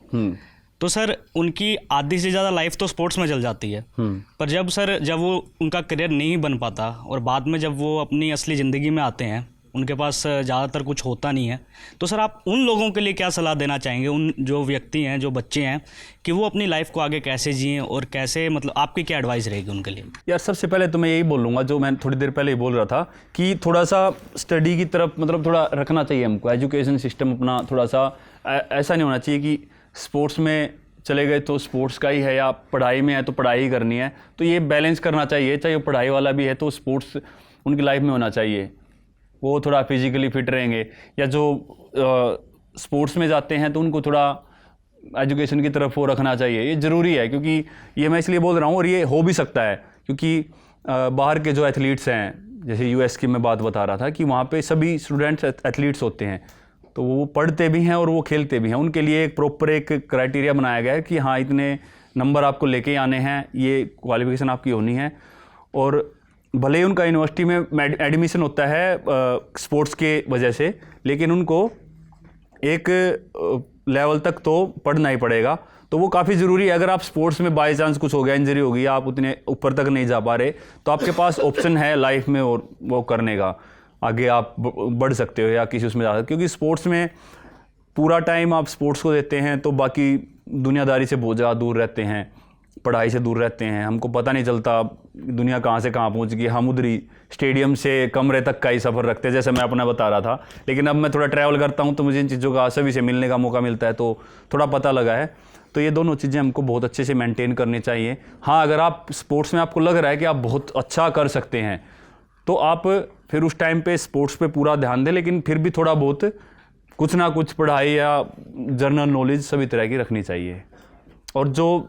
तो सर उनकी आधी से ज़्यादा लाइफ तो स्पोर्ट्स में चल जाती है। पर जब वो उनका करियर नहीं बन पाता, और बाद में जब वो अपनी असली ज़िंदगी में आते हैं, उनके पास ज़्यादातर कुछ होता नहीं है। तो सर आप उन लोगों के लिए क्या सलाह देना चाहेंगे, उन जो व्यक्ति हैं, जो बच्चे हैं, कि वो अपनी लाइफ को आगे कैसे जिएं, और कैसे मतलब आपकी क्या एडवाइस रहेगी उनके लिए? यार सबसे पहले तो मैं यही बोलूँगा जो मैं थोड़ी देर पहले ही बोल रहा था, कि थोड़ा सा स्टडी की तरफ मतलब थोड़ा रखना चाहिए हमको। एजुकेशन सिस्टम अपना थोड़ा सा ऐसा नहीं होना चाहिए कि स्पोर्ट्स में चले गए तो स्पोर्ट्स का ही है, या पढ़ाई में है तो पढ़ाई ही करनी है। तो ये बैलेंस करना चाहिए, चाहे वो पढ़ाई वाला भी है तो स्पोर्ट्स उनकी लाइफ में होना चाहिए, वो थोड़ा फिजिकली फिट रहेंगे। या जो स्पोर्ट्स में जाते हैं तो उनको थोड़ा एजुकेशन की तरफ वो रखना चाहिए, ये ज़रूरी है। क्योंकि ये मैं इसलिए बोल रहा हूँ, और ये हो भी सकता है क्योंकि बाहर के जो एथलीट्स हैं, जैसे यूएस की मैं बात बता रहा था, कि वहाँ पे सभी स्टूडेंट्स एथलीट्स होते हैं, तो वो पढ़ते भी हैं और वो खेलते भी हैं। उनके लिए एक प्रॉपर एक क्राइटेरिया बनाया गया है कि हाँ इतने नंबर आपको लेके आने हैं, ये क्वालिफिकेशन आपकी होनी है। और भले ही उनका यूनिवर्सिटी में एडमिशन होता है स्पोर्ट्स के वजह से, लेकिन उनको एक लेवल तक तो पढ़ना ही पड़ेगा। तो वो काफ़ी ज़रूरी है। अगर आप स्पोर्ट्स में बाई चांस कुछ हो गया, इंजरी हो गई, आप उतने ऊपर तक नहीं जा पा रहे, तो आपके पास ऑप्शन है लाइफ में और वो करने का, आगे आप बढ़ सकते हो या किसी उसमें जा सकते हो। क्योंकि स्पोर्ट्स में पूरा टाइम आप स्पोर्ट्स को देते हैं तो बाकी दुनियादारी से बहुत ज़्यादा दूर रहते हैं, पढ़ाई से दूर रहते हैं। हमको पता नहीं चलता दुनिया कहाँ से कहाँ पहुँच गई। हम उधरी स्टेडियम से कमरे तक का ही सफ़र रखते हैं, जैसे मैं अपना बता रहा था। लेकिन अब मैं थोड़ा ट्रैवल करता हूँ तो मुझे इन चीज़ों का सभी से मिलने का मौका मिलता है, तो थोड़ा पता लगा है। तो ये दोनों चीज़ें हमको बहुत अच्छे से मेंटेन करनी चाहिए। हाँ, अगर आप स्पोर्ट्स में आपको लग रहा है कि आप बहुत अच्छा कर सकते हैं, तो आप फिर उस टाइम पे स्पोर्ट्स पे पूरा ध्यान दें, लेकिन फिर भी थोड़ा बहुत कुछ ना कुछ पढ़ाई या जनरल नॉलेज सभी तरह की रखनी चाहिए। और जो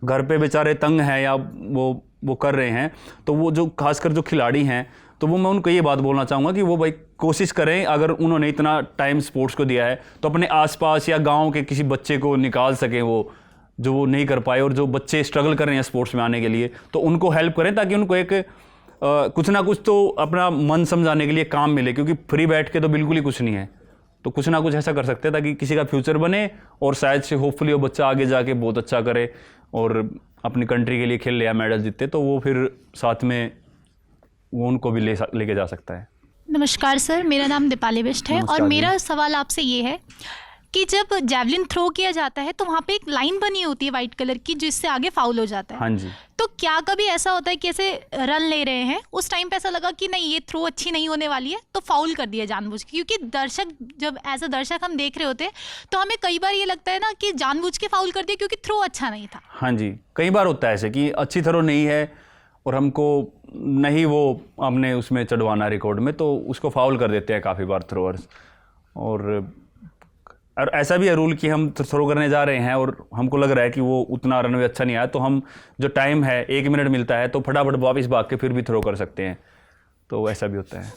घर पे बेचारे तंग हैं या वो कर रहे हैं, तो वो जो खासकर जो खिलाड़ी हैं, तो वो मैं उनको ये बात बोलना चाहूँगा कि वो भाई कोशिश करें, अगर उन्होंने इतना टाइम स्पोर्ट्स को दिया है तो अपने आसपास या गांव के किसी बच्चे को निकाल सकें, वो जो वो नहीं कर पाए, और जो बच्चे स्ट्रगल कर रहे हैं स्पोर्ट्स में आने के लिए, तो उनको हेल्प करें, ताकि उनको एक कुछ ना कुछ तो अपना मन समझाने के लिए काम मिले। क्योंकि फ्री बैठ के तो बिल्कुल ही कुछ नहीं है, तो कुछ ना कुछ ऐसा कर सकते हैं ताकि किसी का फ्यूचर बने और शायद से होपफुली वो बच्चा आगे जाके बहुत अच्छा करे और अपनी कंट्री के लिए खेल लिया, मेडल जीते, तो वो फिर साथ में वो उनको भी लेके जा सकता है। नमस्कार सर, मेरा नाम दीपाली बिष्ट है और मेरा सवाल आपसे ये है कि जब जैवलिन थ्रो किया जाता है तो वहाँ पे एक लाइन बनी होती है वाइट कलर की जिससे आगे फाउल हो जाता है। हाँ जी। तो क्या कभी ऐसा होता है कि ऐसे रन ले रहे हैं, उस टाइम पे ऐसा लगा कि नहीं ये थ्रो अच्छी नहीं होने वाली है तो फाउल कर दिया जानबूझ के? क्योंकि दर्शक जब एज अ दर्शक हम देख रहे होते हैं तो हमें कई बार ये लगता है ना कि जानबूझ के फाउल कर दिया क्योंकि थ्रो अच्छा नहीं था। हाँ जी, कई बार होता है ऐसे कि अच्छी थ्रो नहीं है और हमको नहीं वो हमने उसमें चढ़वाना रिकॉर्ड में, तो उसको फाउल कर देते हैं काफ़ी बार थ्रोअर्स। और ऐसा भी है रूल कि हम थ्रो करने जा रहे हैं और हमको लग रहा है कि वो उतना रनवे अच्छा नहीं आया, तो हम जो टाइम है 1 मिनट मिलता है तो फटाफट वापस भाग के फिर भी थ्रो कर सकते हैं, तो ऐसा भी होता है।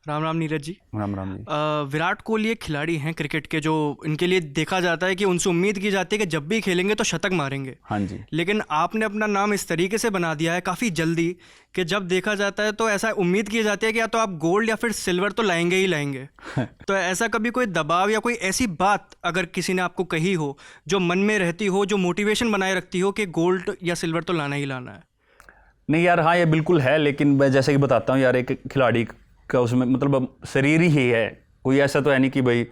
राम राम नीरज जी। राम राम जी। विराट कोहली एक खिलाड़ी हैं क्रिकेट के जो इनके लिए देखा जाता है कि उनसे उम्मीद की जाती है कि जब भी खेलेंगे तो शतक मारेंगे। हाँ जी। लेकिन आपने अपना नाम इस तरीके से बना दिया है काफ़ी जल्दी कि जब देखा जाता है तो ऐसा उम्मीद की जाती है कि या तो आप गोल्ड या फिर सिल्वर तो लाएंगे ही लाएंगे। तो ऐसा कभी कोई दबाव या कोई ऐसी बात अगर किसी ने आपको कही हो जो मन में रहती हो, जो मोटिवेशन बनाए रखती हो कि गोल्ड या सिल्वर तो लाना ही लाना है? नहीं यार, हाँ ये बिल्कुल है, लेकिन मैं जैसे कि बताता हूँ यार, एक खिलाड़ी का उसमें मतलब शरीर ही है, कोई ऐसा तो है नहीं कि भाई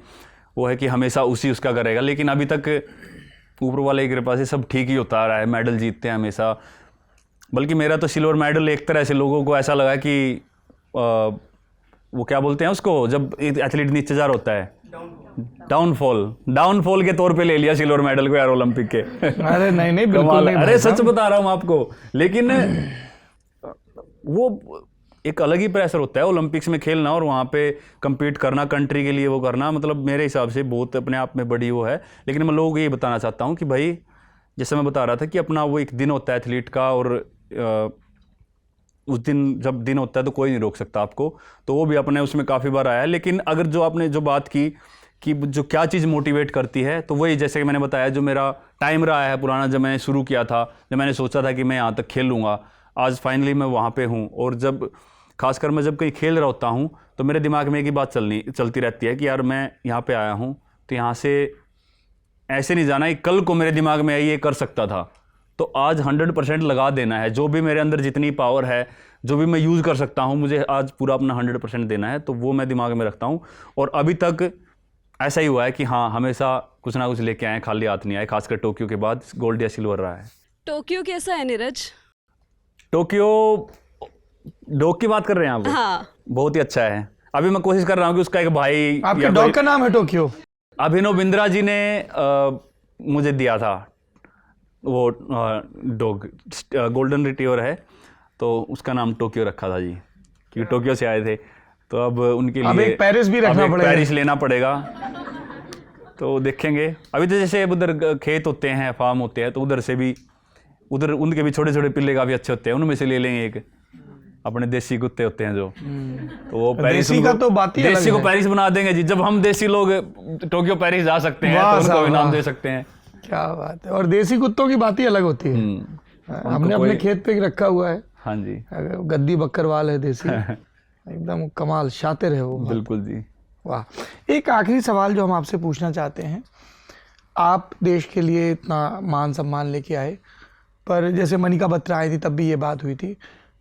वो है कि हमेशा उसका करेगा, लेकिन अभी तक ऊपर वाले की कृपा से सब ठीक ही होता आ रहा है, मेडल जीतते हैं हमेशा। बल्कि मेरा तो सिल्वर मेडल एक तरह से लोगों को ऐसा लगा कि वो क्या बोलते हैं उसको, जब एक एथलीट नीचे जा रहा होता है, डाउनफॉल के तौर पे ले लिया सिल्वर मेडल को यार ओलंपिक के। अरे नहीं बिल्कुल नहीं, अरे सच बता रहा हूँ आपको। लेकिन वो एक अलग ही प्रेशर होता है ओलंपिक्स में खेलना और वहाँ पे compete करना, कंट्री के लिए वो करना, मतलब मेरे हिसाब से बहुत अपने आप में बड़ी वो है। लेकिन मैं लोगों को ये बताना चाहता हूँ कि भाई जैसे मैं बता रहा था कि अपना वो एक दिन होता है एथलीट का, और उस दिन जब दिन होता है तो कोई नहीं रोक सकता आपको, तो वो भी अपने उसमें काफ़ी बार आया है। लेकिन अगर जो आपने जो बात की कि जो क्या चीज़ मोटिवेट करती है, तो वही जैसे कि मैंने बताया जो मेरा टाइम रहा है पुराना, जब मैंने शुरू किया था, जब मैंने सोचा था कि मैं यहाँ तक खेल लूँगा, आज फाइनली मैं वहाँ पे हूँ। और जब खासकर मैं जब कहीं खेल रहा होता हूँ तो मेरे दिमाग में एक ही बात चलती रहती है कि यार मैं यहाँ पे आया हूँ तो यहाँ से ऐसे नहीं जाना कि कल को मेरे दिमाग में ये कर सकता था, तो आज 100% लगा देना है। जो भी मेरे अंदर जितनी पावर है, जो भी मैं यूज़ कर सकता हूँ, मुझे आज पूरा अपना 100% देना है, तो वो मैं दिमाग में रखता हूँ। और अभी तक ऐसा ही हुआ है कि हाँ, हमेशा कुछ ना कुछ लेके आए, खाली हाथ नहीं आए। खासकर टोक्यो के बाद गोल्ड या सिल्वर रहा है। टोक्यो कैसा है नीरज? टोक्यो डॉग की बात कर रहे हैं आप? हाँ, बहुत ही अच्छा है। अभी मैं कोशिश कर रहा हूँ कि उसका एक भाई, आपके डॉग का नाम है टोक्यो? अभिनव बिंद्रा जी ने मुझे दिया था वो डॉग, गोल्डन रिट्रीवर है, तो उसका नाम टोक्यो रखा था जी, क्योंकि टोक्यो से आए थे। तो अब उनके लिए अब एक पेरिस भी रखना पड़ेगा, पेरिस लेना पड़ेगा, तो देखेंगे। अभी तो जैसे उधर खेत होते हैं, फार्म होते हैं, तो उधर से भी, उधर उनके भी छोटे छोटे पिल्ले काफ़ी अच्छे होते हैं, उनमें से ले लेंगे एक। अपने देसी कुत्ते होते हैं जो, तो वो पेरिस देसी का तो बात ही अलग देसी को है। पेरिस बना देंगे जी। जब हम देसी लोग टोक्यो पेरिस जा सकते हैं तो उनको भी नाम दे सकते हैं। क्या बात है। और देसी कुत्तों की बात ही अलग होती है। हमने अपने खेत पे रखा हुआ है। हाँ जी, गद्दी बकरवाल है देसी, एकदम कमाल, शातिर है वो। बिल्कुल जी। वाह। एक आखिरी सवाल जो हम आपसे पूछना चाहते हैं, आप देश के लिए इतना मान सम्मान लेके आए, पर जैसे मनिका बत्रा आई थी तब भी ये बात हुई थी,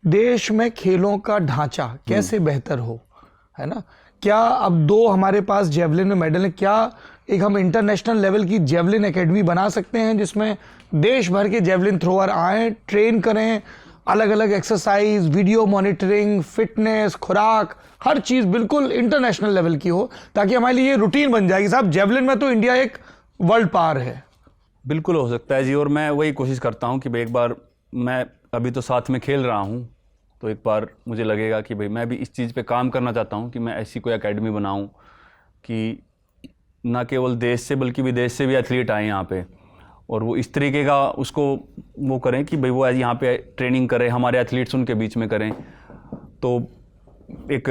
देश में खेलों का ढांचा कैसे बेहतर हो, है ना? क्या अब 2 हमारे पास जेवलिन में मेडल है, क्या एक हम इंटरनेशनल लेवल की जेवलिन एकेडमी बना सकते हैं जिसमें देश भर के जेवलिन थ्रोअर आएँ, ट्रेन करें, अलग अलग एक्सरसाइज, वीडियो मॉनिटरिंग, फिटनेस, खुराक, हर चीज़ बिल्कुल इंटरनेशनल लेवल की हो, ताकि हमारे लिए ये रूटीन बन जाएगी साहब, जेवलिन में तो इंडिया एक वर्ल्ड पावर है। बिल्कुल हो सकता है जी। और मैं वही कोशिश करता हूँ कि भाई एक बार, मैं अभी तो साथ में खेल रहा हूँ, तो एक बार मुझे लगेगा कि भाई मैं भी इस चीज़ पे काम करना चाहता हूँ कि मैं ऐसी कोई एकेडमी बनाऊँ कि ना केवल देश से बल्कि विदेश से भी एथलीट आए यहाँ पे, और वो इस तरीके का उसको वो करें कि भाई वो यहाँ पे ट्रेनिंग करें, हमारे एथलीट्स उनके बीच में करें, तो एक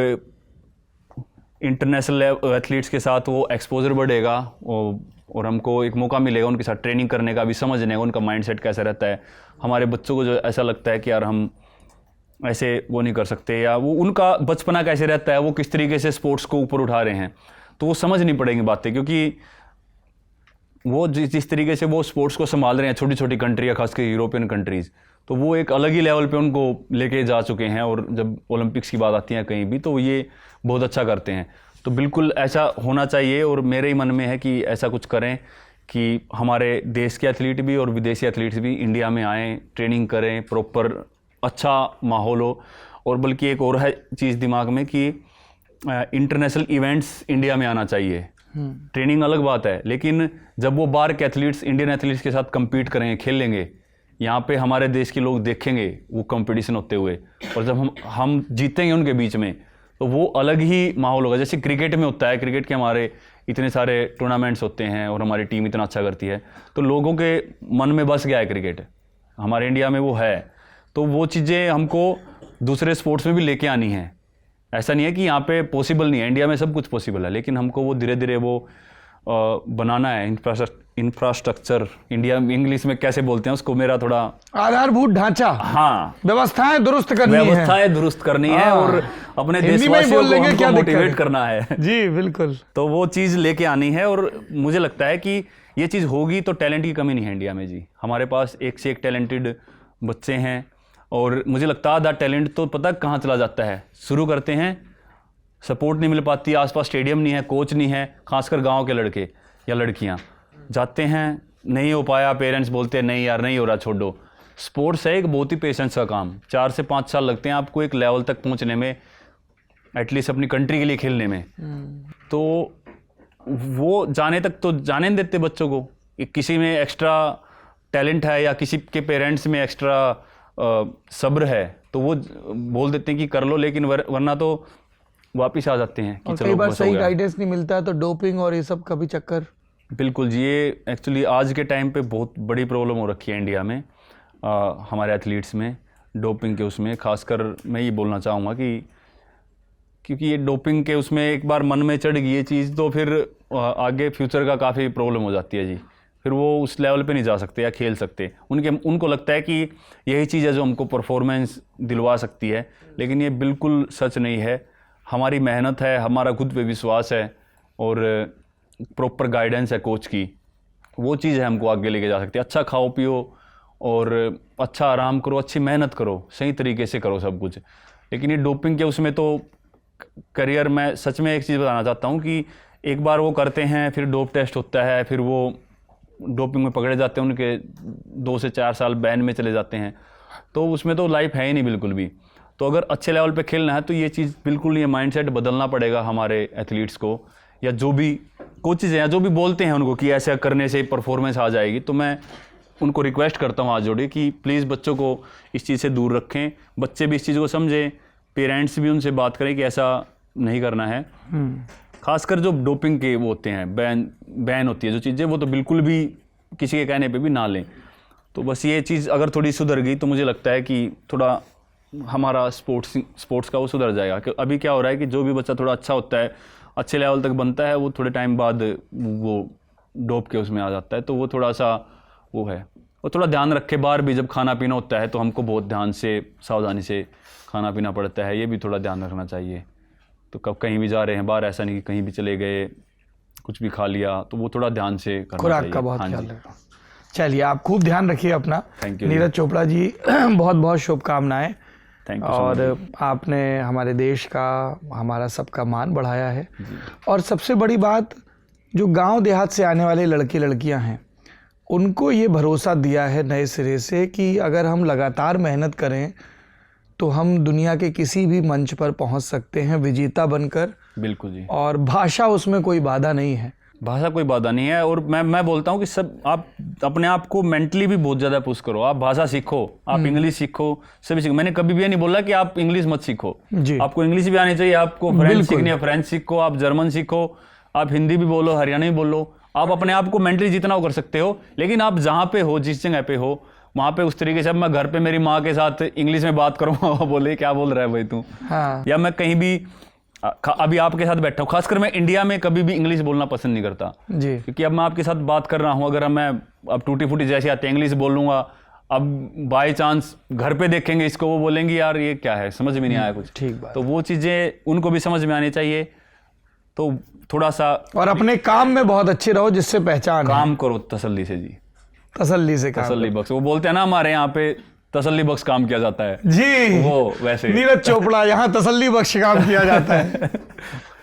इंटरनेशनल एथलीट्स के साथ वो एक्सपोजर बढ़ेगा और हमको एक मौका मिलेगा उनके साथ ट्रेनिंग करने का भी, समझने का उनका माइंडसेट कैसा रहता है। हमारे बच्चों को जो ऐसा लगता है कि यार हम ऐसे वो नहीं कर सकते, या वो उनका बचपना कैसे रहता है, वो किस तरीके से स्पोर्ट्स को ऊपर उठा रहे हैं, तो वो समझ नहीं पड़ेंगी बातें, क्योंकि वो जिस तरीके से वो स्पोर्ट्स को संभाल रहे हैं, छोटी छोटी कंट्री या खासकर यूरोपियन कंट्रीज़, तो वो एक अलग ही लेवल पे उनको लेके जा चुके हैं। और जब ओलंपिक्स की बात आती है कहीं भी, तो ये बहुत अच्छा करते हैं। तो बिल्कुल ऐसा होना चाहिए, और मेरे ही मन में है कि ऐसा कुछ करें कि हमारे देश के एथलीट भी और विदेशी एथलीट्स भी इंडिया में आएँ, ट्रेनिंग करें, प्रॉपर अच्छा माहौल हो। और बल्कि एक और है चीज़ दिमाग में कि इंटरनेशनल इवेंट्स इंडिया में आना चाहिए। ट्रेनिंग अलग बात है, लेकिन जब वो बाहर के एथलीट्स इंडियन एथलीट्स के साथ compete करेंगे, खेलेंगे, यहाँ पे हमारे देश के लोग देखेंगे वो कंपटीशन होते हुए, और जब हम जीतेंगे उनके बीच में, तो वो अलग ही माहौल होगा। जैसे क्रिकेट में होता है, क्रिकेट के हमारे इतने सारे टूर्नामेंट्स होते हैं और हमारी टीम इतना अच्छा करती है, तो लोगों के मन में बस गया है क्रिकेट, हमारे इंडिया में वो है। तो वो चीज़ें हमको दूसरे स्पोर्ट्स में भी लेके आनी है। ऐसा नहीं है कि यहाँ पे पॉसिबल नहीं है, इंडिया में सब कुछ पॉसिबल है, लेकिन हमको वो धीरे धीरे वो बनाना है। इंफ्रास्ट्रक्चर इंडिया इंग्लिश में कैसे बोलते हैं उसको, मेरा थोड़ा आधारभूत ढांचा, हाँ, व्यवस्थाएं दुरुस्त करनी है, व्यवस्थाएं दुरुस्त करनी है, और अपने देशवासियों को हमको मोटिवेट करना है। जी बिल्कुल। तो वो चीज़ लेके आनी है, और मुझे लगता है कि ये चीज़ होगी तो टैलेंट की कमी नहीं है इंडिया में जी। हमारे पास एक से एक टैलेंटेड बच्चे हैं, और मुझे लगता है आधा टैलेंट तो पता कहाँ चला जाता है। शुरू करते हैं, सपोर्ट नहीं मिल पाती, आसपास स्टेडियम नहीं है, कोच नहीं है, खासकर गांव के लड़के या लड़कियां जाते हैं, नहीं हो पाया, पेरेंट्स बोलते हैं नहीं यार नहीं हो रहा, छोड़ो। स्पोर्ट्स है एक बहुत ही पेशेंस का काम, 4 से 5 साल लगते हैं आपको एक लेवल तक पहुंचने में, एटलीस्ट अपनी कंट्री के लिए खेलने में। तो वो जाने तक तो जाने नहीं देते बच्चों को। किसी में एक्स्ट्रा टैलेंट है या किसी के पेरेंट्स में एक्स्ट्रा सब्र है, तो वो बोल देते हैं कि कर लो, लेकिन वरना तो वापिस आ जाते हैं कि और चलो कई बार बस हो सही गया। गाइडेंस नहीं मिलता है, तो डोपिंग और ये सब का भी चक्कर। बिल्कुल जी, ये एक्चुअली आज के टाइम पे बहुत बड़ी प्रॉब्लम हो रखी है इंडिया में, हमारे एथलीट्स में, डोपिंग के उसमें। खासकर मैं ये बोलना चाहूँगा कि क्योंकि ये डोपिंग के उसमें एक बार मन में चढ़ गई ये चीज़, तो फिर आगे फ्यूचर का काफ़ी प्रॉब्लम हो जाती है जी। फिर वो उस लेवल पे नहीं जा सकते या खेल सकते। उनको लगता है कि यही चीज़ है जो हमको परफॉर्मेंस दिलवा सकती है, लेकिन ये बिल्कुल सच नहीं है। हमारी मेहनत है, हमारा खुद पे विश्वास है, और प्रॉपर गाइडेंस है कोच की, वो चीज़ है हमको आगे लेके जा सकती है। अच्छा खाओ पियो और अच्छा आराम करो, अच्छी मेहनत करो, सही तरीके से करो सब कुछ। लेकिन ये डोपिंग के उसमें तो करियर में सच में एक चीज़ बताना चाहता हूँ कि एक बार वो करते हैं, फिर डोप टेस्ट होता है, फिर वो डोपिंग में पकड़े जाते हैं, उनके 2 से 4 साल बैन में चले जाते हैं, तो उसमें तो लाइफ है ही नहीं बिल्कुल भी। तो अगर अच्छे लेवल पे खेलना है तो ये चीज़ बिल्कुल नहीं है, माइंडसेट बदलना पड़ेगा हमारे एथलीट्स को, या जो भी कोचेज़ हैं या जो भी बोलते हैं उनको कि ऐसा करने से परफॉर्मेंस आ जाएगी। तो मैं उनको रिक्वेस्ट करता हूँ हाथ जोड़े कि प्लीज़ बच्चों को इस चीज़ से दूर रखें, बच्चे भी इस चीज़ को समझें, पेरेंट्स भी उनसे बात करें कि ऐसा नहीं करना है। खासकर जो डोपिंग के वो होते हैं, बैन होती है जो चीज़ें, वो तो बिल्कुल भी किसी के कहने पे भी ना लें। तो बस ये चीज़ अगर थोड़ी सुधर गई तो मुझे लगता है कि थोड़ा हमारा स्पोर्ट्स का वो सुधर जाएगा। कि अभी क्या हो रहा है कि जो भी बच्चा थोड़ा अच्छा होता है, अच्छे लेवल तक बनता है, वो थोड़े टाइम बाद वो डोप के उसमें आ जाता है। तो वो थोड़ा सा वो है, और थोड़ा ध्यान रखे। बाहर भी जब खाना पीना होता है तो हमको बहुत ध्यान से सावधानी से खाना पीना पड़ता है, ये भी थोड़ा ध्यान रखना चाहिए। तो कब कहीं भी जा रहे हैं बाहर, ऐसा नहीं कि कहीं भी चले गए कुछ भी खा लिया, तो वो थोड़ा ध्यान से करना खुराक चाहिए। का बहुत हाँ ख्याल जी। रखना। चलिए, आप खूब ध्यान रखिए अपना। Thank you। नीरज चोपड़ा जी बहुत बहुत शुभकामनाएं। Thank you. और आपने हमारे देश का, हमारा सबका मान बढ़ाया है। और सबसे बड़ी बात, जो गांव देहात से आने वाले लड़के लड़कियां हैं, उनको ये भरोसा दिया है नए सिरे से कि अगर हम लगातार मेहनत करें तो हम दुनिया के किसी भी मंच पर पहुंच सकते हैं विजेता बनकर। बिल्कुल जी। और भाषा उसमें कोई बाधा नहीं है। भाषा कोई बाधा नहीं है। और मैं बोलता हूँ कि सब आप अपने आप को मेंटली भी बहुत ज़्यादा पुश करो। आप भाषा सीखो, आप इंग्लिश सीखो, सभी सीखो। मैंने कभी भी ये नहीं बोला कि आप इंग्लिश मत सीखो जी। आपको इंग्लिश भी आनी चाहिए, आपको फ्रेंच सीखनी है फ्रेंच सीखो, आप जर्मन सीखो, आप हिंदी भी बोलो, हरियाणवी बोलो। आप अपने आप को मेंटली जितना वो कर सकते हो, लेकिन आप जहाँ पे हो, जिस जगह पे हो, वहाँ पे उस तरीके से। अब मैं घर पे मेरी माँ के साथ इंग्लिश में बात करूँगा, वो बोले क्या बोल रहा है भाई तू। हाँ। या मैं कहीं भी अभी आपके साथ बैठा हूँ, खासकर मैं इंडिया में कभी भी इंग्लिश बोलना पसंद नहीं करता जी। क्योंकि अब मैं आपके साथ बात कर रहा हूँ, अगर मैं अब टूटी फूटी जैसे आते इंग्लिश बोल लूँगा, अब बाय चांस घर पे देखेंगे इसको, वो बोलेंगे यार ये क्या है, समझ में नहीं आया कुछ। ठीक बात। तो वो चीज़ें उनको भी समझ में आनी चाहिए, तो थोड़ा सा और अपने काम में बहुत अच्छे रहो जिससे पहचान है। काम करो तसल्ली से जी, तसल्ली से काम तसल्ली बख्श। वो बोलते हैं ना हमारे यहाँ पे तसल्ली बख्श काम किया जाता है जी, वो वैसे नीरज चोपड़ा, यहाँ तसल्ली बख्श काम किया जाता है।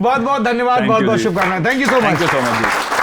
बहुत बहुत धन्यवाद, बहुत बहुत शुभकामनाएं। Thank you so much. Thank you so much ji.